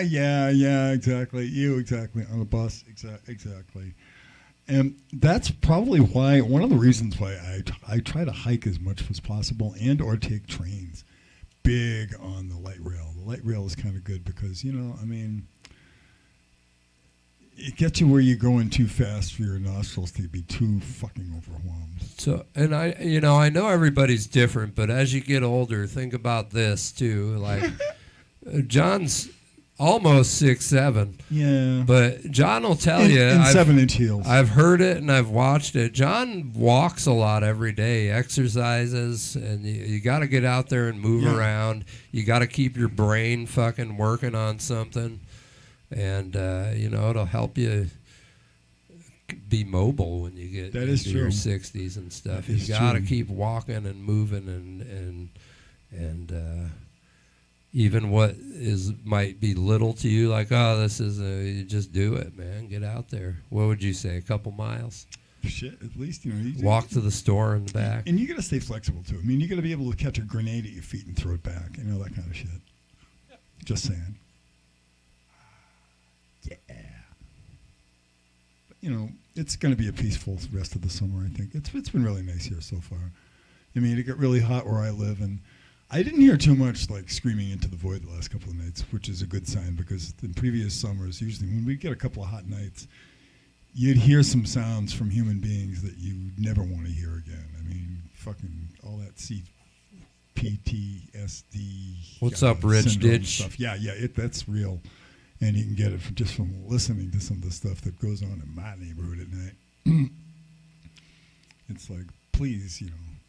Yeah, exactly. Exactly. On a bus, exactly. And that's probably one of the reasons why I try to hike as much as possible and or take trains. Big on the light rail. The light rail is kind of good because, it gets you where you're going too fast for your nostrils to be too fucking overwhelmed.
So, and I know everybody's different, but as you get older, think about this too. Like, John's almost 6'7".
Yeah.
But John will tell you.
In 7-inch heels.
I've heard it and I've watched it. John walks a lot every day, exercises, and you got to get out there and move around. You got to keep your brain fucking working on something. And, it'll help you be mobile when you get into your 60s and stuff. You got to keep walking and moving and even what might be little to you, like, you just do it, man. Get out there. What would you say, a couple miles?
Shit, at least, you
walk to the store in the back.
And you got to stay flexible, too. I mean, you got to be able to catch a grenade at your feet and throw it back, that kind of shit. Just saying. Yeah. But, it's going to be a peaceful rest of the summer, I think. It's been really nice here so far. I mean, it got really hot where I live, and I didn't hear too much, like, screaming into the void the last couple of nights, which is a good sign, because in previous summers, usually when we get a couple of hot nights, you'd hear some sounds from human beings that you never want to hear again. I mean, fucking all that PTSD.
What's up, Rich Ditch?
Stuff. Yeah, that's real. And you can get it just from listening to some of the stuff that goes on in my neighborhood at night. It's like, please,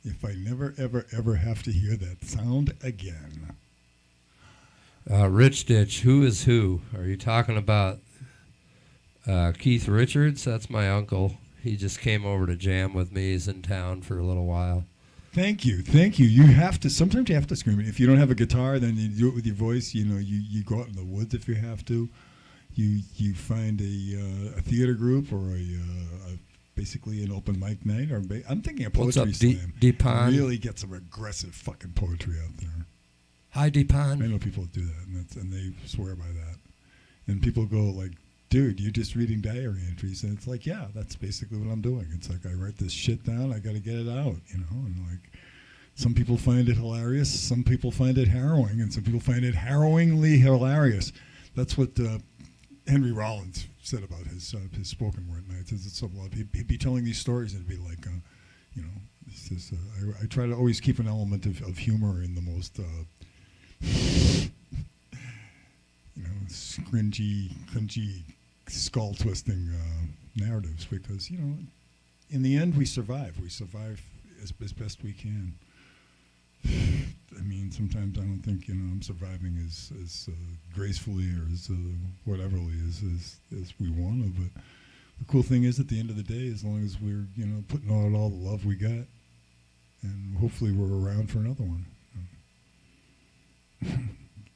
if I never, ever, ever have to hear that sound again.
Rich Ditch, who is who? Are you talking about Keith Richards? That's my uncle. He just came over to jam with me. He's in town for a little while.
Thank you. You have to, sometimes you have to scream it. If you don't have a guitar, then you do it with your voice. You go out in the woods if you have to. You find a theater group or basically an open mic night. I'm thinking a poetry slam.
Deepan?
Really get some aggressive fucking poetry out there.
Hi, Deepan.
I know people that do that, and they swear by that. And people go like, dude, you're just reading diary entries. And it's like, yeah, that's basically what I'm doing. It's like, I write this shit down, I got to get it out, and like, some people find it hilarious, some people find it harrowing, and some people find it harrowingly hilarious. That's what Henry Rollins said about his spoken word nights. He'd be telling these stories, and it'd be like, it's just, I try to always keep an element of humor in the most, cringy, skull-twisting narratives, because, in the end, we survive. We survive as best we can. I mean, sometimes I don't think, I'm surviving as gracefully or as whateverly as we want to, but the cool thing is, at the end of the day, as long as we're, putting out all the love we got, and hopefully we're around for another one.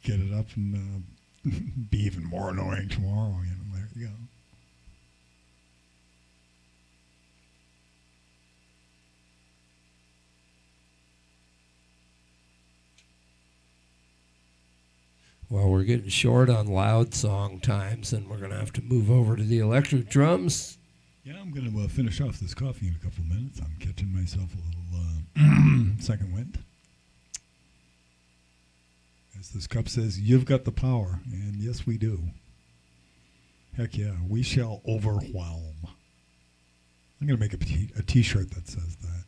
Get it up and be even more annoying tomorrow, there you go.
Well, we're getting short on loud song times, and we're going to have to move over to the electric drums.
Yeah, I'm going to finish off this coffee in a couple of minutes. I'm catching myself a little second wind. As this cup says, you've got the power, and yes, we do. Heck yeah, we shall overwhelm. I'm going to make a t-shirt that says that.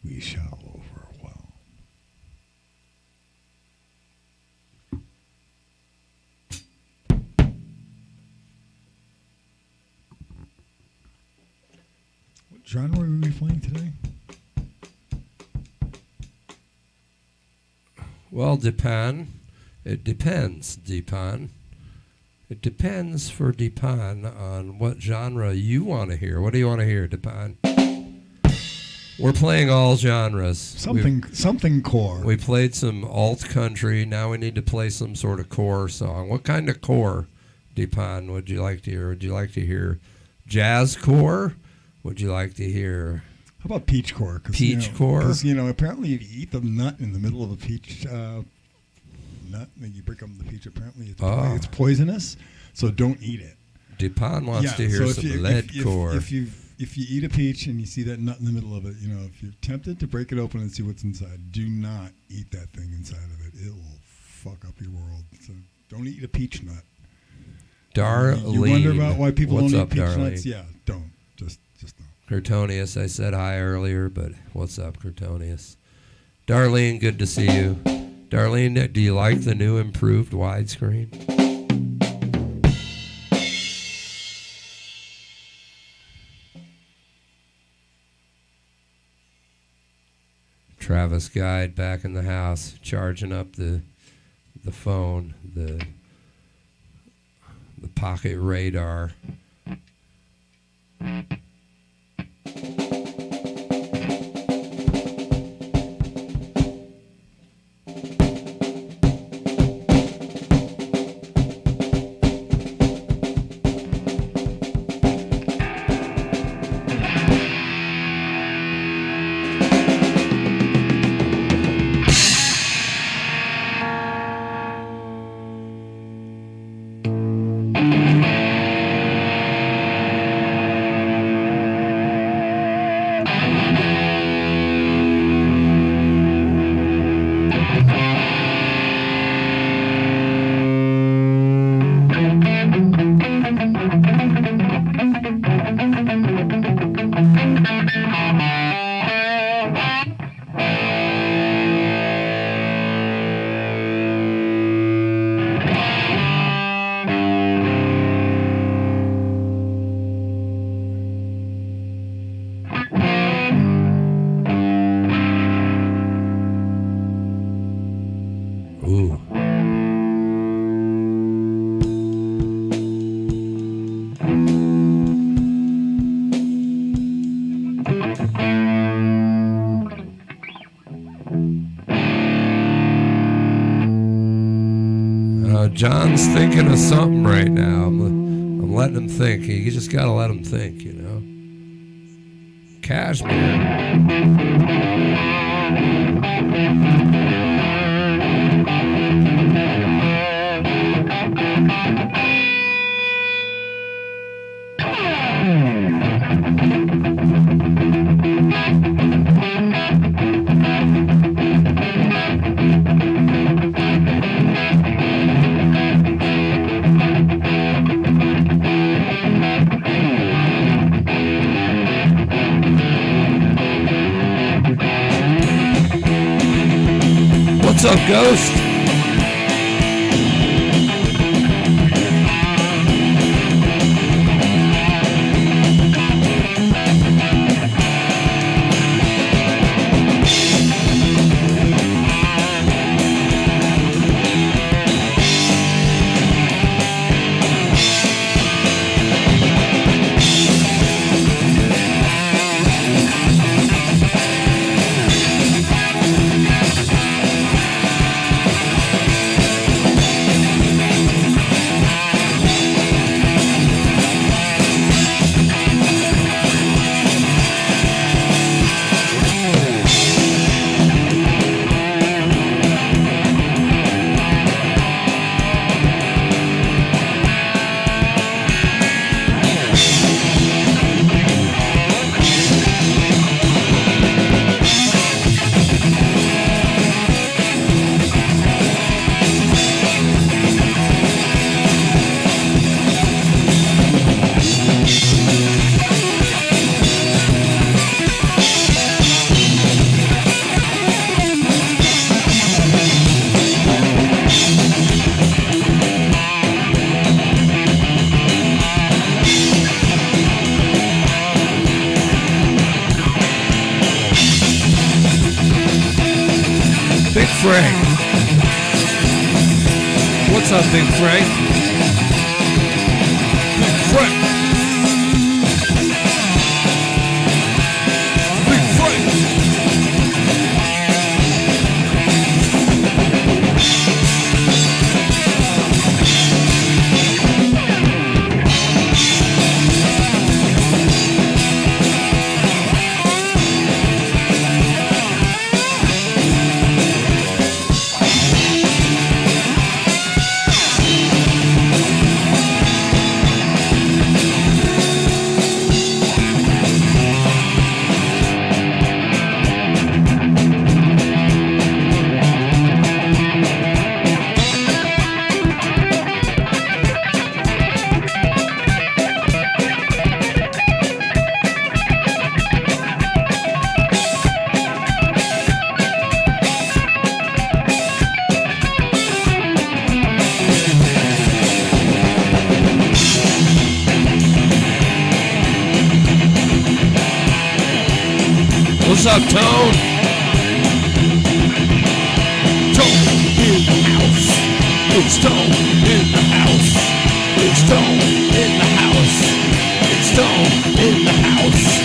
We shall overwhelm. What genre are we playing today?
Well, Deepan, it depends, Deepan. It depends for Deepan on what genre you want to hear. What do you want to hear, Deepan? We're playing all genres.
Something core.
We played some alt country. Now we need to play some sort of core song. What kind of core, Deepan, would you like to hear? Would you like to hear jazz core? Would you like to hear...
How about peach core?
Peach core?
Because, apparently if you eat the nut in the middle of a peach nut, and you break up the peach, apparently it's poisonous, so don't eat it.
Deepan wants to hear some lead core.
If you eat a peach and you see that nut in the middle of it, if you're tempted to break it open and see what's inside, do not eat that thing inside of it. It will fuck up your world. So don't eat a peach nut.
Darlene.
You wonder about why people
what's
don't
up,
eat peach
Darlene?
nuts? Yeah, don't. Just don't.
Curtonius, I said hi earlier, but what's up, Curtonius? Darlene, good to see you. Darlene, do you like the new improved widescreen? Travis Guide back in the house, charging up the phone, the pocket radar. Ooh. John's thinking of something right now. I'm letting him think. You just gotta let him think, you know. Cashmere. What's up, Ghost? Frank. What's up, Big Frank? Big Frank. Big Frank. What's up, Tone?
Tone in the house. It's Tone in the house. It's Tone in the house. It's Tone in the house.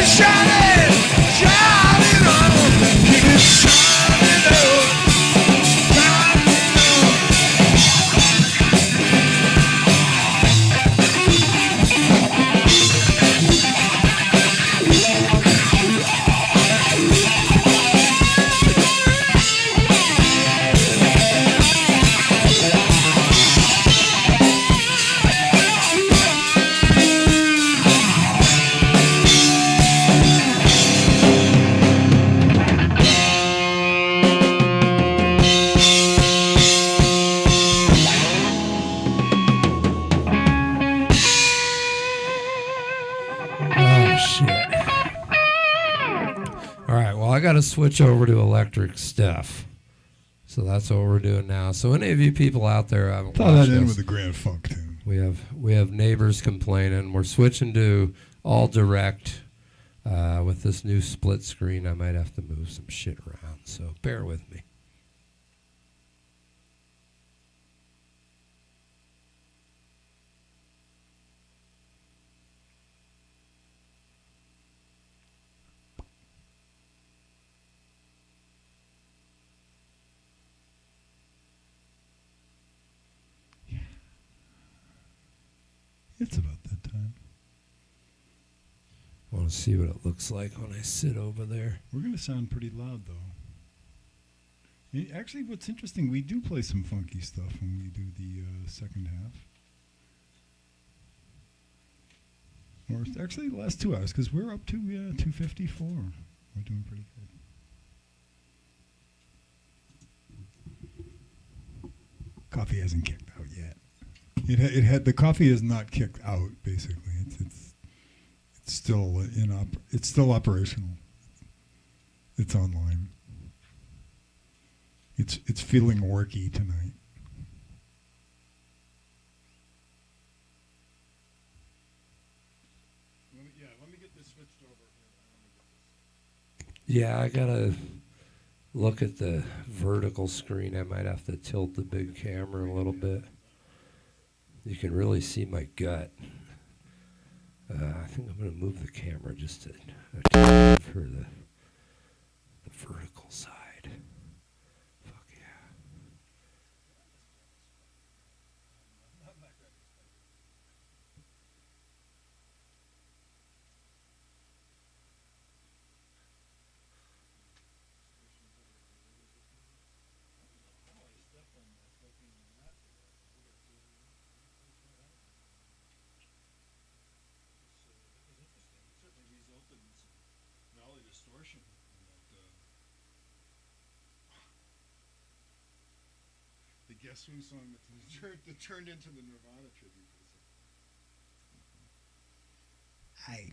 it shining, shining on. Keep it shining on.
Oh, shit. All right, well, I got to switch over to electric stuff. So that's what we're doing now. So any of you people out there who haven't
Throw
watched
that in
this,
with a Grand Funk tune.
we have neighbors complaining. We're switching to all direct with this new split screen. I might have to move some shit around, so bear with me.
It's about that time.
I want to see what it looks like when I sit over there.
We're going to sound pretty loud, though. Actually, what's interesting, we do play some funky stuff when we do the second half. Or actually, the last 2 hours, because we're up to 254. We're doing pretty good. Coffee hasn't kicked out yet. It had the coffee is not kicked out. Basically, it's still it's still operational. It's online. It's feeling worky tonight.
Let me get this switched over here.
Yeah, I gotta look at the vertical screen. I might have to tilt the big camera a little bit. You can really see my gut. I think I'm going to move the camera just to for the vertical side. Fuck yeah.
Distortion. The Guess Who song that turned into the Nirvana tribute.
Hi.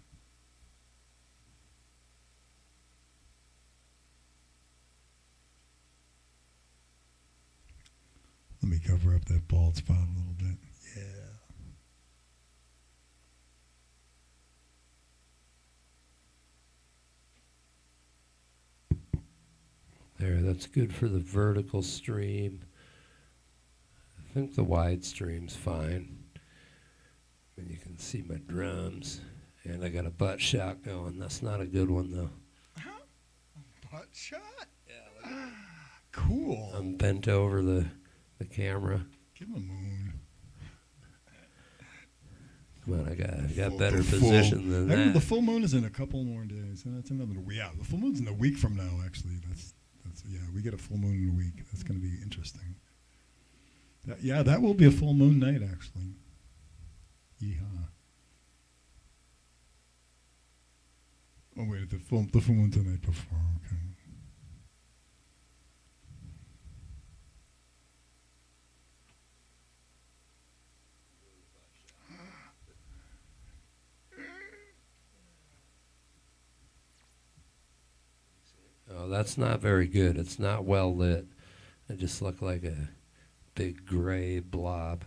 Let me cover up that bald spot a little bit. Yeah.
There, that's good for the vertical stream. I think the wide stream's fine. And you can see my drums. And I got a butt shot going. That's not a good one, though.
Butt shot?
Yeah.
Cool.
I'm bent over the camera.
Give him a moon.
Come on, I got better position than
Actually,
that.
the full moon is in a couple more days, and that's another. Yeah, the full moon's in a week from now. Actually, that's we get a full moon in a week. That's going to be interesting. That will be a full moon night, actually. Yeehaw. Oh wait, the full moon's the night before. Okay.
Oh, that's not very good. It's not well lit. I just look like a big gray blob.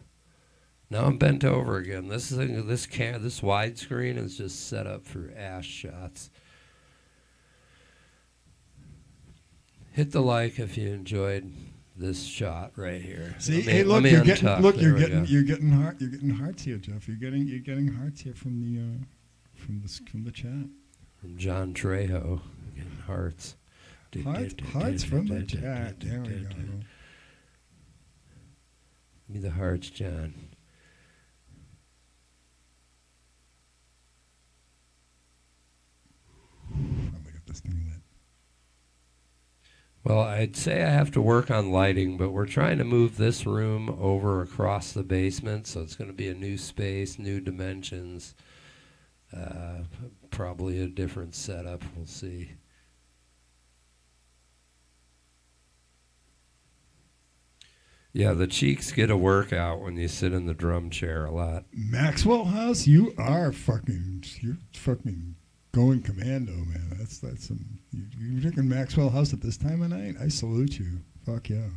Now I'm bent over again. This widescreen is just set up for ass shots. Hit the like if you enjoyed this shot right here.
See,
Let me-
hey,
let
look,
me
you're
untuck.
getting
There we go.
you're getting hearts here, Jeff. You're getting hearts here from the chat.
From John Trejo. Again, hearts.
Hearts from the chat. There we go.
Give me the hearts, John.
I'm gonna get this thing lit.
Well, I'd say I have to work on lighting, but we're trying to move this room over across the basement, so it's going to be a new space, new dimensions, probably a different setup. We'll see. Yeah, the cheeks get a workout when you sit in the drum chair a lot.
Maxwell House, you're fucking going commando, man. That's some. You drinking Maxwell House at this time of night? I salute you. Fuck yeah.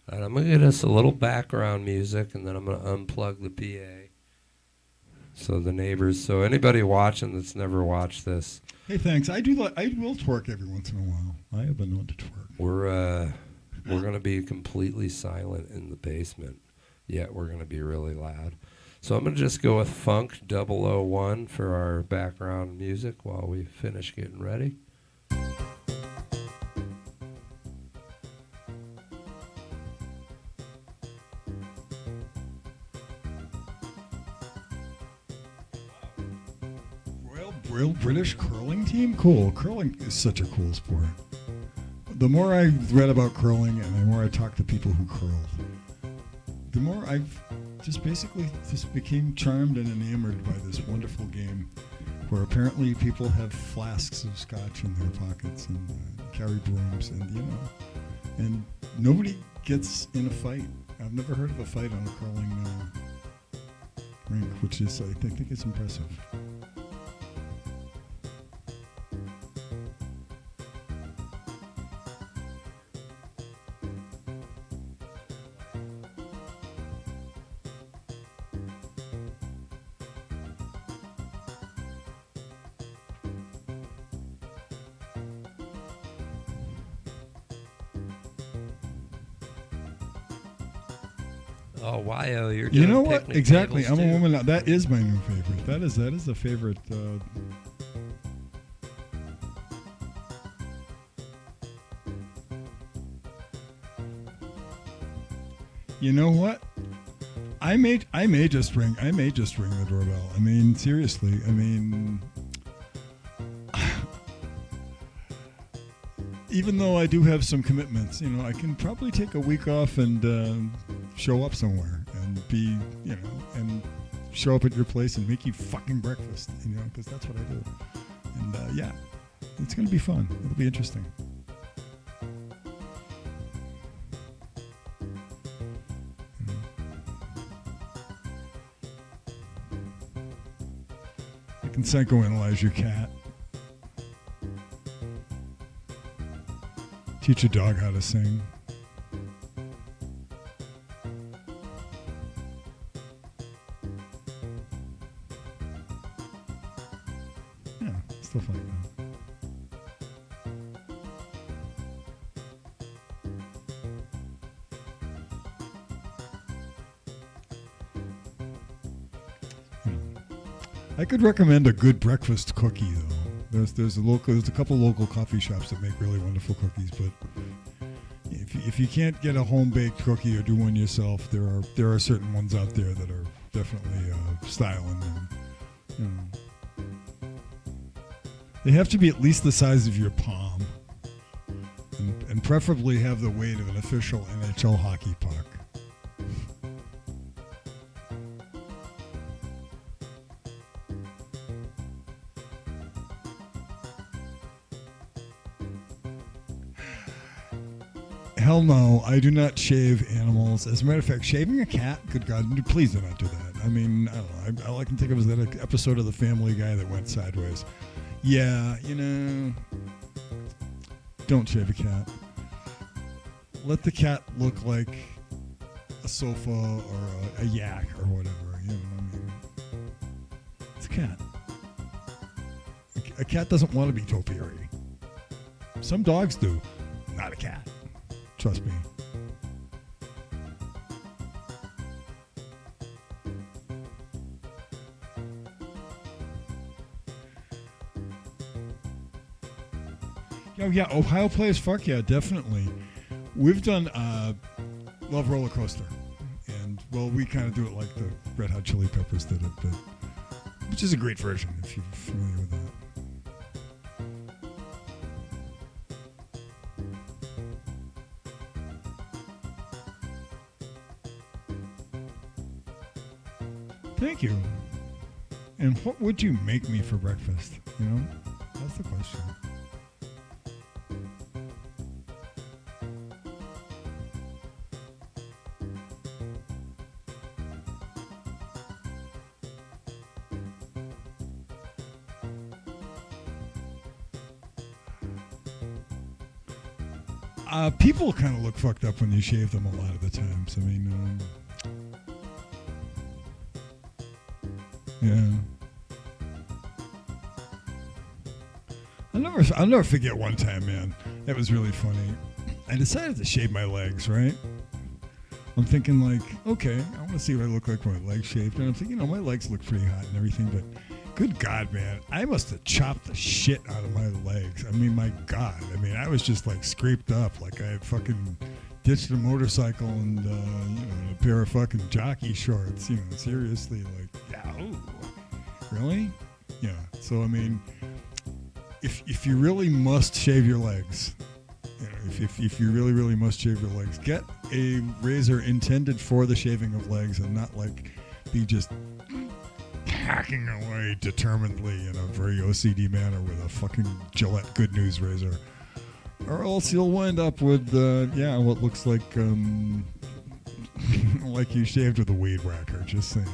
And I'm gonna get us a little background music, and then I'm gonna unplug the PA. So the neighbors, so anybody watching that's never watched this,
Hey, thanks. I will twerk every once in a while. I have been known to twerk.
we're gonna be completely silent in the basement, yet we're gonna be really loud. So I'm gonna just go with Funk 001 for our background music while we finish getting ready.
Royal British curling team? Cool. Curling is such a cool sport. The more I read about curling and the more I talked to people who curled, the more I've just basically became charmed and enamored by this wonderful game where apparently people have flasks of scotch in their pockets and carry brooms and nobody gets in a fight. I've never heard of a fight on a curling rink, which is, I think it's impressive.
Oh, Wyo, you're doing
You know what?
picnic
Exactly. I'm
tables
a
too.
woman now. That is my new favorite. That is a favorite. You know what? I may just ring the doorbell. I mean, seriously. I mean, even though I do have some commitments, I can probably take a week off and show up somewhere and be, and show up at your place and make you fucking breakfast, because that's what I do. And yeah, it's gonna be fun. It'll be interesting. I can psychoanalyze your cat. Teach a dog how to sing. Yeah, stuff like that. I could recommend a good breakfast cookie though. There's a couple local coffee shops that make really wonderful cookies, but if you can't get a home baked cookie or do one yourself, there are certain ones out there that are definitely styling and they have to be at least the size of your palm, and preferably have the weight of an official NHL hockey puck. Hell no, I do not shave animals. As a matter of fact, shaving a cat, good God, please do not do that. I mean, I don't know. All I can think of is that episode of The Family Guy that went sideways. Yeah, don't shave a cat. Let the cat look like a sofa or a yak or whatever. I mean, it's a cat. A cat doesn't want to be topiary. Some dogs do, not a cat. Trust me. Oh yeah, Ohio Players, fuck yeah, definitely. We've done Love Roller Coaster, and well, we kind of do it like the Red Hot Chili Peppers did it, but which is a great version if you're familiar with that. Thank you. And what would you make me for breakfast? You know, that's the question. People kind of look fucked up when you shave them a lot of the times. I mean, yeah. I'll never forget one time, man. That was really funny. I decided to shave my legs, right? I'm thinking like, okay, I want to see what I look like with my legs shaved. And I'm thinking, my legs look pretty hot and everything, but good God, man, I must have chopped the shit out of my legs. I mean, my God. I mean, I was just like scraped up. Like I fucking ditched a motorcycle and, a pair of fucking jockey shorts, seriously. Like, yeah, ooh, really? Yeah. So, I mean, if you really must shave your legs, if you really, really must shave your legs, get a razor intended for the shaving of legs and not like be just hacking away determinedly in a very OCD manner with a fucking Gillette Good News razor, or else you'll wind up with what looks like like you shaved with a weed whacker. Just saying.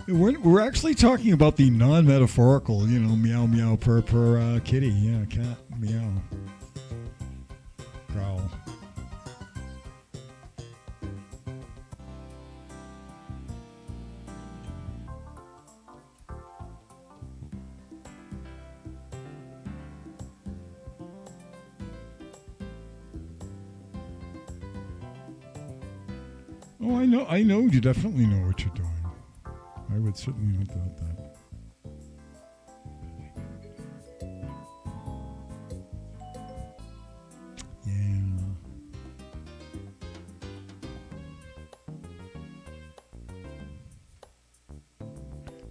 We're actually talking about the non-metaphorical, meow meow purr kitty, cat meow growl. Oh, I know. You definitely know what you're doing. I would certainly not doubt that. Yeah.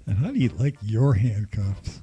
And how do you like your handcuffs?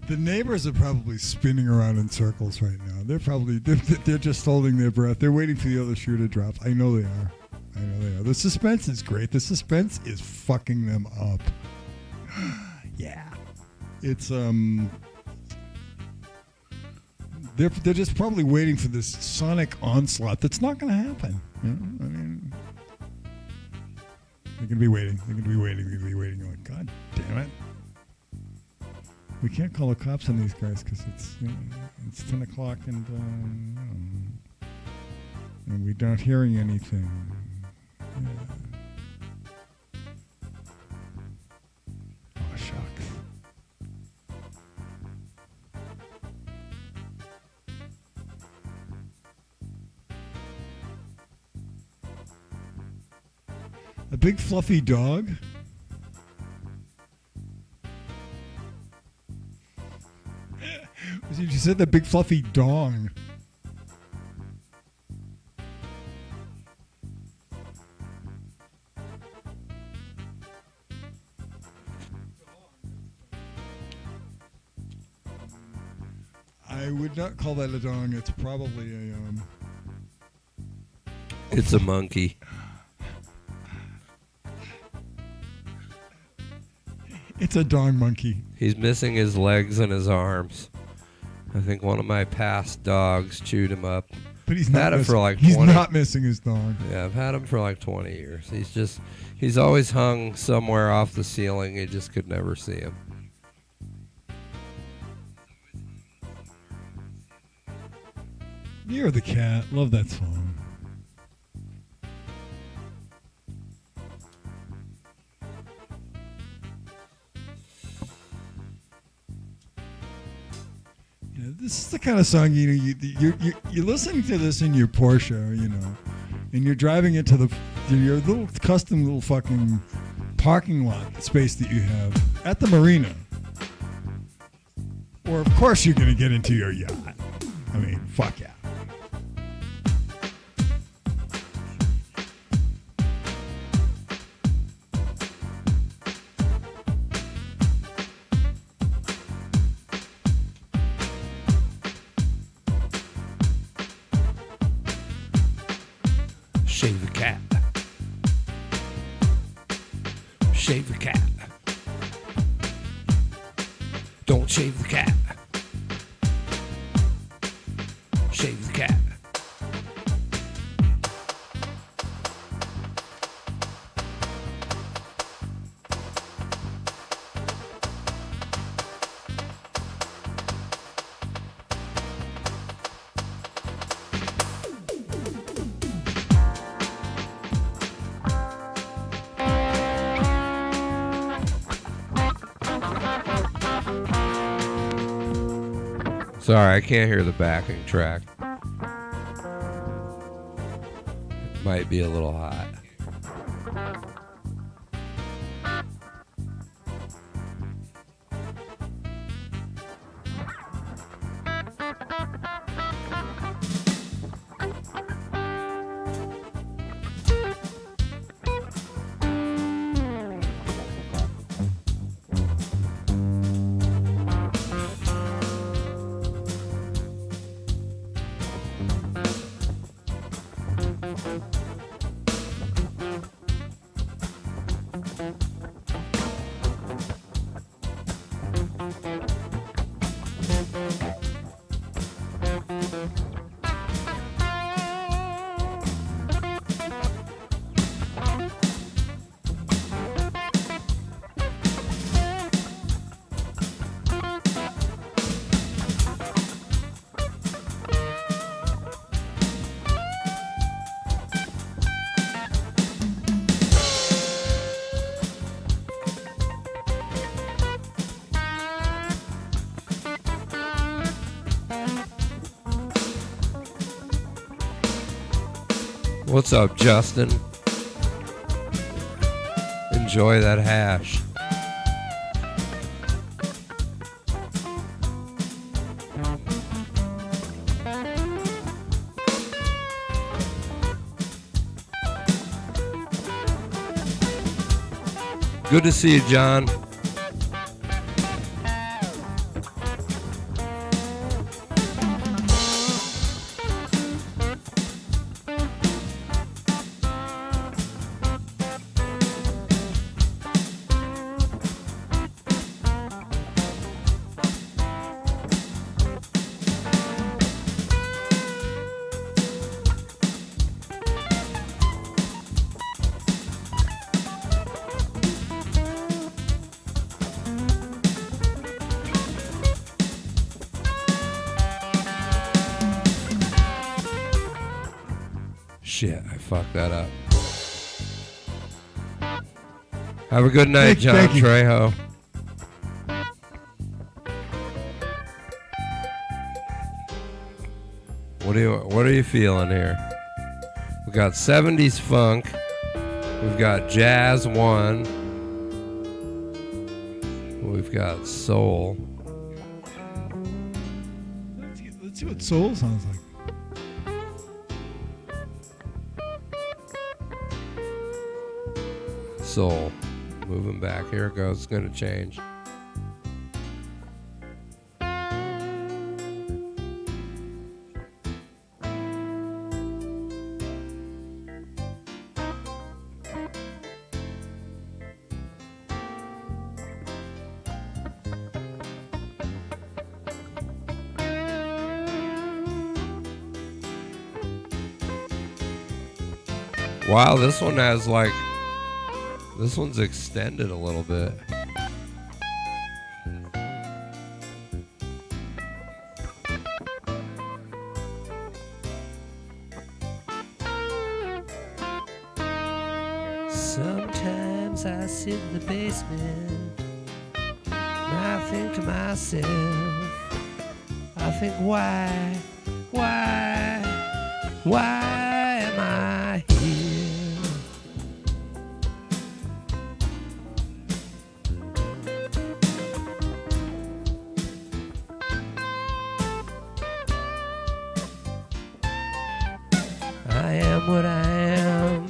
The neighbors are probably spinning around in circles right now. They're just holding their breath. They're waiting for the other shoe to drop. I know they are. The suspense is great. The suspense is fucking them up. Yeah. It's they're just probably waiting for this sonic onslaught that's not going to happen. I mean, they're going to be waiting. They're going to be waiting. You're like, God damn it. We can't call the cops on these guys because it's 10 o'clock and we're not hearing anything. Yeah. Oh, shucks. A big fluffy dog? You said the big fluffy dong. I would not call that a dong. It's probably a
It's a monkey.
It's a dog monkey.
He's missing his legs and his arms. I think one of my past dogs chewed him up.
But he's
Had
not.
him for like
He's
20.
not missing his dog.
Yeah, I've had him for like 20 years. He's always hung somewhere off the ceiling. You just could never see him.
You're the cat. Love that song. Yeah, this is the kind of song you're listening to this in your Porsche, and you're driving into your little custom little fucking parking lot space that you have at the marina. Or of course you're gonna get into your yacht. I mean, fuck yeah.
Shave the cat. Shave the cat. Don't shave the cat. Shave the cat. Sorry, I can't hear the backing track. It might be a little hot. What's up, Justin? Enjoy that hash. Good to see you, John. Shit, I fucked that up. Have a good night, John
Thank you.
Trejo. What are you feeling here? We got 70s funk. We've got jazz one. We've got soul.
Let's see what soul sounds like.
Soul. Moving back. Here it goes. It's going to change. Wow, this one has like, this one's extended a little bit. Sometimes I sit in the basement and I think to myself, I think why am I here? I am what I am.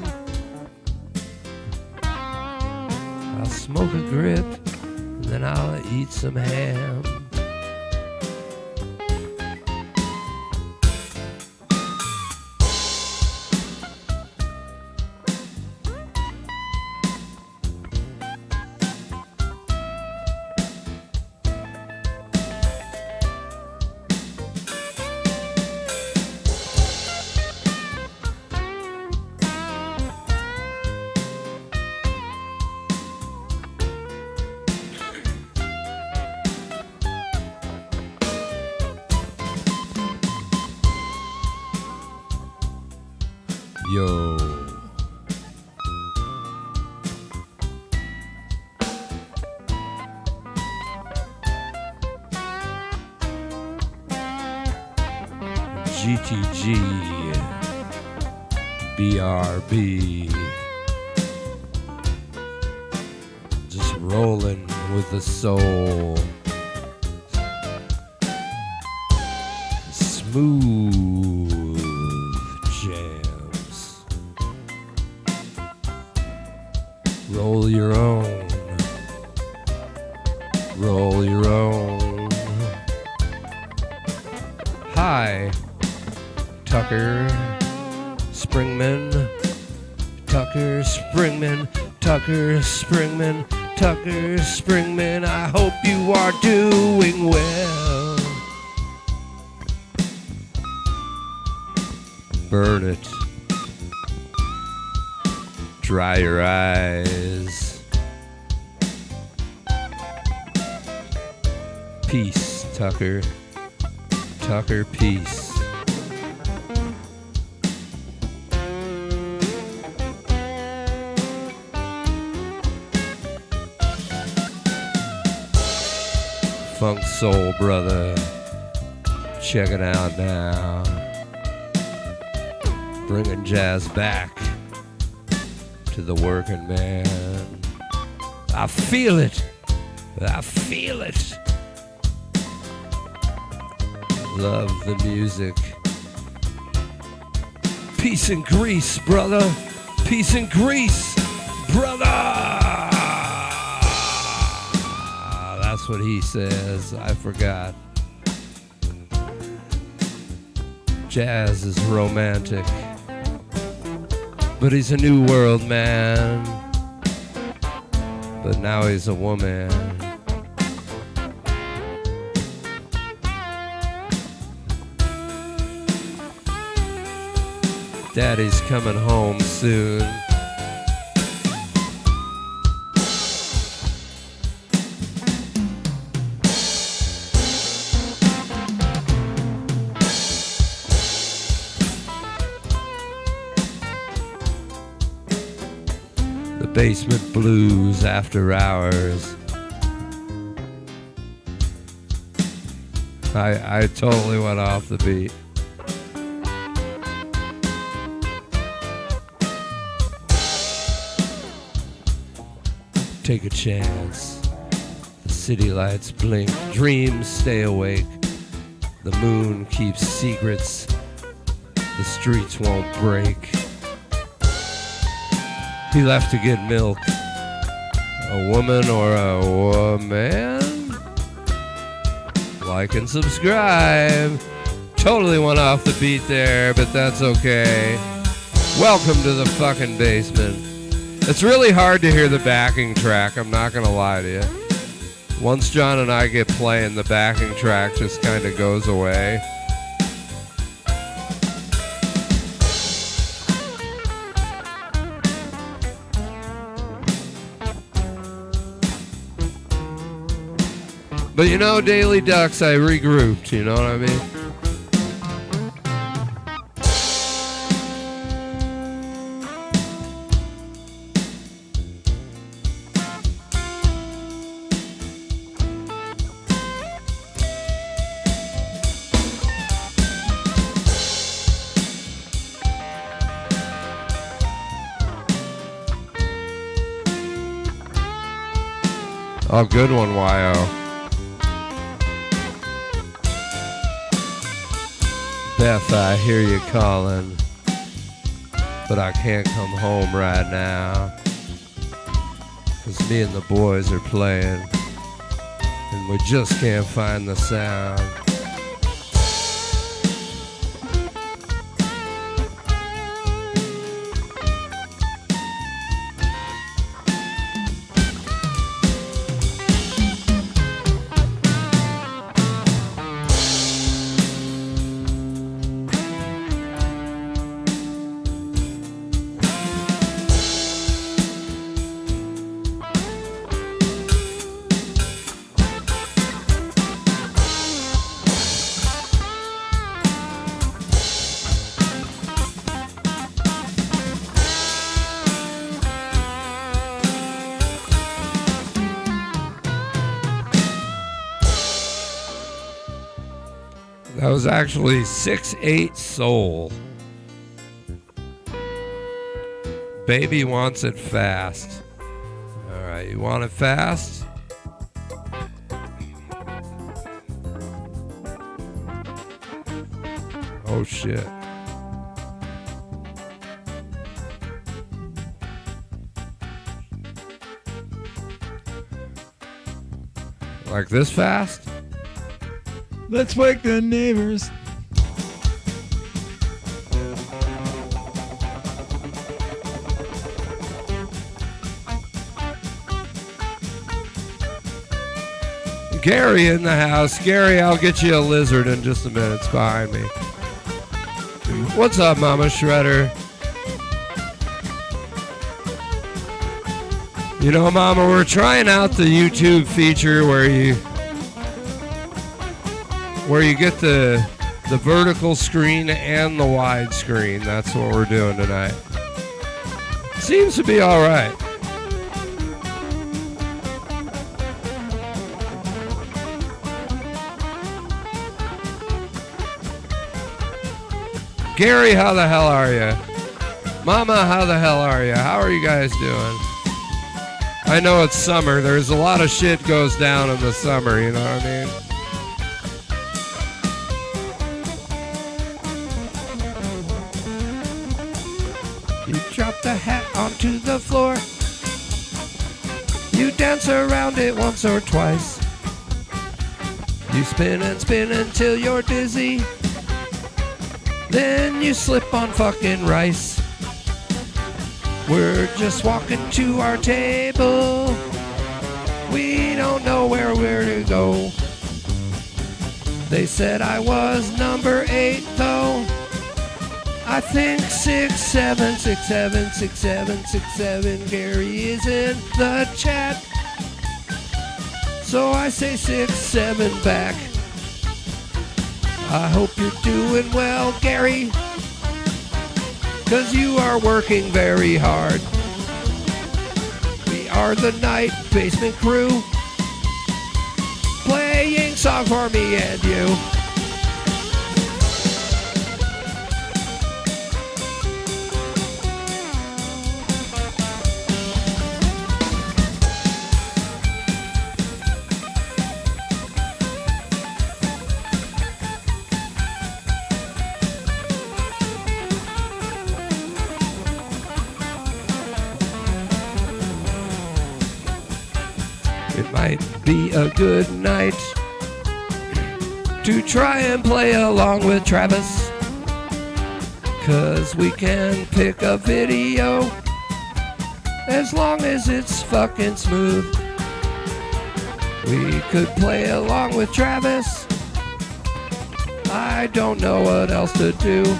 I'll smoke a grip and then I'll eat some ham. Yo. GTG. BRB. Just rolling with the soul. Smooth jams. Roll your own. Roll your own. Hi, Tucker Springman. Tucker Springman. Tucker Springman. Tucker Springman. I hope you are doing well. Burn it. Dry your eyes. Peace, Tucker. Tucker, peace. Funk Soul Brother. Check it out now. Bringing jazz back to the working man. I feel it. I feel it. Love the music. Peace and grease, brother. Peace and grease, brother. That's what he says. I forgot. Jazz is romantic, but he's a new world man. But now he's a woman. Daddy's coming home soon. The Basement Blues after hours. I totally went off the beat. Take a chance. The city lights blink. Dreams stay awake. The moon keeps secrets. The streets won't break. He left to get milk. A woman or a man? Like and subscribe. Totally went off the beat there, but that's okay. Welcome to the fucking basement. It's really hard to hear the backing track, I'm not gonna lie to you. Once John and I get playing, the backing track just kind of goes away. But you know, Daily Ducks, I regrouped, you know what I mean? Oh, good one, Y.O. Beth, I hear you calling, but I can't come home right now, 'cause me and the boys are playing, and we just can't find the sound. That was actually 6/8 Soul. Baby wants it fast. All right, you want it fast? Oh shit. Like this fast?
Let's wake the neighbors.
Gary in the house. Gary, I'll get you a lizard in just a minute. It's behind me. What's up, Mama Shredder? You know, Mama, we're trying out the YouTube feature where you get the vertical screen and the wide screen. That's what we're doing tonight. Seems to be all right. Gary, how the hell are you? Mama, how the hell are you? How are you guys doing? I know it's summer. There's a lot of shit goes down in the summer, you know what I mean? You drop the hat onto the floor. You dance around it once or twice. You spin and spin until you're dizzy. Then you slip on fucking rice. We're just walking to our table. We don't know where we're to go. They said I was number 8 though. I think 6, 7, 6, 7, 6, 7, 6, 7. Gary is in the chat. So I say 6, 7 back. I hope you're doing well, Gary, 'cause you are working very hard. We are the Night Basement Crew, playing song for me and you. Might be a good night to try and play along with Travis, 'cause we can pick a video as long as it's fucking smooth. We could play along with Travis. I don't know what else to do.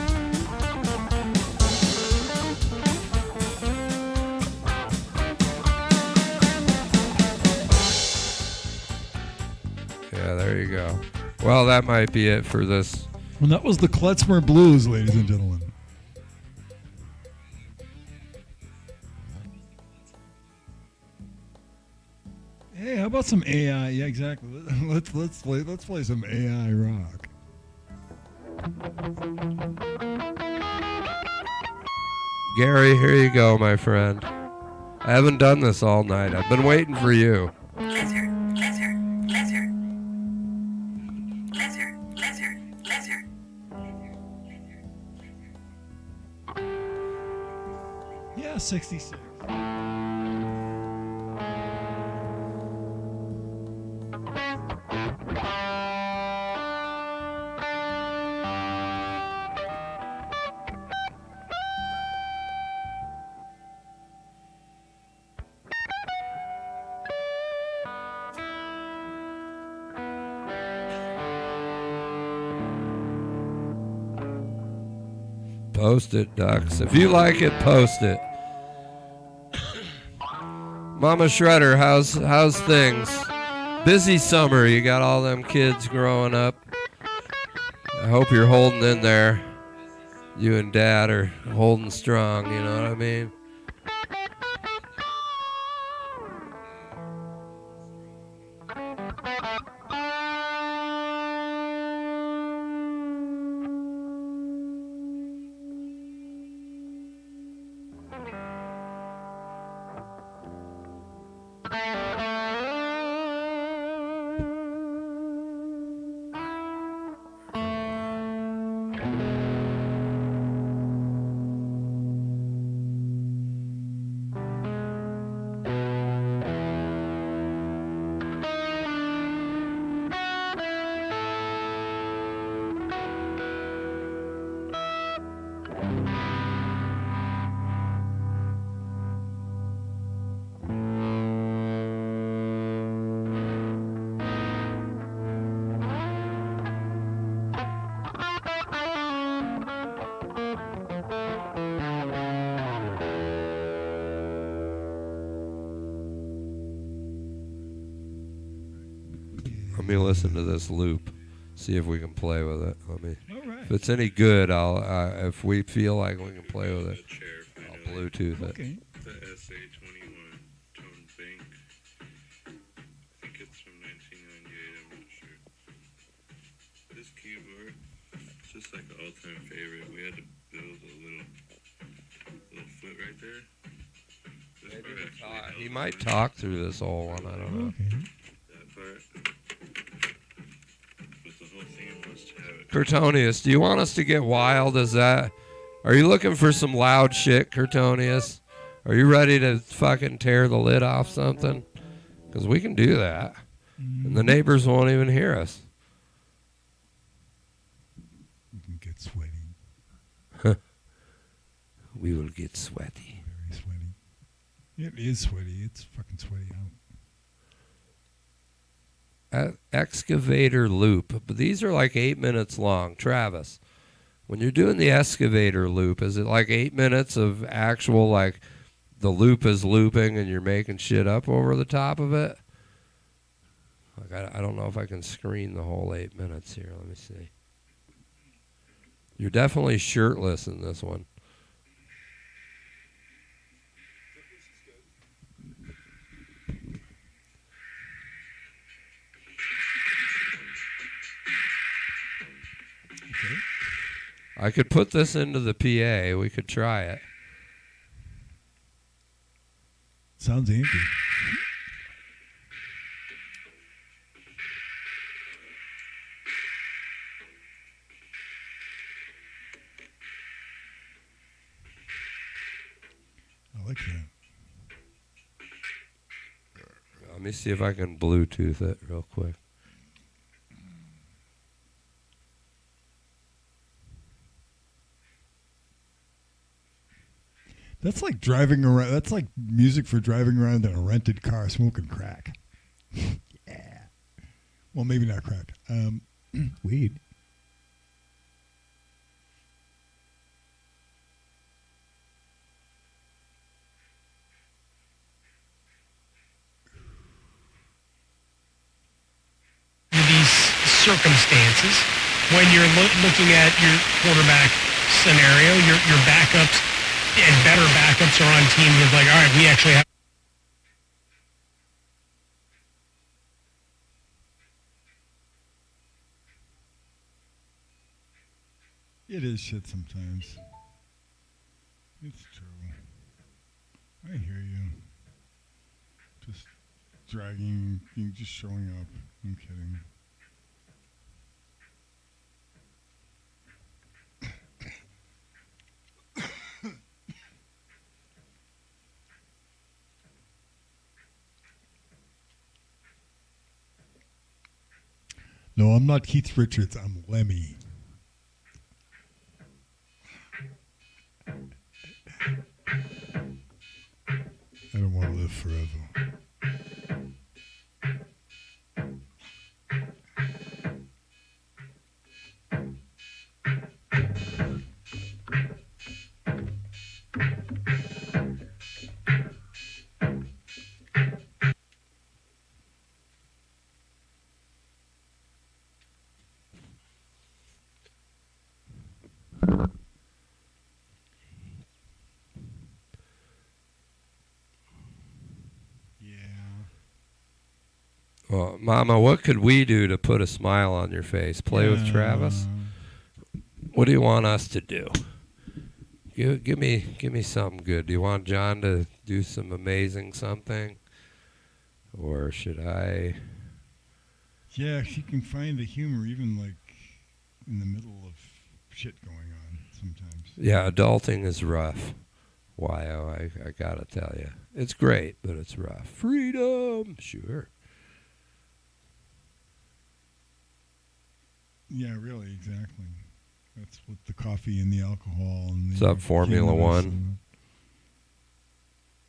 go. Well, that might be it for this.
And that was the Klezmer Blues, ladies and gentlemen. Hey, how about some AI? Yeah, exactly. Let's play some AI rock.
Gary, here you go, my friend. I haven't done this all night. I've been waiting for you.
Yeah, 66.
Post it, ducks. If you like it, post it. Mama Shredder, how's things? Busy summer. You got all them kids growing up. I hope you're holding in there. You and Dad are holding strong, you know what I mean? Let me listen to this loop. See if we can play with it.
All right.
If it's any good, I'll. If we feel like we can play with it, I'll Bluetooth it.
Okay.
The SA21 tone pink. I think it's from 1998. I'm not sure. This keyboard, it's just like an all-time favorite. We had to build a little foot right there. This part actually
He
held
might
on.
talk through this whole one. I don't know.
Okay.
That part. But the whole thing was to have it.
Curtonius, do you want us to get wild? Are you looking for some loud shit, Curtonius? Are you ready to fucking tear the lid off something? Because we can do that. And the neighbors won't even hear us.
We can get sweaty.
We will get sweaty.
Very sweaty. It is sweaty. It's fucking sweaty out.
Excavator loop. But these are like 8 minutes long. Travis, when you're doing the excavator loop, is it like 8 minutes of actual, like, the loop is looping and you're making shit up over the top of it? Like, I don't know if I can screen the whole 8 minutes here. Let me see. You're definitely shirtless in this one.
Okay.
I could put this into the PA. We could try it.
Sounds empty. I like that.
Let me see if I can Bluetooth it real quick.
That's like driving around. That's like music for driving around in a rented car smoking crack. Yeah. Well, maybe not crack. Weed.
It is
circumstances, when you're looking at your quarterback scenario, your backups and better backups are on teams with like, all right, we actually have.
It is shit sometimes. It's true. I hear you. Just dragging, just showing up. I'm kidding. No, I'm not Keith Richards. I'm Lemmy. I don't want to live forever.
Well, Mama, what could we do to put a smile on your face? Play with Travis? What do you want us to do? Give me something good. Do you want John to do some amazing something? Or should I?
Yeah, she can find the humor even like in the middle of shit going on sometimes.
Yeah, adulting is rough. Why? I gotta tell you. It's great, but it's rough. Freedom! Sure.
Yeah, really, exactly. That's what the coffee and the alcohol and the
What's up, Formula One?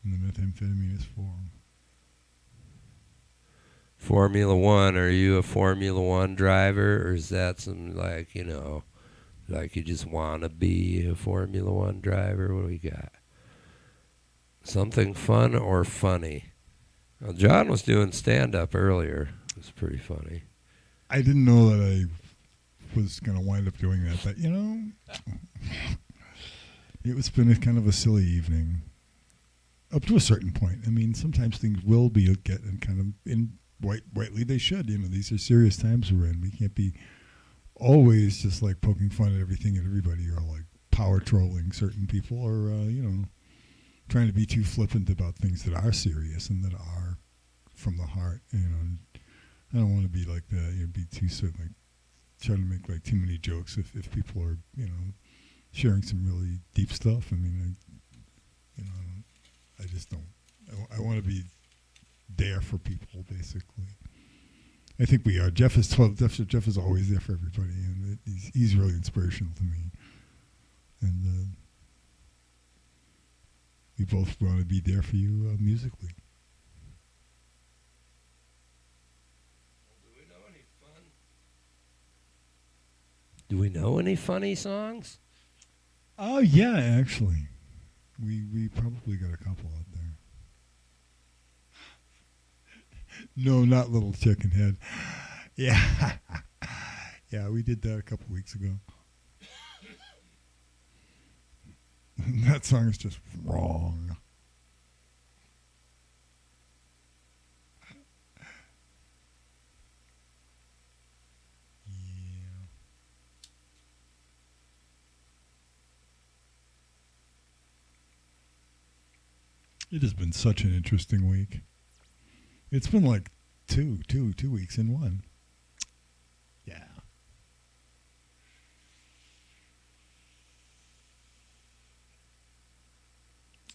And the methamphetamine is for.
Formula One, are you a Formula One driver, or is that some, like, you know, like you just want to be a Formula One driver? What do we got? Something fun or funny? Well, John was doing stand-up earlier. It was pretty funny.
I didn't know that I was going to wind up doing that, but, you know, it was been a kind of a silly evening. Up to a certain point. I mean, sometimes things will be getting kind of in rightly they should. You know, these are serious times we're in. We can't be always just like poking fun at everything and everybody, or like power trolling certain people, or you know, trying to be too flippant about things that are serious and that are from the heart. You know, I don't want to be like that. You know, be too sort of like trying to make like too many jokes if people are, you know, sharing some really deep stuff. I mean, I just don't. I want to be there for people, basically. I think we are. Jeff is always there for everybody, and he's really inspirational to me. And we both want to be there for you musically.
Do we know any funny songs?
Oh yeah, actually, we probably got a couple out there. No, not Little Chicken Head. Yeah, yeah, we did that a couple weeks ago. That song is just wrong. It has been such an interesting week. It's been like two weeks in one. Yeah.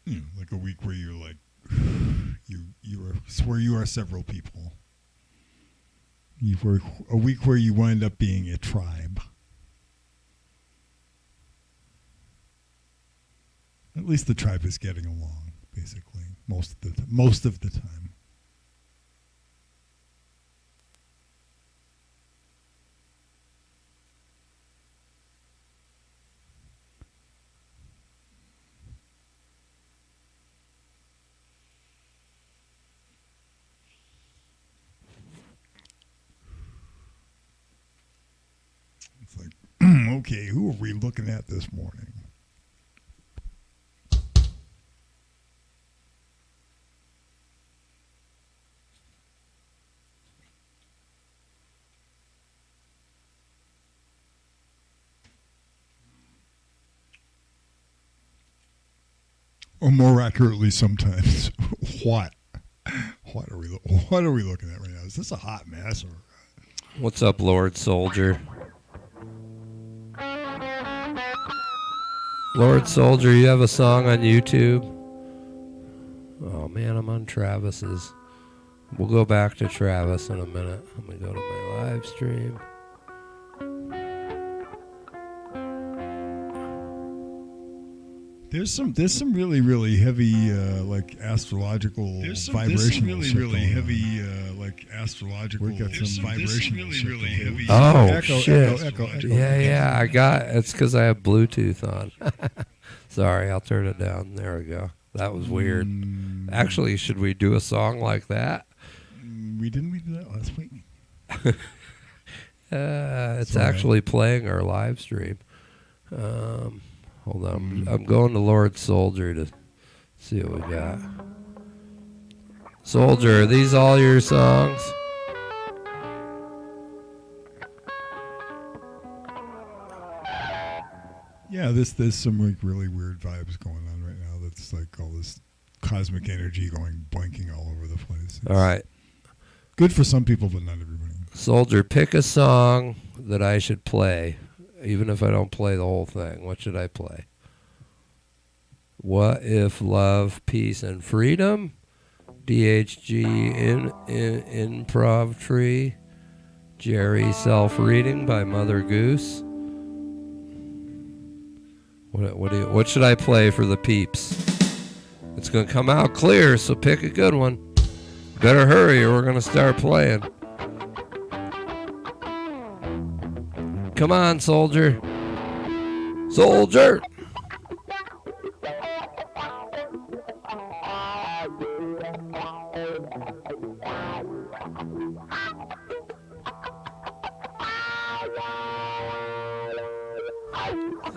You know, like a week where you're like, you are several people. A week where you wind up being a tribe. At least the tribe is getting along, basically, most of the time. Okay, who are we looking at this morning? Or more accurately, sometimes, what? What are we looking at right now? Is this a hot mess or?
What's up, Lord Soldier? Lord Soldier, you have a song on YouTube? Oh man, I'm on Travis's. We'll go back to Travis in a minute. I'm gonna go to my live stream.
There's some really heavy like astrological vibrational shit going on. Like astrological vibrational shit going on.
Oh
Echo,
shit!
echo.
Yeah, I got. It's because I have Bluetooth on. Sorry, I'll turn it down. There we go. That was weird. Actually, should we do a song like that?
We do that last week.
It's actually playing our live stream. Hold on. I'm going to Lord Soldier to see what we got. Soldier, are these all your songs?
Yeah, there's some like really weird vibes going on right now. That's like all this cosmic energy going boinking all over the place.
All right.
Good for some people, but not everybody.
Soldier, pick a song that I should play, even if I don't play the whole thing. What should I play? What If Love, Peace, and Freedom? DHG Improv Tree. Jerry Self-Reading by Mother Goose. What should I play for the peeps? It's going to come out clear, so pick a good one. Better hurry or we're going to start playing. Come on, soldier. Soldier!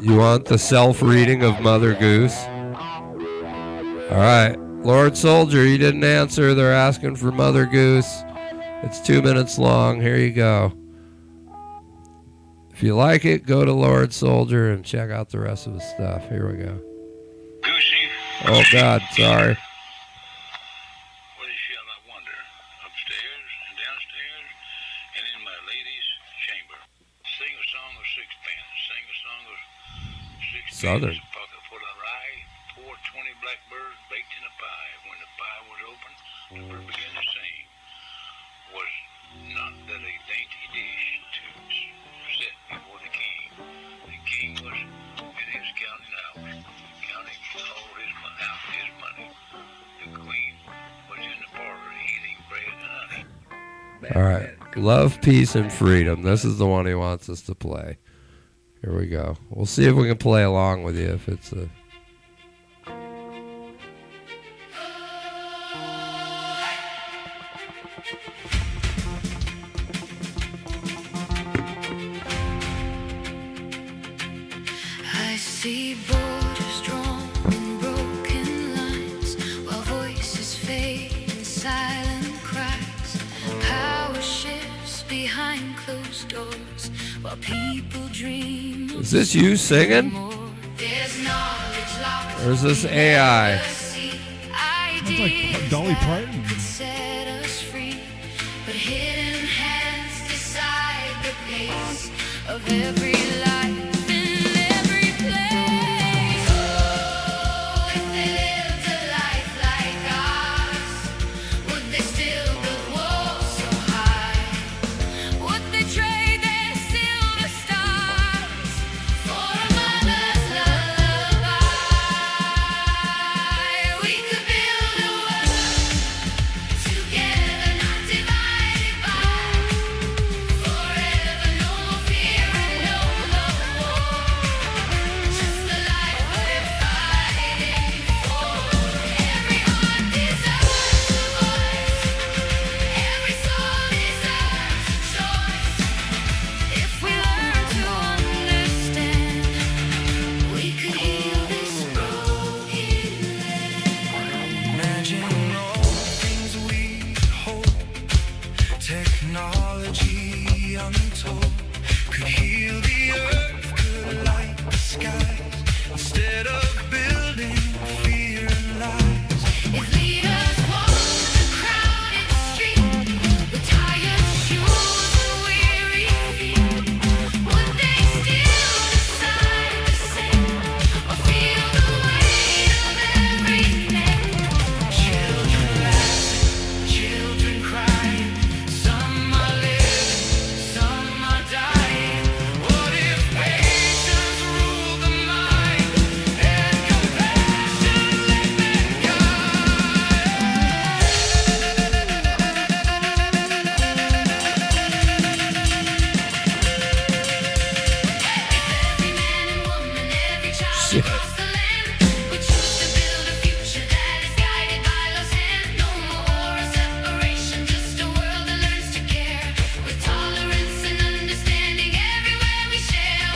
You want the self-reading of Mother Goose? All right. Lord Soldier, you didn't answer. They're asking for Mother Goose. It's 2 minutes long. Here you go. If you like it, go to Lord Soldier and check out the rest of his stuff. Here we go.
Goosey.
Oh, God, sorry.
What is shall I wonder? Upstairs and downstairs and in my lady's chamber. Sing a song of sixpence. Sing a song of sixpence.
Southern.
Pocket full of rye. Pour 20 blackbirds baked in a pie. When the pie was open, the bird began to sing. Was not that a dainty dish to set before the king. The king was in his counting house, counting all his money. The queen was in the parlor eating bread and honey.
All right. Love, Peace, and Freedom. This is the one he wants us to play. Here we go. We'll see if we can play along with you if it's a...
I see borders drawn in broken lines, while voices fade in silent cries. Power shifts behind closed doors, while people dream.
Is this you singing? Or is this AI?
Sounds like Dolly Parton.
Set us free, but hidden hands decide the pace of every life in every place. Oh, if they lived a life like ours, would they still build walls so high? Would they trade their silver stars for a mother's lullaby? We could build a world together, not divided by forever. No more fear and no more war.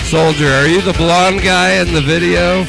Soldier, are you the blonde guy in the video?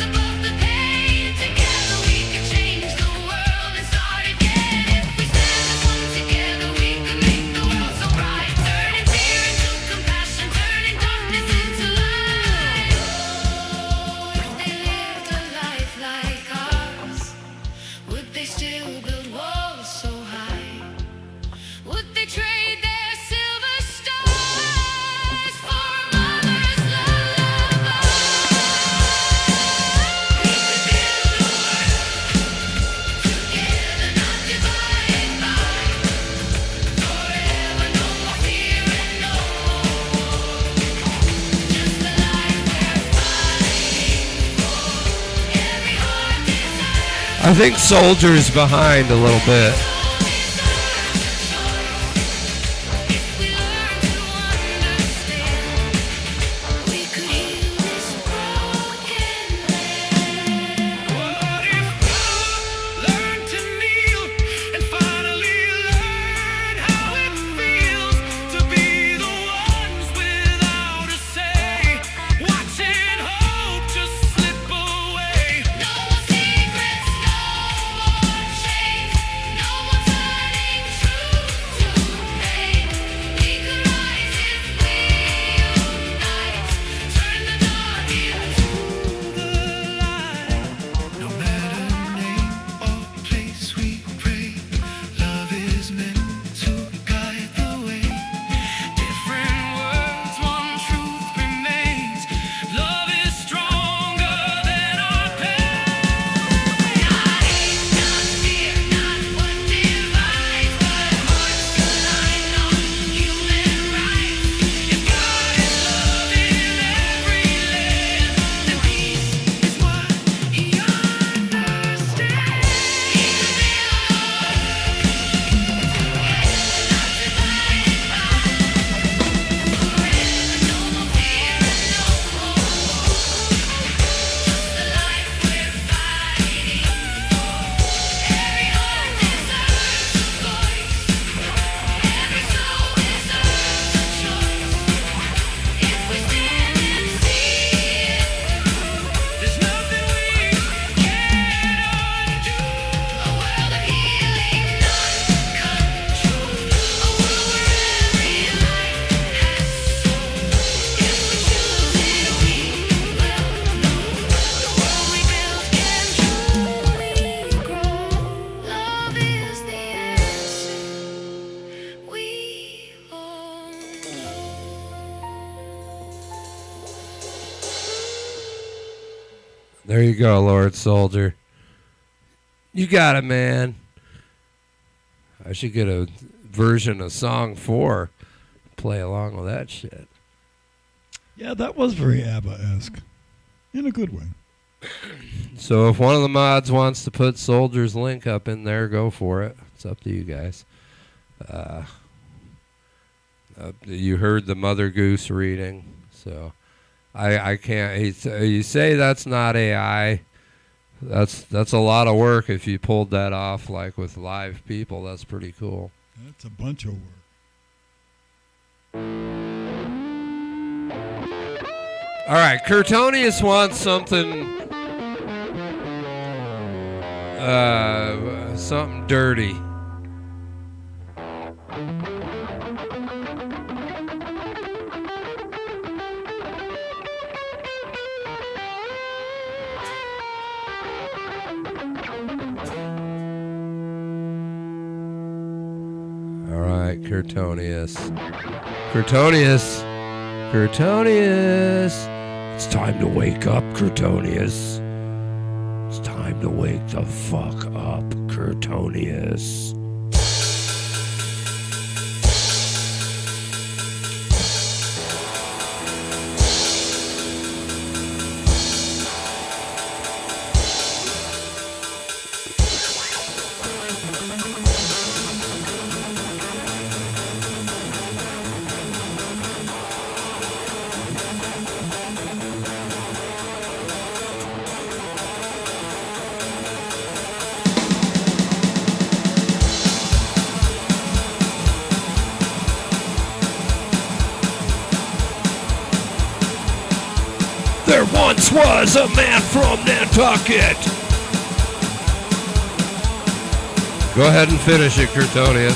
I think Soldier's behind a little bit. There you go, Lord Soldier. You got it, man. I should get a version of Song 4. Play along with that shit.
Yeah, that was very ABBA-esque. In a good way.
So if one of the mods wants to put Soldier's link up in there, go for it. It's up to you guys. You heard the Mother Goose reading, so I can't. You say that's not AI. That's a lot of work. If you pulled that off like with live people, that's pretty cool.
That's a bunch of work.
All right, Curtonius wants something something dirty. All right, Curtonius. It's time to wake up, Curtonius. It's time to wake the fuck up, Curtonius. once was a man from Nantucket. Go ahead and finish it, Curtonia.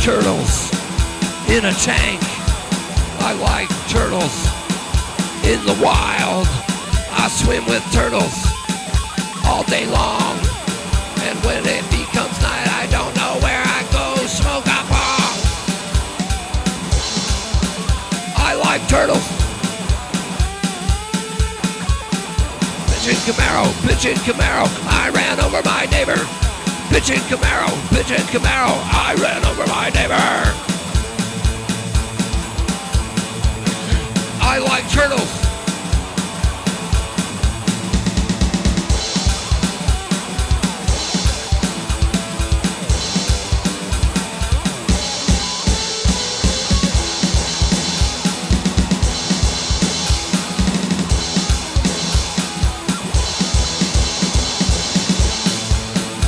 Turtles in a tank. I like turtles in the wild. I swim with turtles all day long. And when it becomes night, I don't know where I go. Smoke a bong. I like turtles. Pigeon Camaro, Pigeon Camaro. I ran over my neighbor. Pigeon Camaro, I ran over my neighbor. I like turtles.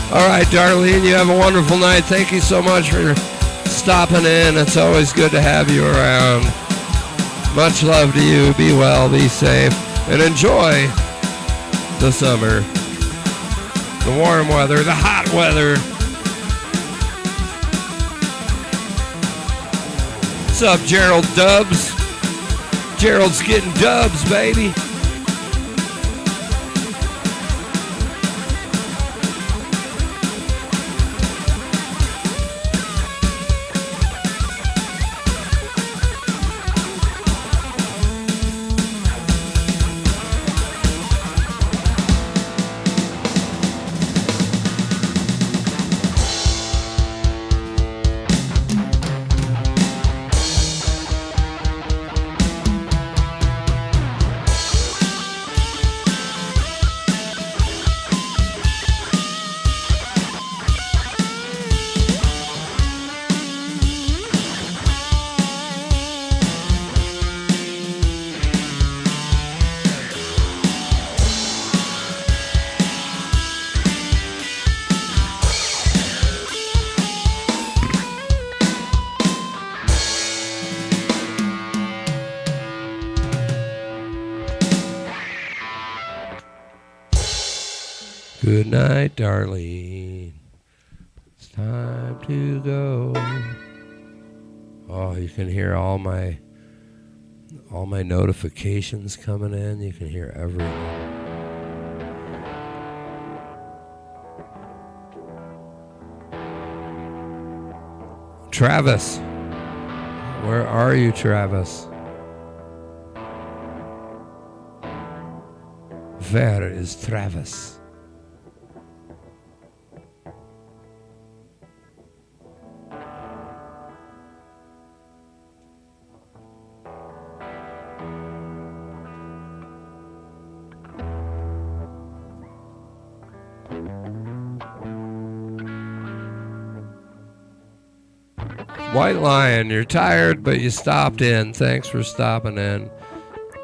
All right, Darlene, you have a wonderful night. Thank you so much for stopping in. It's always good to have you around. Much love to you. Be well, be safe, and enjoy the summer, the warm weather, the hot weather. What's up, Gerald Dubs? Gerald's getting dubs, baby. Good night, Darlene. It's time to go. Oh, you can hear all my notifications coming in. You can hear everything. Travis. Where are you, Travis? Where is Travis? White Lion, you're tired, but you stopped in. Thanks for stopping in.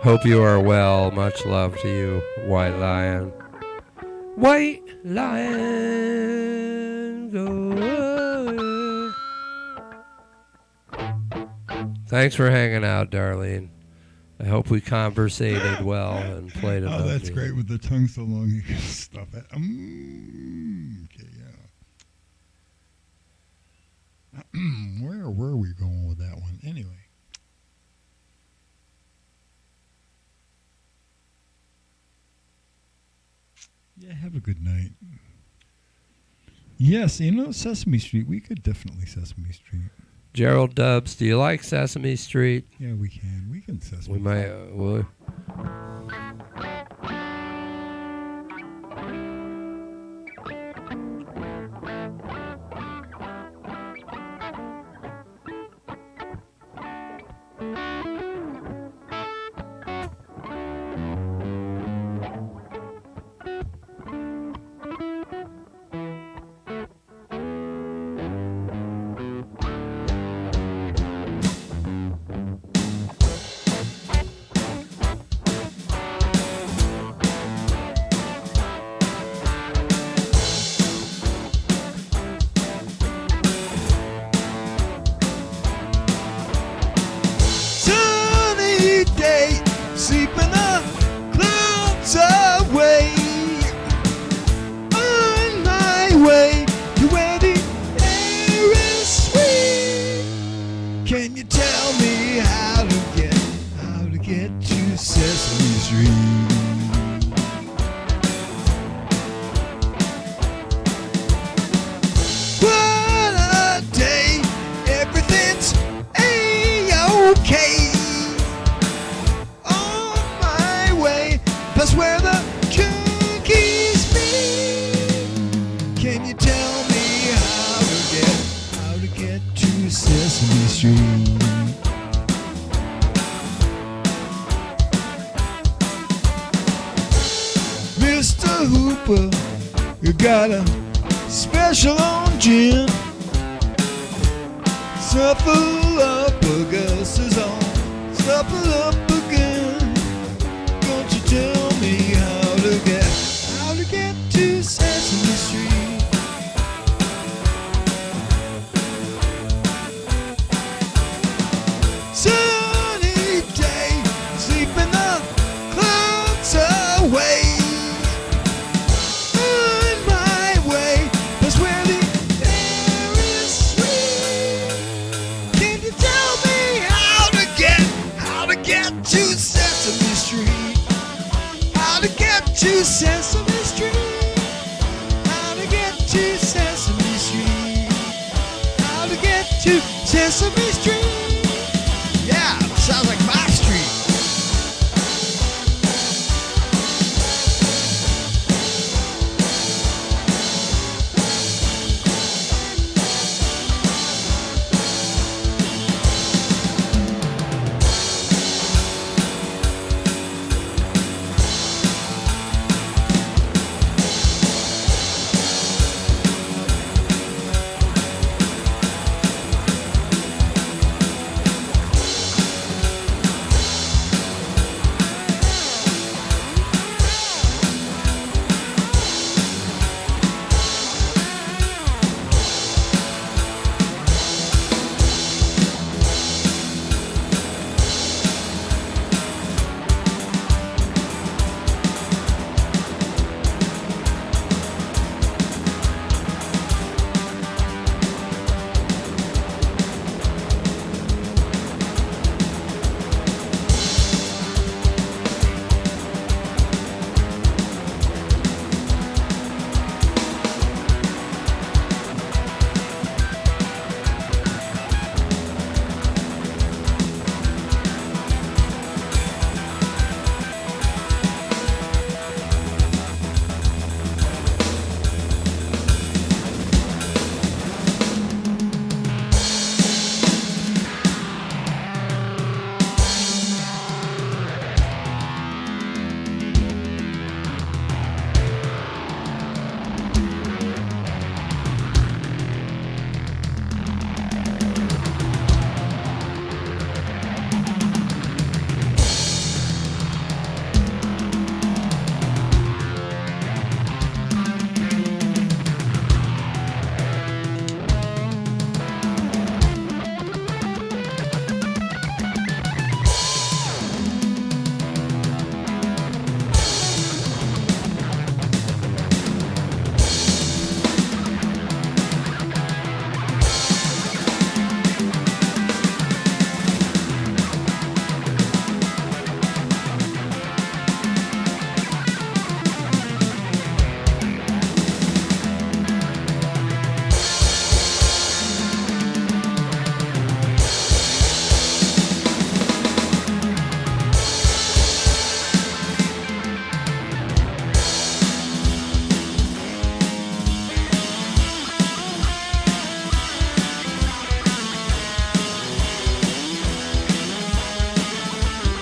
Hope you are well. Much love to you, White Lion. White Lion, go away. Thanks for hanging out, Darlene. I hope we conversated well and played enough.
Oh, that's
music.
great with the tongue so long you can stop it. Okay, yeah. Where were we going with that one? Anyway. Yeah, have a good night. Yes, Sesame Street. We could definitely Sesame Street.
Gerald Dubs, do you like Sesame Street?
Yeah, we can. We can Sesame
We might. Well,
Sunny day, sleeping the clouds away. On my way to where the air is sweet. Can you tell me how to get to Sesame Street? What a day, everything's A-OK. On my way, past where the junkies meet. Can you tell me how to get to Sesame Street? Mr. Hooper, you got a special on gin. Snuffleupagus is on. Snuffleupagus. Don't you tell me how to get to Sesame Street? Sunny day, sleeping the clouds away. On my way, that's where the air is sweet. Can you tell me how to get to Sesame Street? How to get to Sesame Street? How to get to Sesame Street? How to get to Sesame Street? Yeah, sounds like my street.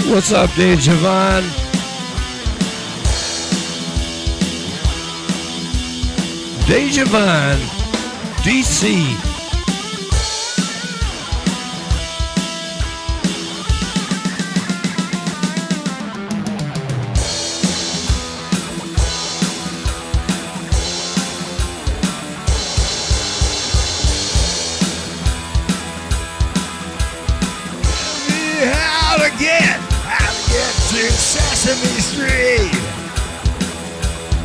What's up, Dejavon? Dejavon, DC.
How to get to Sesame Street?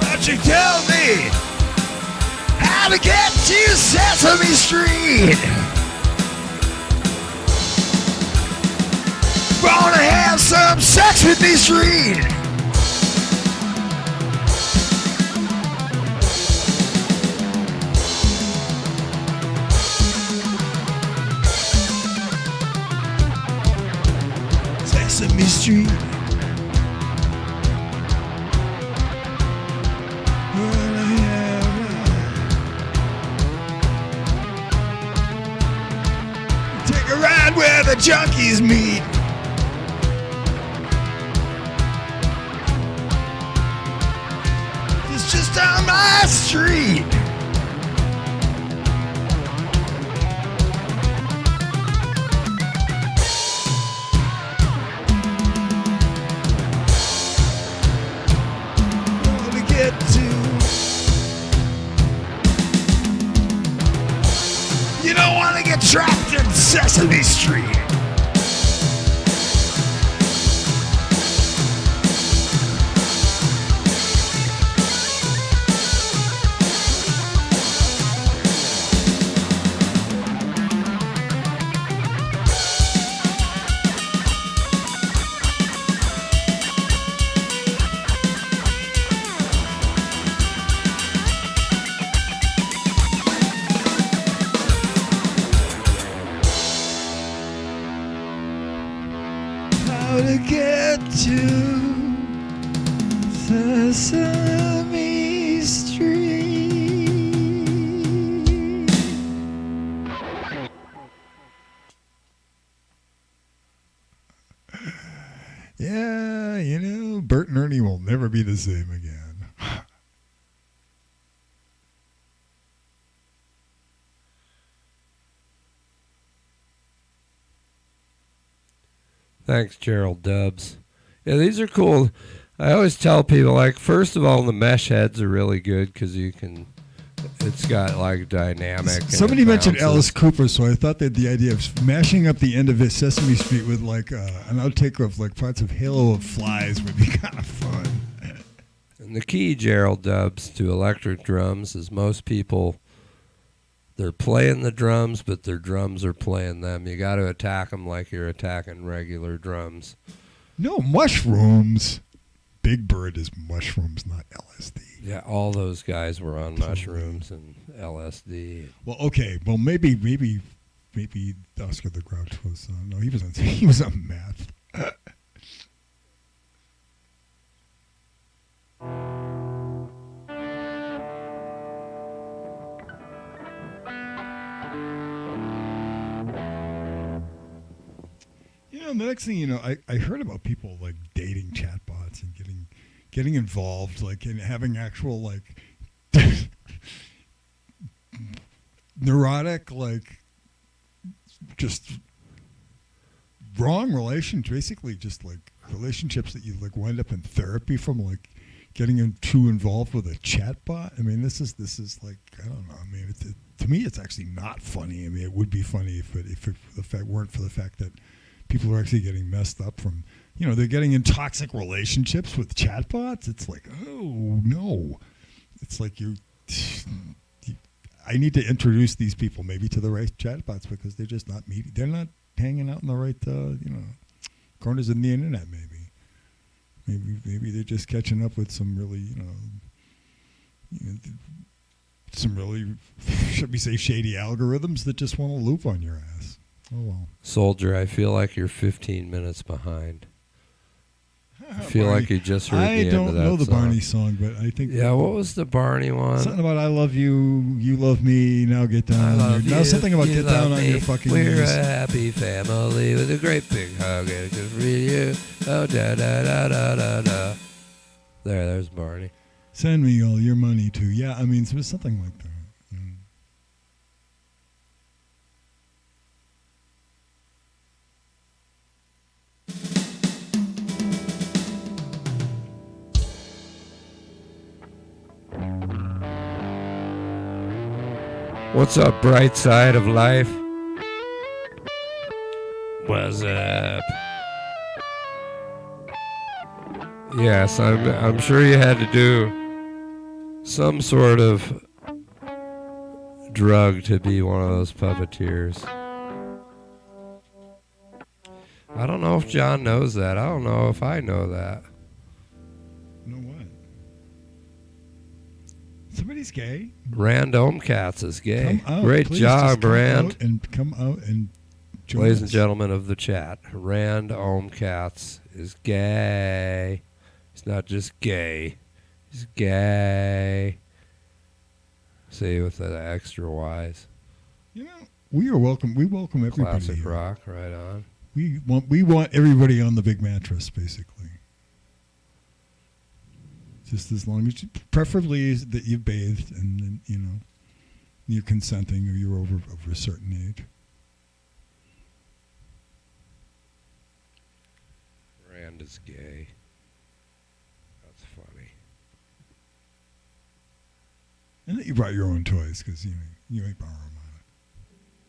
But you tell me how to get to Sesame Street. Wanna have some sex with me, Street? Sesame Street. Take a ride where the junkies meet. It's just on my street. Wanna get to. You don't want to get trapped in Sesame Street. How to get to Sesame Street. Yeah, you know, Bert and Ernie will never be the same again.
Thanks, Gerald Dubs. Yeah, these are cool. I always tell people, like, first of all, the mesh heads are really good because you can. It's got like dynamic.
Somebody mentioned
bounces.
Alice Cooper, so I thought that the idea of mashing up the end of Sesame Street with like an outtake of like parts of Halo of Flies would be kind of fun.
And the key, Gerald Dubs, to electric drums is most people, they're playing the drums, but their drums are playing them. You got to attack them like you're attacking regular drums.
No, mushrooms. Big Bird is mushrooms, not LSD.
Yeah, all those guys were on mushrooms and LSD.
Well, okay. Well, maybe Oscar the Grouch was. No, he was on meth. You know, the next thing you know, I heard about people like dating chatbots and getting involved, like in having actual like neurotic, like just wrong relations, basically just like relationships that you like wind up in therapy from, like getting too involved with a chatbot. I mean, this is like, I don't know. I mean, to me, it's actually not funny. I mean, it would be funny if it weren't for the fact that people are actually getting messed up from, you know, they're getting in toxic relationships with chatbots. It's like, oh no, it's like I need to introduce these people maybe to the right chatbots because they're just not meeting. They're not hanging out in the right, corners of the internet. Maybe they're just catching up with some really, some really, should we say, shady algorithms that just want to loop on your ass. Oh well.
Soldier, I feel like you're 15 minutes behind.
Huh.
I feel like you just heard
I
the
don't
end of that
know the
song.
Barney song, but I think
Yeah, what was the Barney one?
something about I love you, you love me. Now get down.
I
on
love
your, now
you,
something about
you
get
love
down on
me.
your fucking
We're
knees.
a happy family with a great big hug and a good for you. Oh, da da da da da da. There's Barney.
Send me all your money too. Yeah, I mean, it was something like that.
What's up, bright side of life? What's up? Yes, I'm sure you had to do some sort of drug to be one of those puppeteers. I don't know if John knows that. I don't know if I know that.
Know what? Somebody's gay.
Random Cats is gay.
Come out,
Great
please,
job,
just come
Rand.
out and come out and join
Ladies and
us.
gentlemen of the chat, Random Cats is gay. He's not just gay. He's gay. See, with the extra Y's.
You know, we are welcome. We welcome everybody.
Classic
here.
rock, right on.
We want everybody on the big mattress, basically. Just as long as, preferably that you've bathed and then, you know, you're consenting or you're over a certain age.
Rand is gay. That's funny.
And that you brought your own toys because you ain't borrowing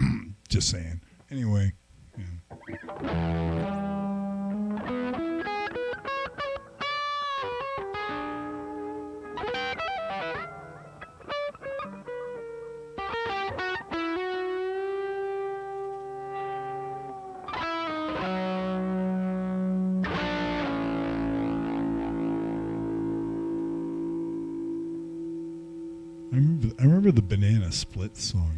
mine. Just saying. Anyway. Yeah. I remember the Banana Split song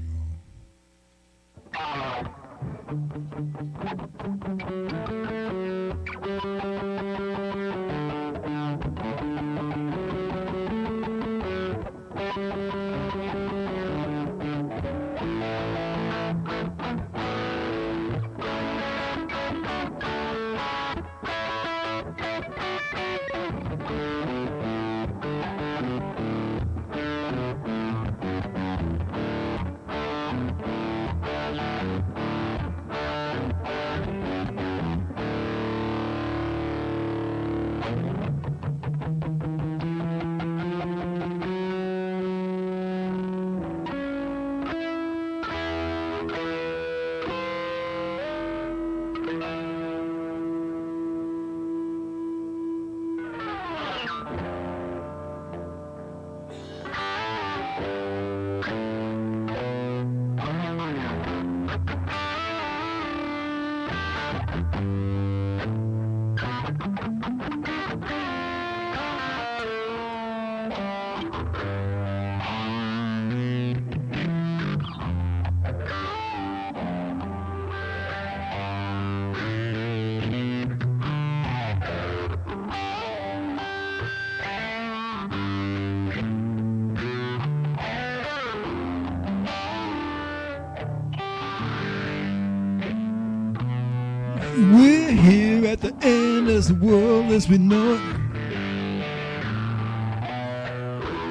We're here at the end of the world as we know it.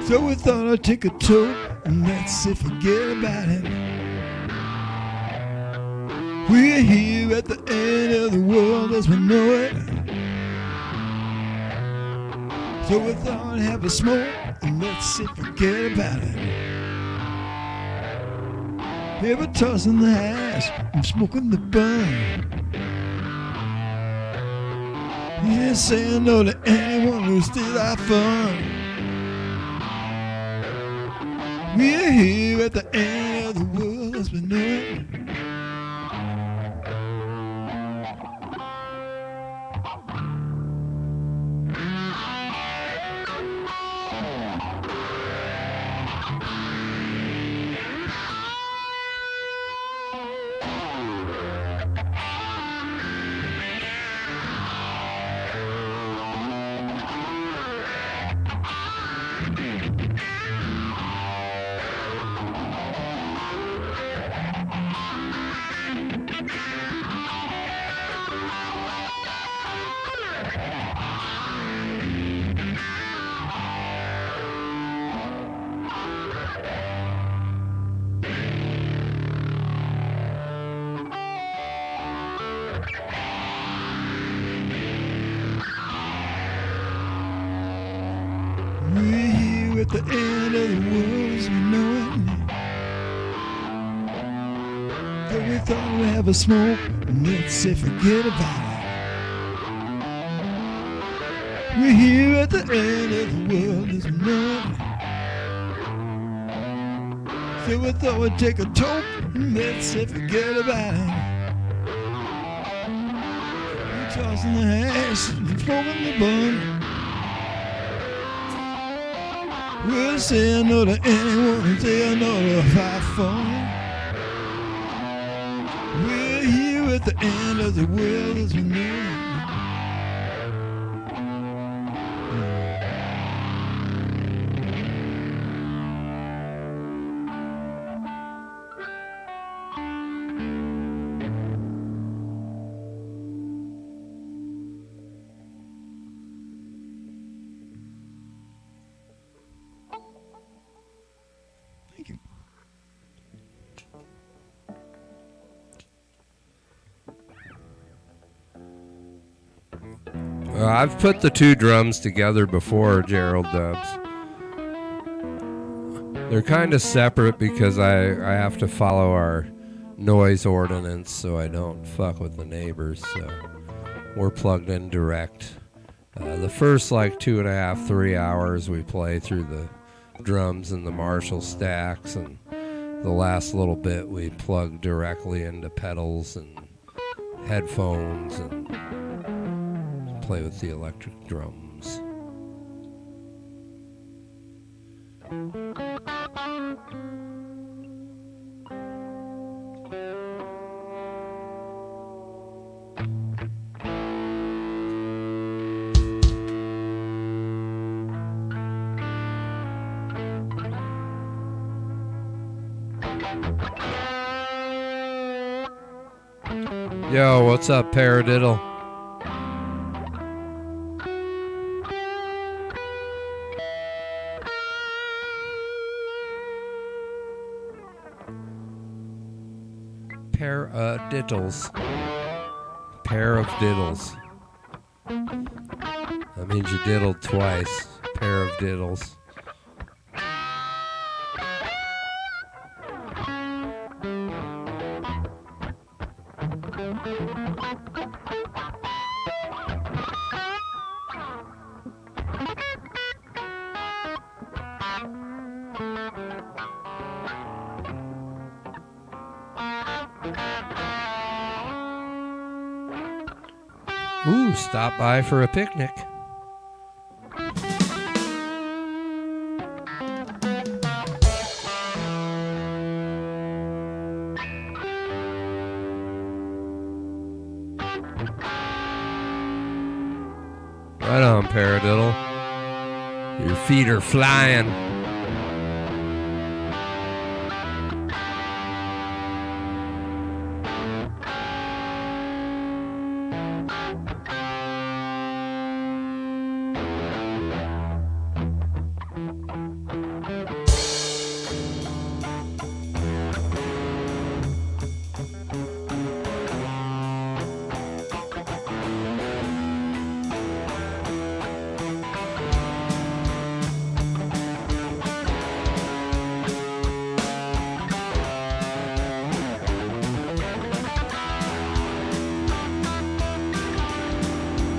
So we thought I'd take a tour and let's say forget about it. We're here at the end of the world as we know it. So we thought I'd have a smoke and let's say forget about it. Ever tossing the hash and smoking the bun. Yeah, saying no to anyone who steals our fun. We're here at the end of the world as we know it.
at the end of the world as we know it. That we thought we'd have a smoke, and let's say forget about it. We're here at the end of the world as we know it. So we thought we'd take a toke, and let's say forget about it. We're tossing the hash, and smoking the bun. We'll say no to anyone and say no to a fight for it. We're here at the end of the world as we know it. Thank you.
I've put the two drums together before, Gerald Dubs. They're kind of separate because I have to follow our noise ordinance so I don't fuck with the neighbors. So we're plugged in direct. The first like 2.5, 3 hours we play through the drums and the Marshall stacks, and the last little bit we plug directly into pedals and headphones and play with the electric drums. Yo, what's up, Paradiddle? Paradiddles. Pair of diddles. That means you diddled twice. Pair of diddles. Ooh, stop by for a picnic. Right on, Paradiddle. Your feet are flying.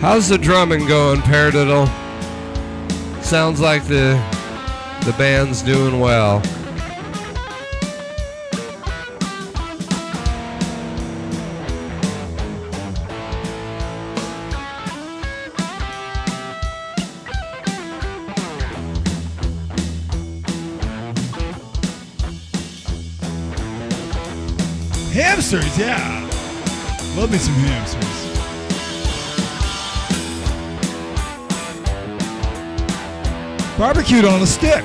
How's the drumming going, Paradiddle? Sounds like the band's doing well.
Hamsters, yeah. Love me some hamsters. Barbecued on a stick.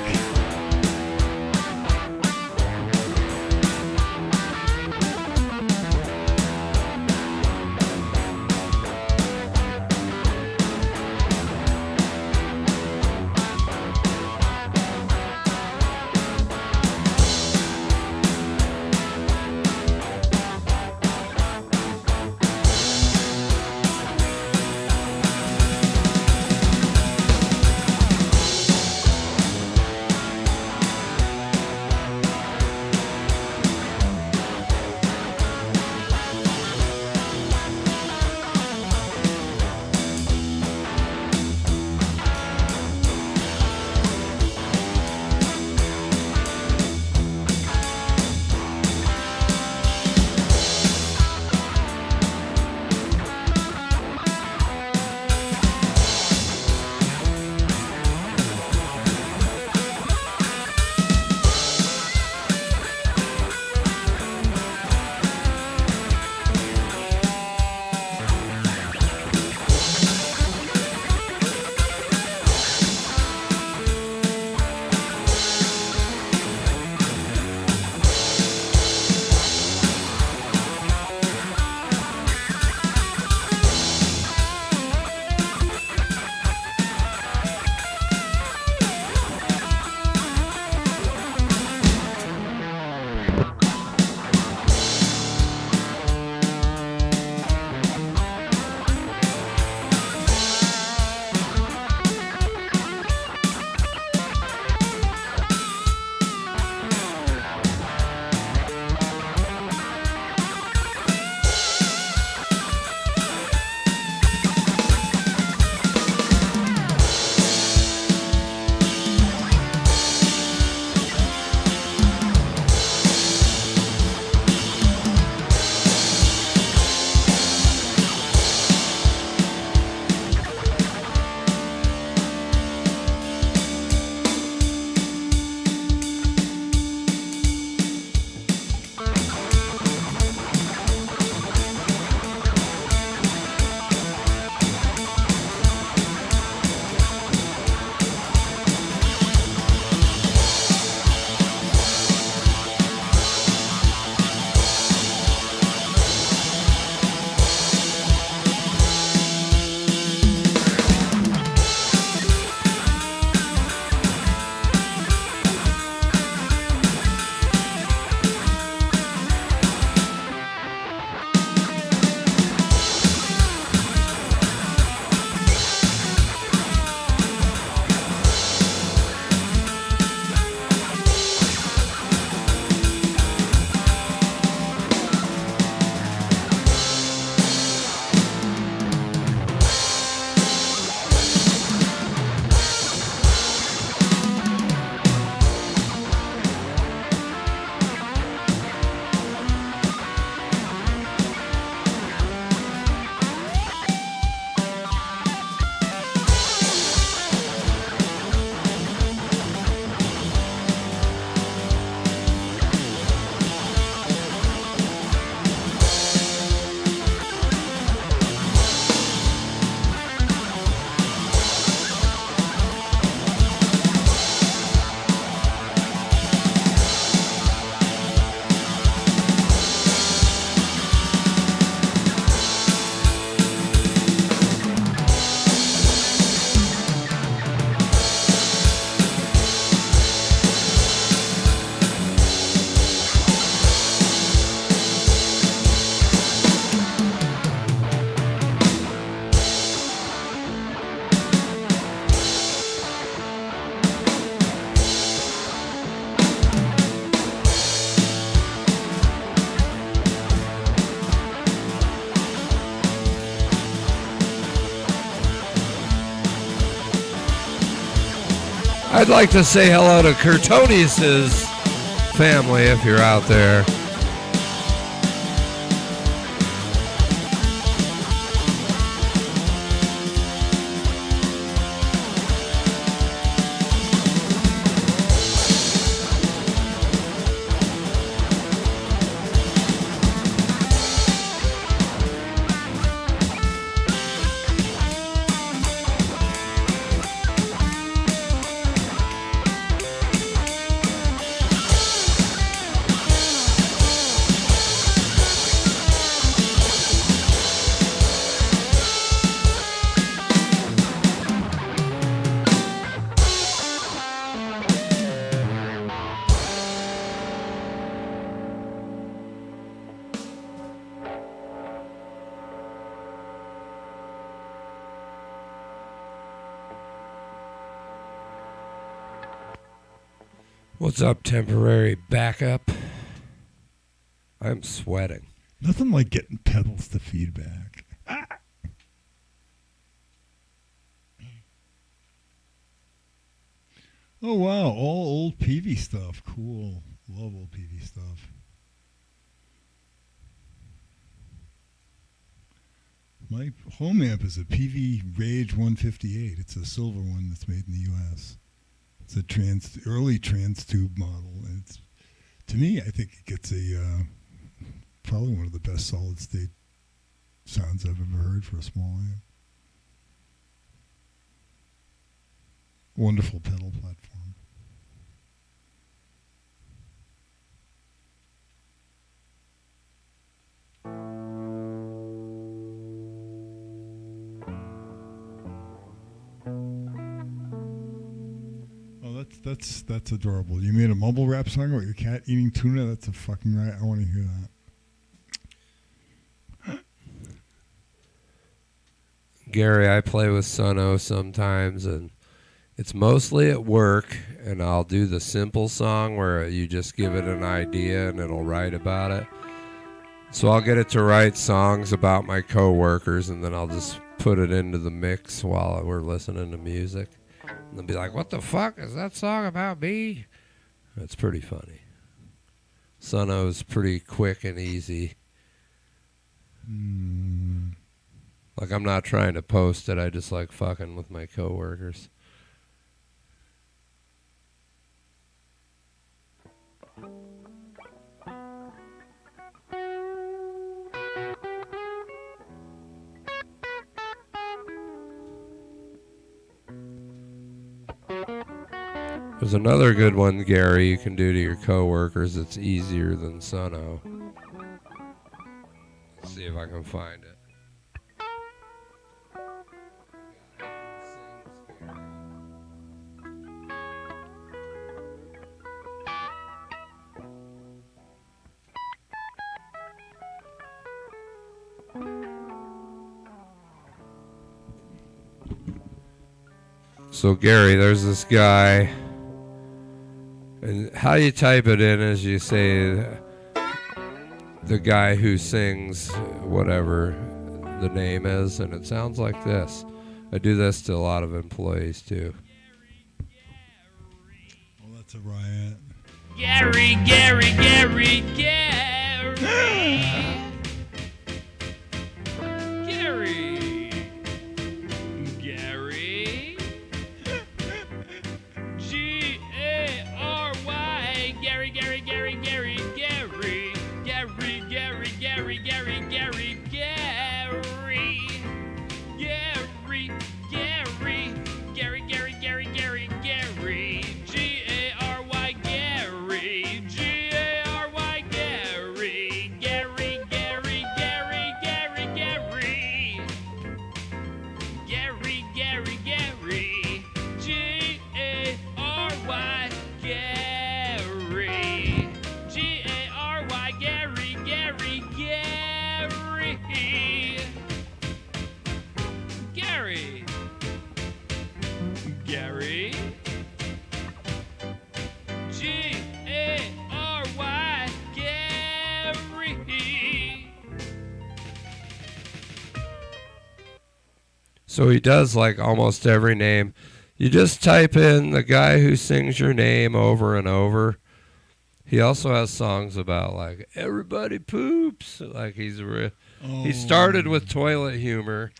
I'd like to say hello to Curtonius's family if you're out there. What's up, temporary backup? I'm sweating.
Nothing like getting pedals to feedback. Oh, wow. All old PV stuff. Cool. Love old PV stuff. My home amp is a PV Rage 158. It's a silver one that's made in the U.S. It's a early trans tube model. And it's, to me, I think it gets probably one of the best solid state sounds I've ever heard for a small amp. Wonderful pedal platform. Oh, that's adorable. You made a mumble rap song about your cat eating tuna? That's a fucking right. I want to hear that.
Gary, I play with Sono sometimes, and it's mostly at work, and I'll do the simple song where you just give it an idea and it'll write about it. So I'll get it to write songs about my coworkers, and then I'll just put it into the mix while we're listening to music. And they'll be like, what the fuck? Is that song about me? It's pretty funny. Sono's pretty quick and easy. Like, I'm not trying to post it. I just like fucking with my coworkers. There's another good one, Gary, you can do to your coworkers. It's easier than Sono. Let's see if I can find it. So Gary, there's this guy, and how you type it in is you say the guy who sings whatever the name is, and it sounds like this. I do this to a lot of employees too.
Oh, that's a riot.
Gary, Gary, Gary, Gary. Gary. Gary. G-A-R-Y. Gary, Gary, Gary, Gary, Gary. Gary, Gary, Gary, Gary, Gary, Gary. Gary, Gary. Gary, Gary, Gary, Gary, Gary. G-A-R-Y, Gary. G-A-R-Y, Gary. Gary, Gary, Gary, Gary, Gary. Gary, Gary, Gary. G-A-R-Y, Gary. G-A-R-Y, Gary, Gary, Gary. Gary. Gary. G-A-R-Y, Gary.
So he does like almost every name. You just type in the guy who sings your name over and over. He also has songs about like everybody poops. Like he started with toilet humor,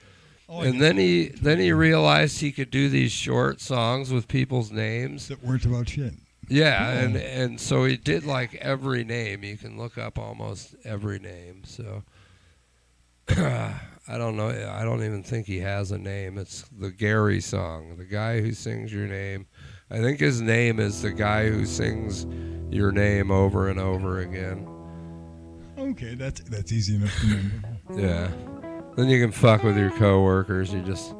and then he realized he could do these short songs with people's names
that weren't about shit.
Yeah, and so he did like every name. You can look up almost every name. So I don't know. I don't even think he has a name. It's the Gary song, the guy who sings your name. I think his name is the guy who sings your name over and over again.
Okay, that's easy enough to remember.
Yeah. Then you can fuck with your coworkers. You just,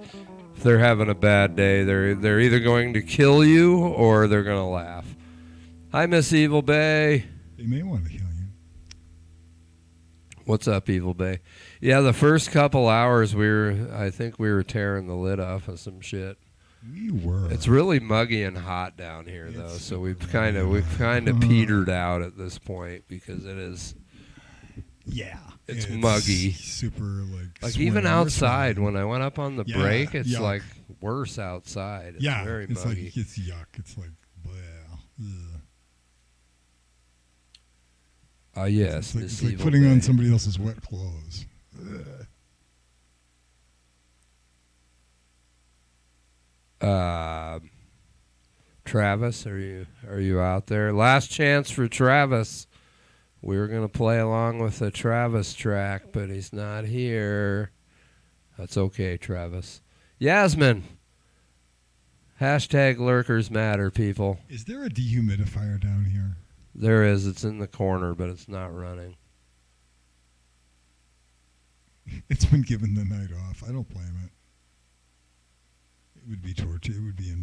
if they're having a bad day, they're either going to kill you or they're gonna laugh. Hi, Miss Evil Bay.
They may want to kill you.
What's up, Evil Bay? Yeah, the first couple hours I think we were tearing the lid off of some shit.
We were.
It's really muggy and hot down here, though, so we've kind of petered out at this point because it is.
Yeah,
it's muggy.
Super like
even outside when I went up on the break, it's
yuck.
like worse outside. It's very
it's
muggy.
like it's yuck. It's like
yes,
it's like putting on somebody else's wet clothes.
Travis, are you out there? Last chance for Travis. We were gonna play along with the Travis track, but he's not here. That's okay, Travis. Yasmin. Hashtag lurkers matter, people.
Is there a dehumidifier down here?
There is. It's in the corner, but it's not running.
It's been given the night off. I don't blame it. It would be torture. It would be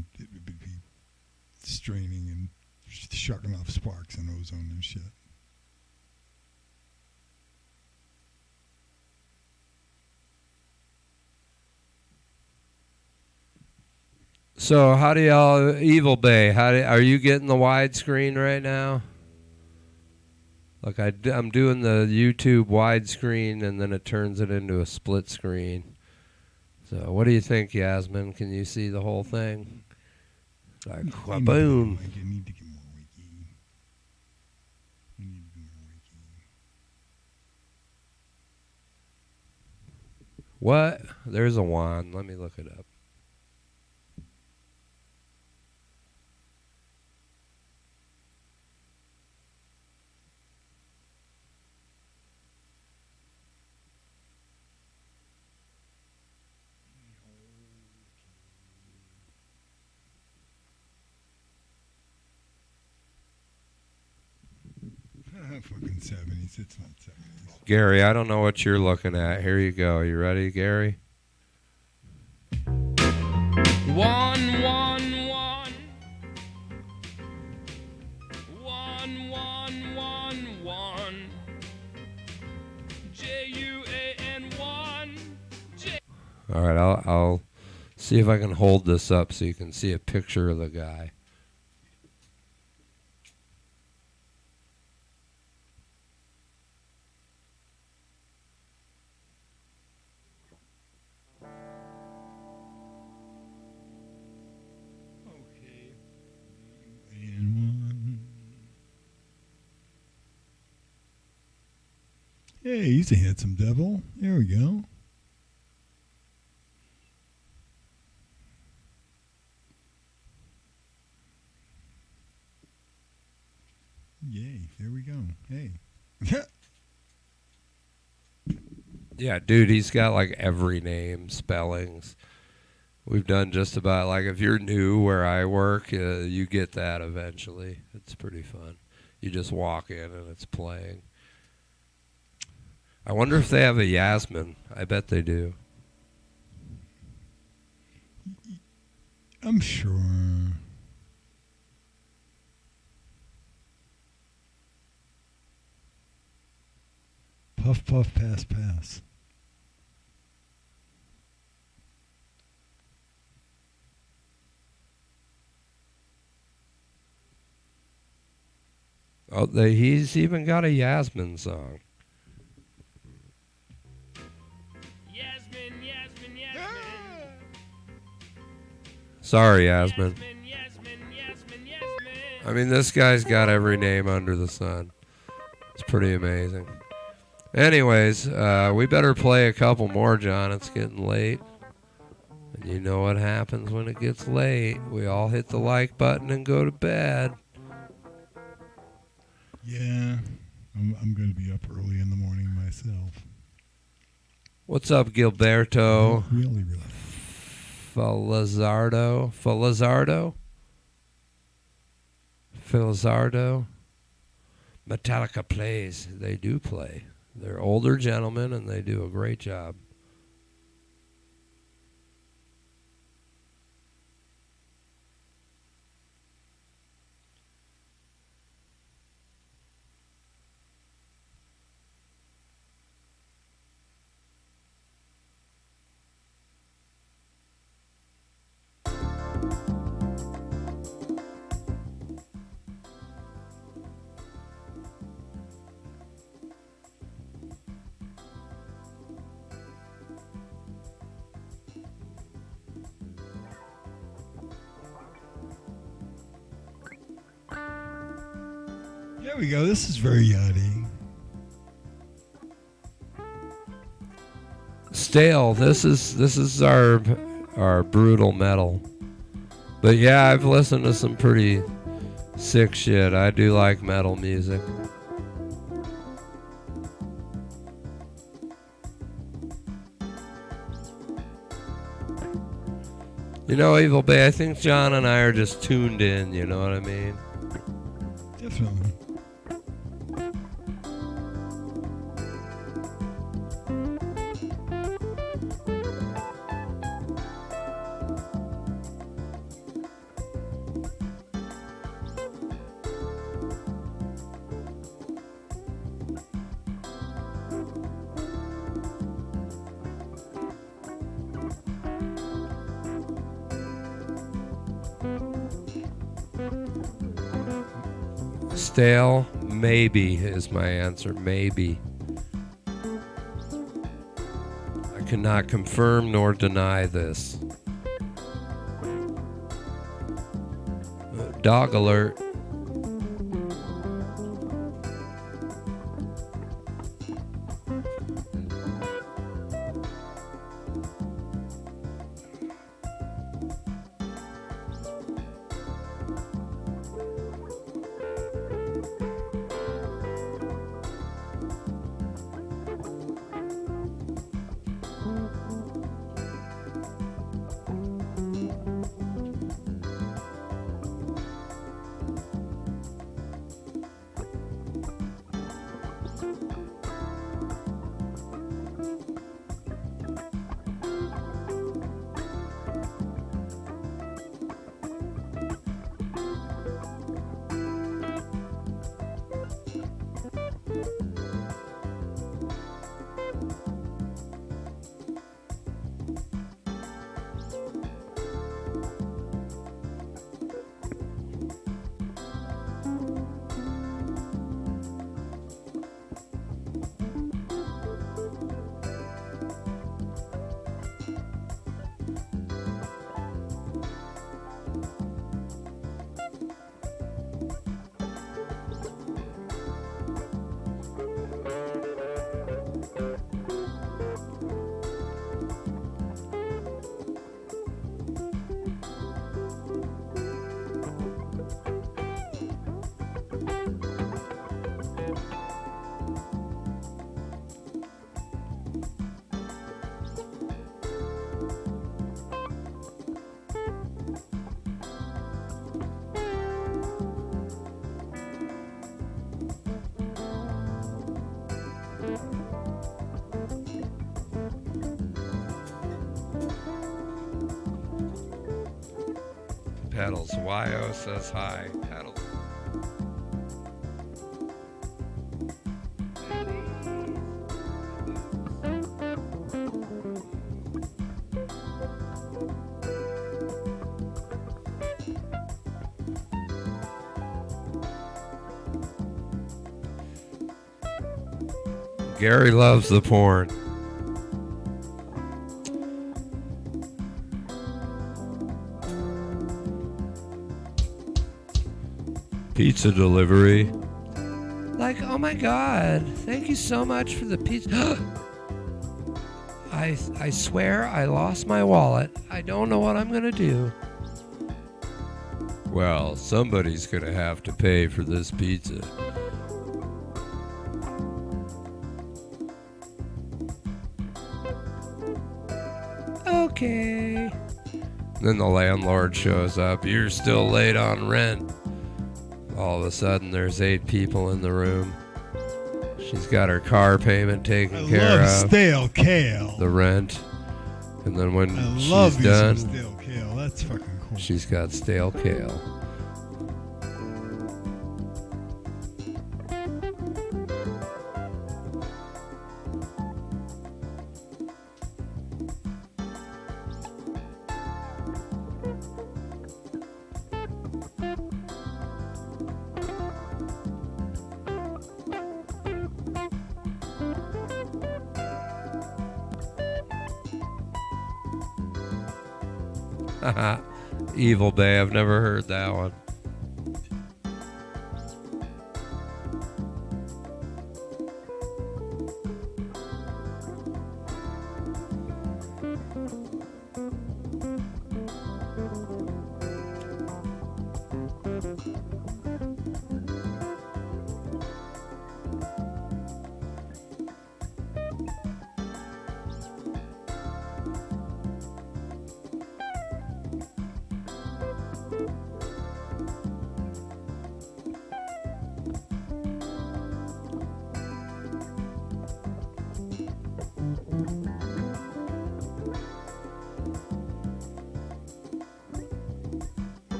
straining and shucking off sparks and ozone and shit.
So how do y'all, Evil Bay? Are you getting the widescreen right now? Look, I'm doing the YouTube widescreen, and then it turns it into a split screen. So what do you think, Yasmin? Can you see the whole thing? Like, boom.
You need to get more wiki. You need to get more wiki.
What? There's a wand. Let me look it up.
Fucking 70s. It's not 70s.
Gary, I don't know what you're looking at. Here you go. You ready, Gary?
1 1 1 1 1 1 1 JUAN 1.
All right, I'll see if I can hold this up so you can see a picture of the guy.
Hey, he's a handsome devil. There we go. Yay, there we go. Hey.
Yeah, dude, he's got like every name, spellings. We've done just about, like, if you're new where I work, you get that eventually. It's pretty fun. You just walk in and it's playing. I wonder if they have a Yasmin. I bet they do.
I'm sure. Puff, puff, pass, pass.
Oh, he's even got a Yasmin song. Sorry, Yasmin. I mean, this guy's got every name under the sun. It's pretty amazing. Anyways, we better play a couple more, John. It's getting late. And you know what happens when it gets late. We all hit the like button and go to bed.
Yeah, I'm going to be up early in the morning myself.
What's up, Gilberto?
Really.
Felizardo? Metallica plays. They do play. They're older gentlemen, and they do a great job.
There we go. This is very yachty.
Stale. This is our brutal metal. But yeah, I've listened to some pretty sick shit. I do like metal music. You know, Evil Bay, I think John and I are just tuned in, you know what I mean?
Definitely.
Stale? Maybe is my answer. Maybe. I cannot confirm nor deny this. Dog alert. Pedals. YO says hi. Pedals. Gary loves the porn. pizza delivery. Like, oh my God, thank you so much for the pizza. I swear I lost my wallet. I don't know what I'm going to do. Well, somebody's going to have to pay for this pizza. Okay. Then the landlord shows up. You're still late on rent. All of a sudden, there's 8 people in the room. She's got her car payment taken care
love
of.
stale kale.
The rent. And then when
I
she's
love me
done,
some stale kale. That's fucking cool.
she's got stale kale. Evil Bay, I've never heard that one.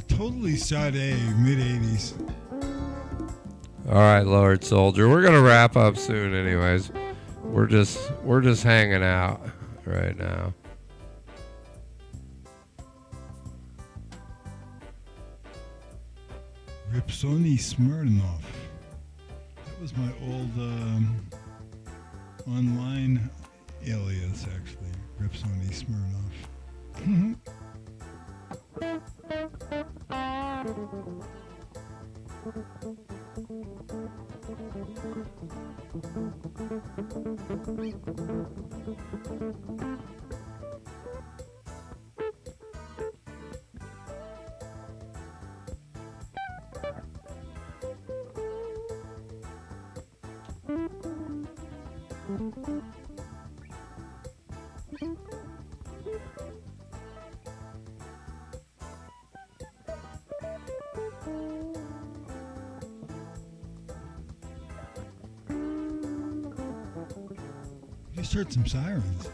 Totally Sade, mid-80s.
All right, Lord Soldier. We're gonna wrap up soon, anyways. We're just hanging out right now.
Ripsoni Smirnov. That was my old online alias, actually. Ripsoni Smirnov. Just heard some sirens.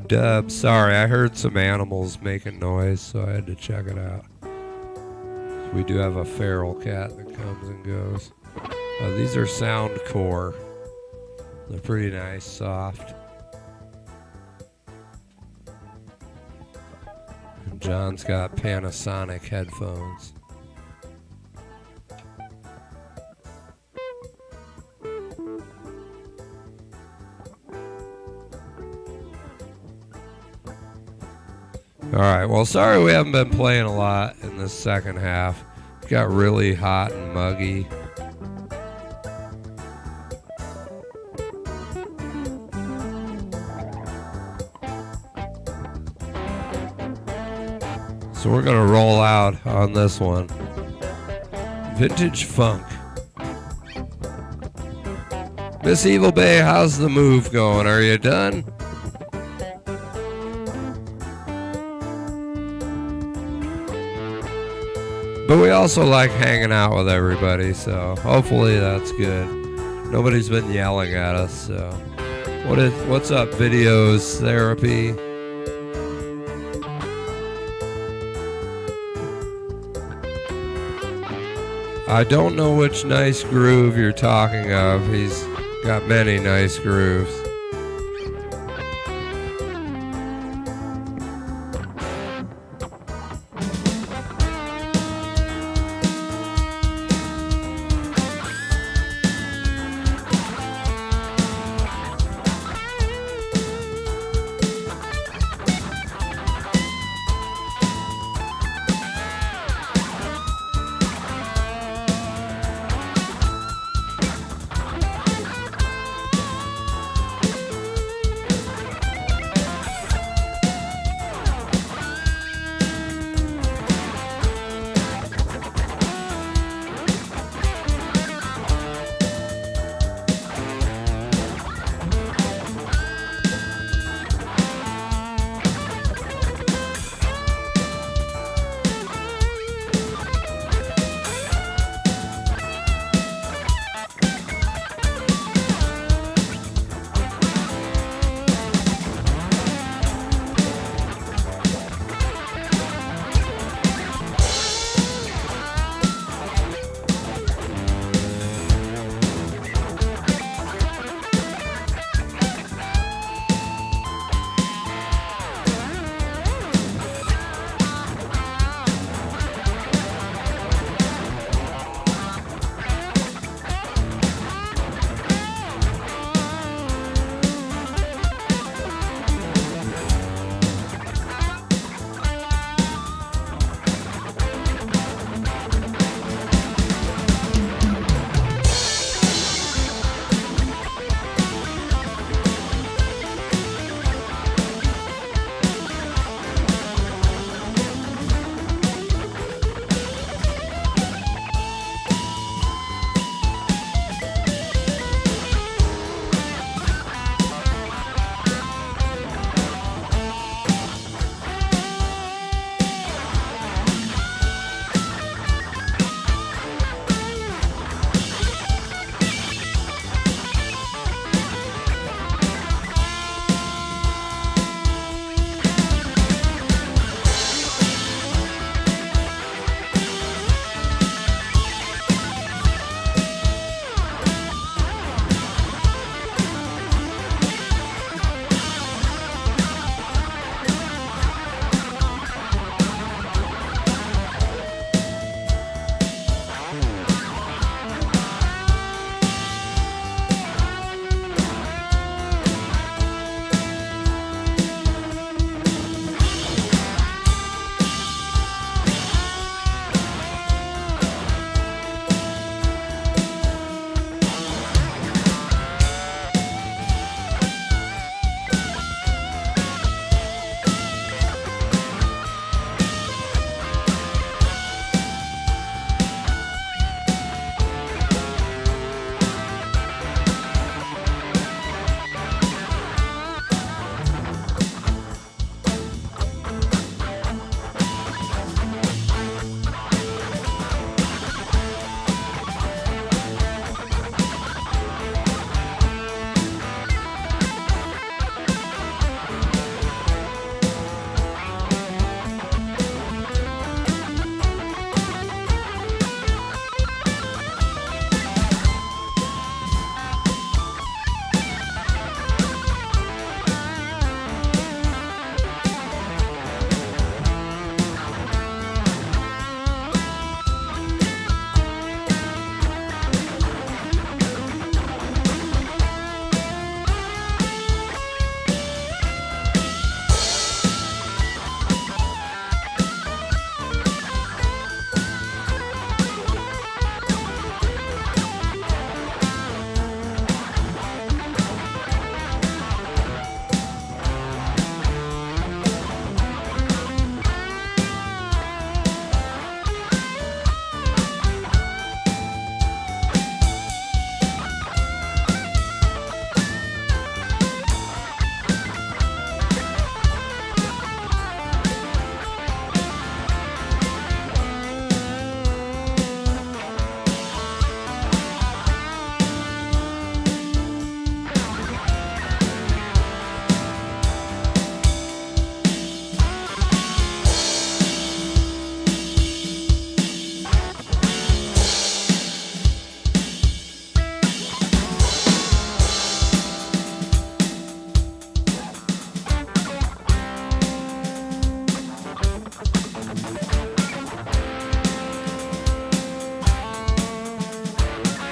Deb, sorry, I heard some animals making noise, so I had to check it out. We do have a feral cat that comes and goes. These are sound core. They're pretty nice, soft. And John's got Panasonic headphones. Alright, well, sorry we haven't been playing a lot in this second half. It got really hot and muggy. So we're going to roll out on this one. Vintage Funk. Miss Evil Bay, how's the move going? Are you done? But we also like hanging out with everybody, so hopefully that's good. Nobody's been yelling at us, so. What's up, Videos Therapy? I don't know which nice groove you're talking of. He's got many nice grooves.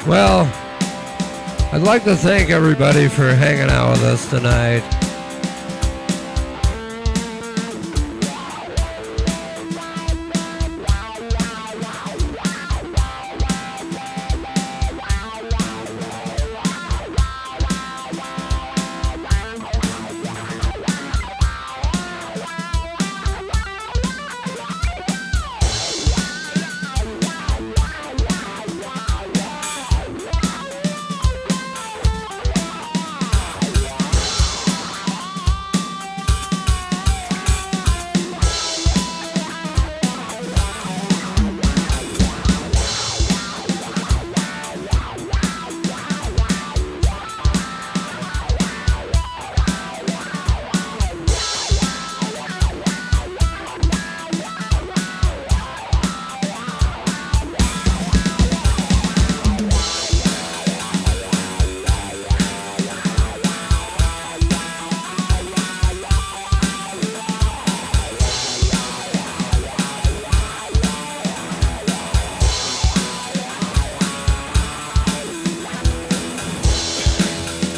Well, I'd like to thank everybody for hanging out with us tonight.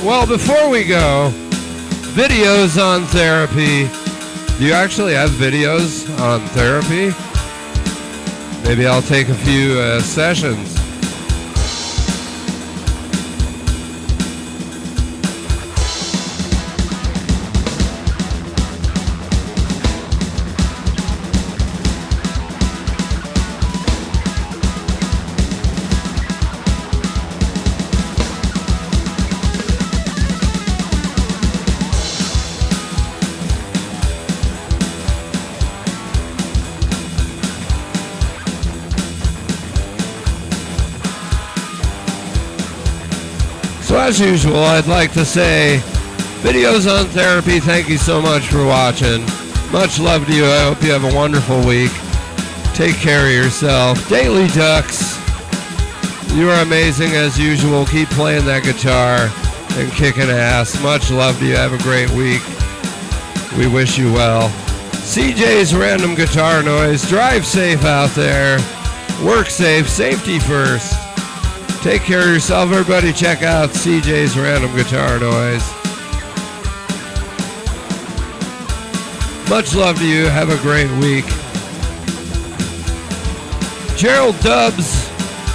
Well, before we go, videos on therapy. Do you actually have videos on therapy? Maybe I'll take a few sessions. So as usual, I'd like to say, videos on therapy, thank you so much for watching. Much love to you. I hope you have a wonderful week. Take care of yourself. Daily Ducks, you are amazing as usual. Keep playing that guitar and kicking ass. Much love to you. Have a great week. We wish you well. CJ's Random Guitar Noise. Drive safe out there. Work safe. Safety first. Take care of yourself, everybody. Check out CJ's Random Guitar Noise. Much love to you. Have a great week. Gerald Dubs,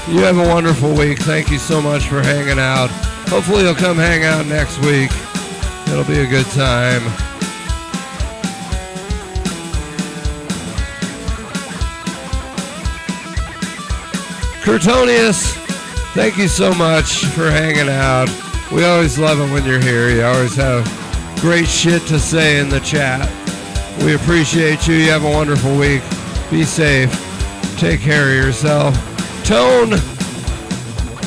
you have a wonderful week. Thank you so much for hanging out. Hopefully you'll come hang out next week. It'll be a good time. Curtonius, thank you so much for hanging out. We always love it when you're here. You always have great shit to say in the chat. We appreciate you. You have a wonderful week. Be safe. Take care of yourself. Tone,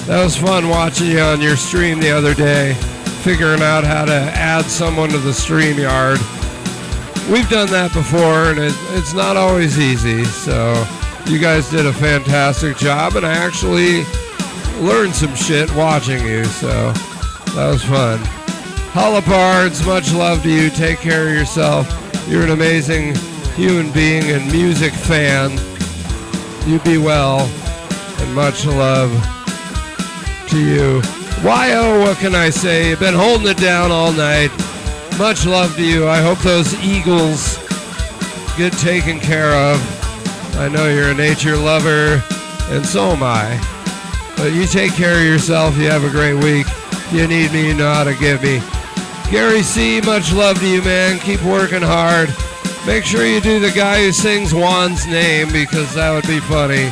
that was fun watching you on your stream the other day, figuring out how to add someone to the StreamYard. We've done that before, and it's not always easy, so you guys did a fantastic job, and I actually learned some shit watching you, so that was fun. Holopards, much love to you. Take care of yourself. You're an amazing human being and music fan. You be well, and much love to you. YO, what can I say? You've been holding it down all night. Much love to you. I hope those eagles get taken care of. I know you're a nature lover, and so am I. But you take care of yourself. You have a great week. If you need me, you know how to get me. Gary C., much love to you, man. Keep working hard. Make sure you do the guy who sings Juan's name, because that would be funny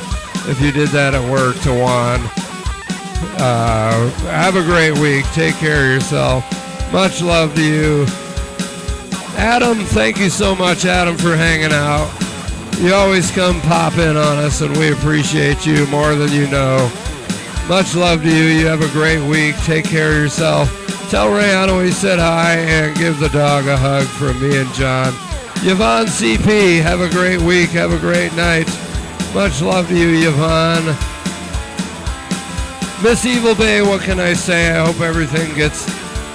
if you did that at work to Juan. Have a great week. Take care of yourself. Much love to you. Adam, thank you so much, Adam, for hanging out. You always come pop in on us, and we appreciate you more than you know. Much love to you. You have a great week. Take care of yourself. Tell Rayano we said hi, and give the dog a hug from me and John. Yvonne CP, have a great week. Have a great night. Much love to you, Yvonne. Miss Evil Bay, what can I say? I hope everything gets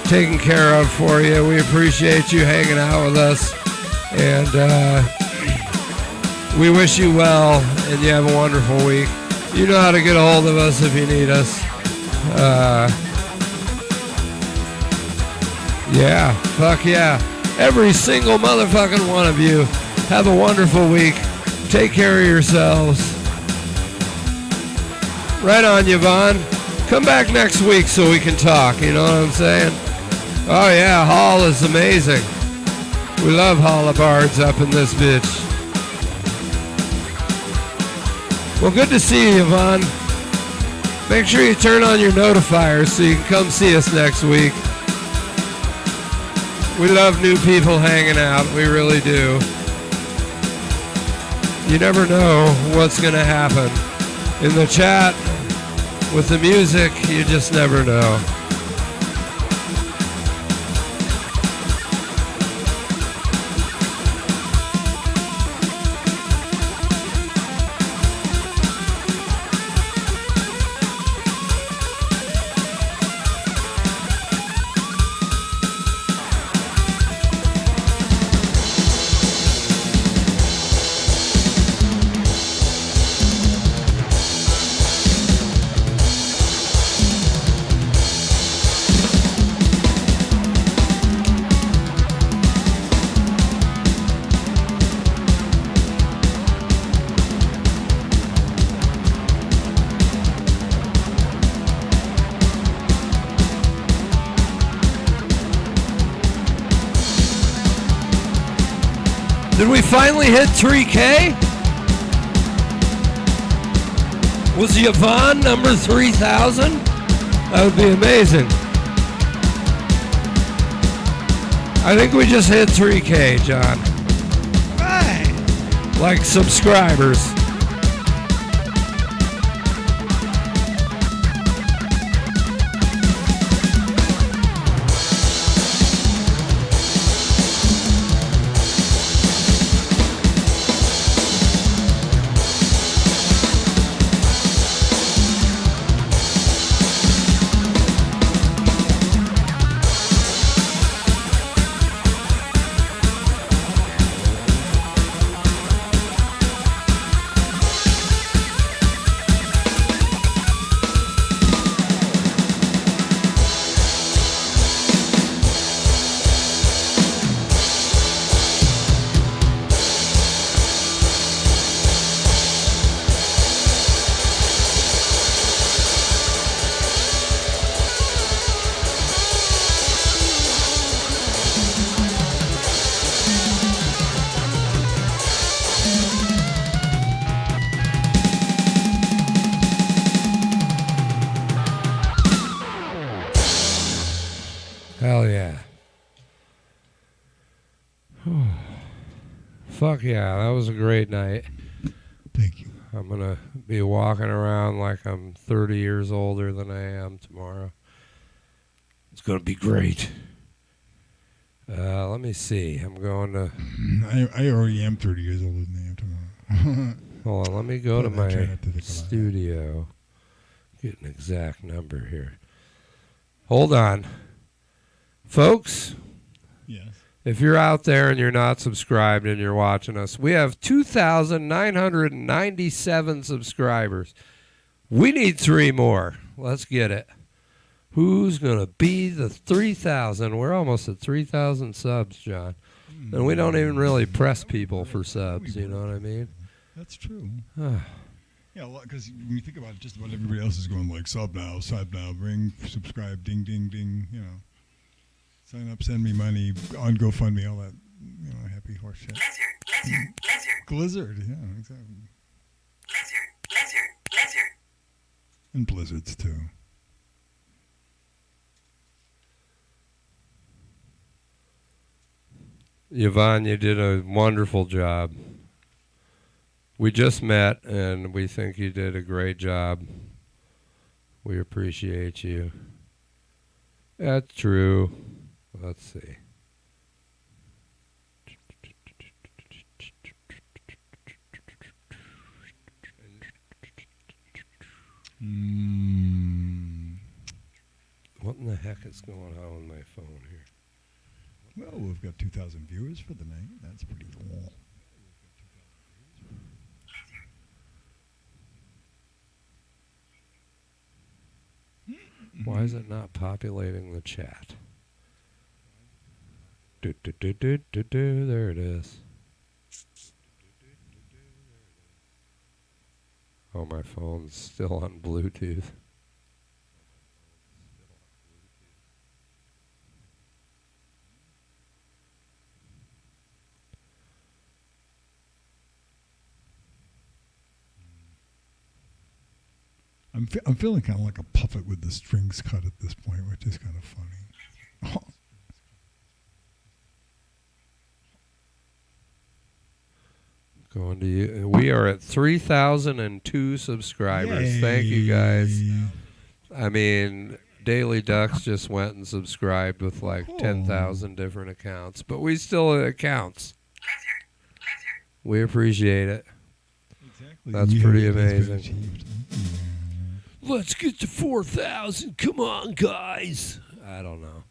taken care of for you. We appreciate you hanging out with us, and we wish you well, and you have a wonderful week. You know how to get a hold of us if you need us. Yeah, fuck yeah. Every single motherfucking one of you. Have a wonderful week. Take care of yourselves. Right on, Yvonne. Come back next week so we can talk, you know what I'm saying? Oh yeah, Hall is amazing. We love Hollabards up in this bitch. Well, good to see you, Yvonne. Make sure you turn on your notifiers so you can come see us next week. We love new people hanging out. We really do. You never know what's going to happen. In the chat, with the music, you just never know. Did we finally hit 3K? Was Yvonne number 3,000? That would be amazing. I think we just hit 3K, John.
Right.
Like subscribers. Hell yeah. Fuck yeah, that was a great night.
Thank you.
I'm going to be walking around like I'm 30 years older than I am tomorrow. It's going to be great. Let me see. I'm going to...
I already am 30 years older than I am tomorrow.
Hold on, let me go to
But I try
my
not to think about
studio. Get an exact number here. Hold on. Folks,
Yes.
if you're out there and you're not subscribed and you're watching us, we have 2,997 subscribers. We need 3 more. Let's get it. Who's going to be the 3,000? We're almost at 3,000 subs, John. And we don't even really press people for subs, you know what I mean?
That's true. Yeah, because when you think about it, just about everybody else is going like sub now, ring, subscribe, ding, ding, ding, you know. Sign up, send me money, on GoFundMe, all that, you know, happy horse shit. Blizzard, yeah, exactly. Lizard. And blizzards, too.
Yvonne, you did a wonderful job. We just met, and we think you did a great job. We appreciate you. That's true. Let's see. What in the heck is going on with my phone here?
Well, we've got 2,000 viewers for the night. That's pretty cool.
Why is it not populating the chat? There it is. Oh, my phone's still on Bluetooth.
I'm feeling kind of like a puppet with the strings cut at this point, which is kind of funny.
Going to you. We are at 3,002 subscribers.
Yay.
Thank you guys. I mean, Daily Ducks just went and subscribed with like 10,000 different accounts, but we still accounts. We appreciate it.
Exactly.
That's
Yeah,
pretty
that's been
amazing.
achieved.
Let's get to 4,000. Come on, guys. I don't know.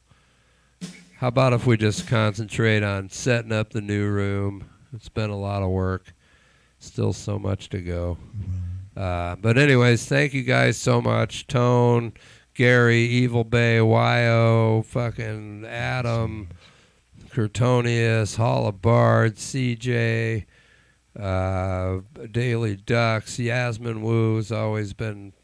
How about if we just concentrate on setting up the new room? It's been a lot of work. Still so much to go. But anyways, thank you guys so much. Tone, Gary, Evil Bay, Yo, fucking Adam, Curtonius, Hall of Bards, CJ, Daily Ducks, Yasmin Woo's always been,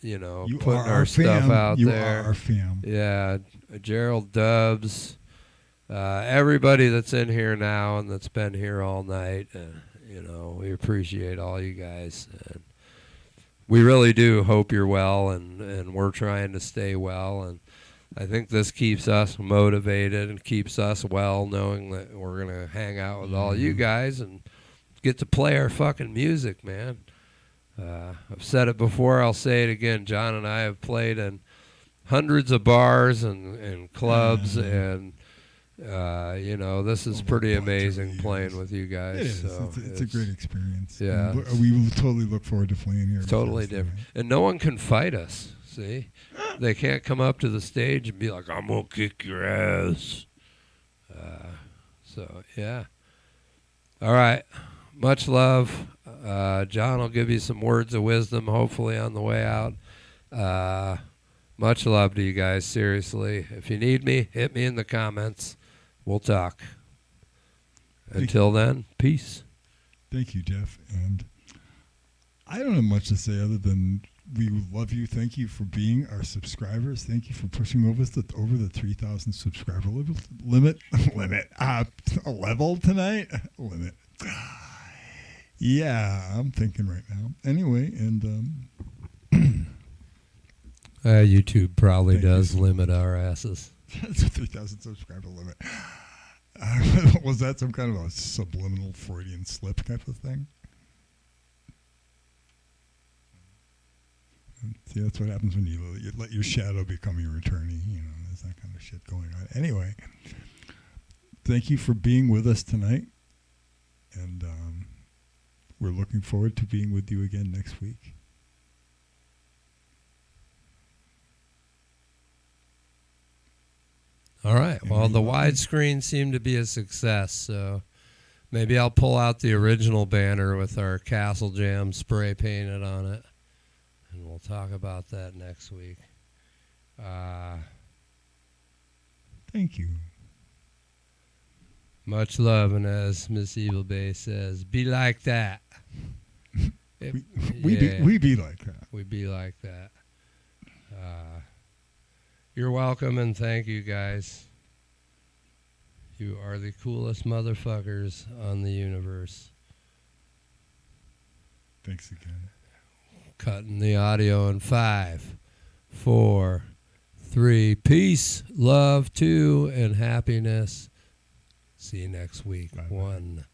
you know,
You
putting
are
our stuff
fam.
out
You
there.
are our fam.
Yeah, Gerald Dubs, everybody that's in here now and that's been here all night. You know, we appreciate all you guys. And we really do hope you're well, and we're trying to stay well. And I think this keeps us motivated and keeps us well, knowing that we're going to hang out with all you guys and get to play our fucking music, man. I've said it before, I'll say it again. John and I have played in hundreds of bars and clubs, and you know, this is pretty amazing playing with you guys.
It is.
So
It's a great experience.
Yeah.
And we will totally look forward to playing here.
Totally different. And no one can fight us, see? They can't come up to the stage and be like, I'm going to kick your ass. So, yeah. All right. Much love. John will give you some words of wisdom, hopefully, on the way out. Much love to you guys, seriously. If you need me, hit me in the comments. We'll talk. Until then, peace.
Thank you, Jeff. And I don't have much to say other than we love you. Thank you for being our subscribers. Thank you for pushing over the 3,000 subscriber level tonight. Limit. Yeah, I'm thinking right now. Anyway, and
YouTube probably
Thank you.
does limit our asses.
that's a 3,000 subscriber limit. Was that some kind of a subliminal Freudian slip type of thing? See, that's what happens when you let your shadow become your attorney. You know, there's that kind of shit going on. Anyway, thank you for being with us tonight. And we're looking forward to being with you again next week.
All right. Well, the widescreen seemed to be a success, so maybe I'll pull out the original banner with our Castle Jam spray painted on it, and we'll talk about that next week.
Thank you.
Much love, and as Miss Evil Bay says, be like that.
We be like that.
We be like that. You're welcome, and thank you, guys. You are the coolest motherfuckers on the universe.
Thanks again.
Cutting the audio in 5, 4, 3. Peace, love, 2, and happiness. See you next week.
Bye-bye.
1.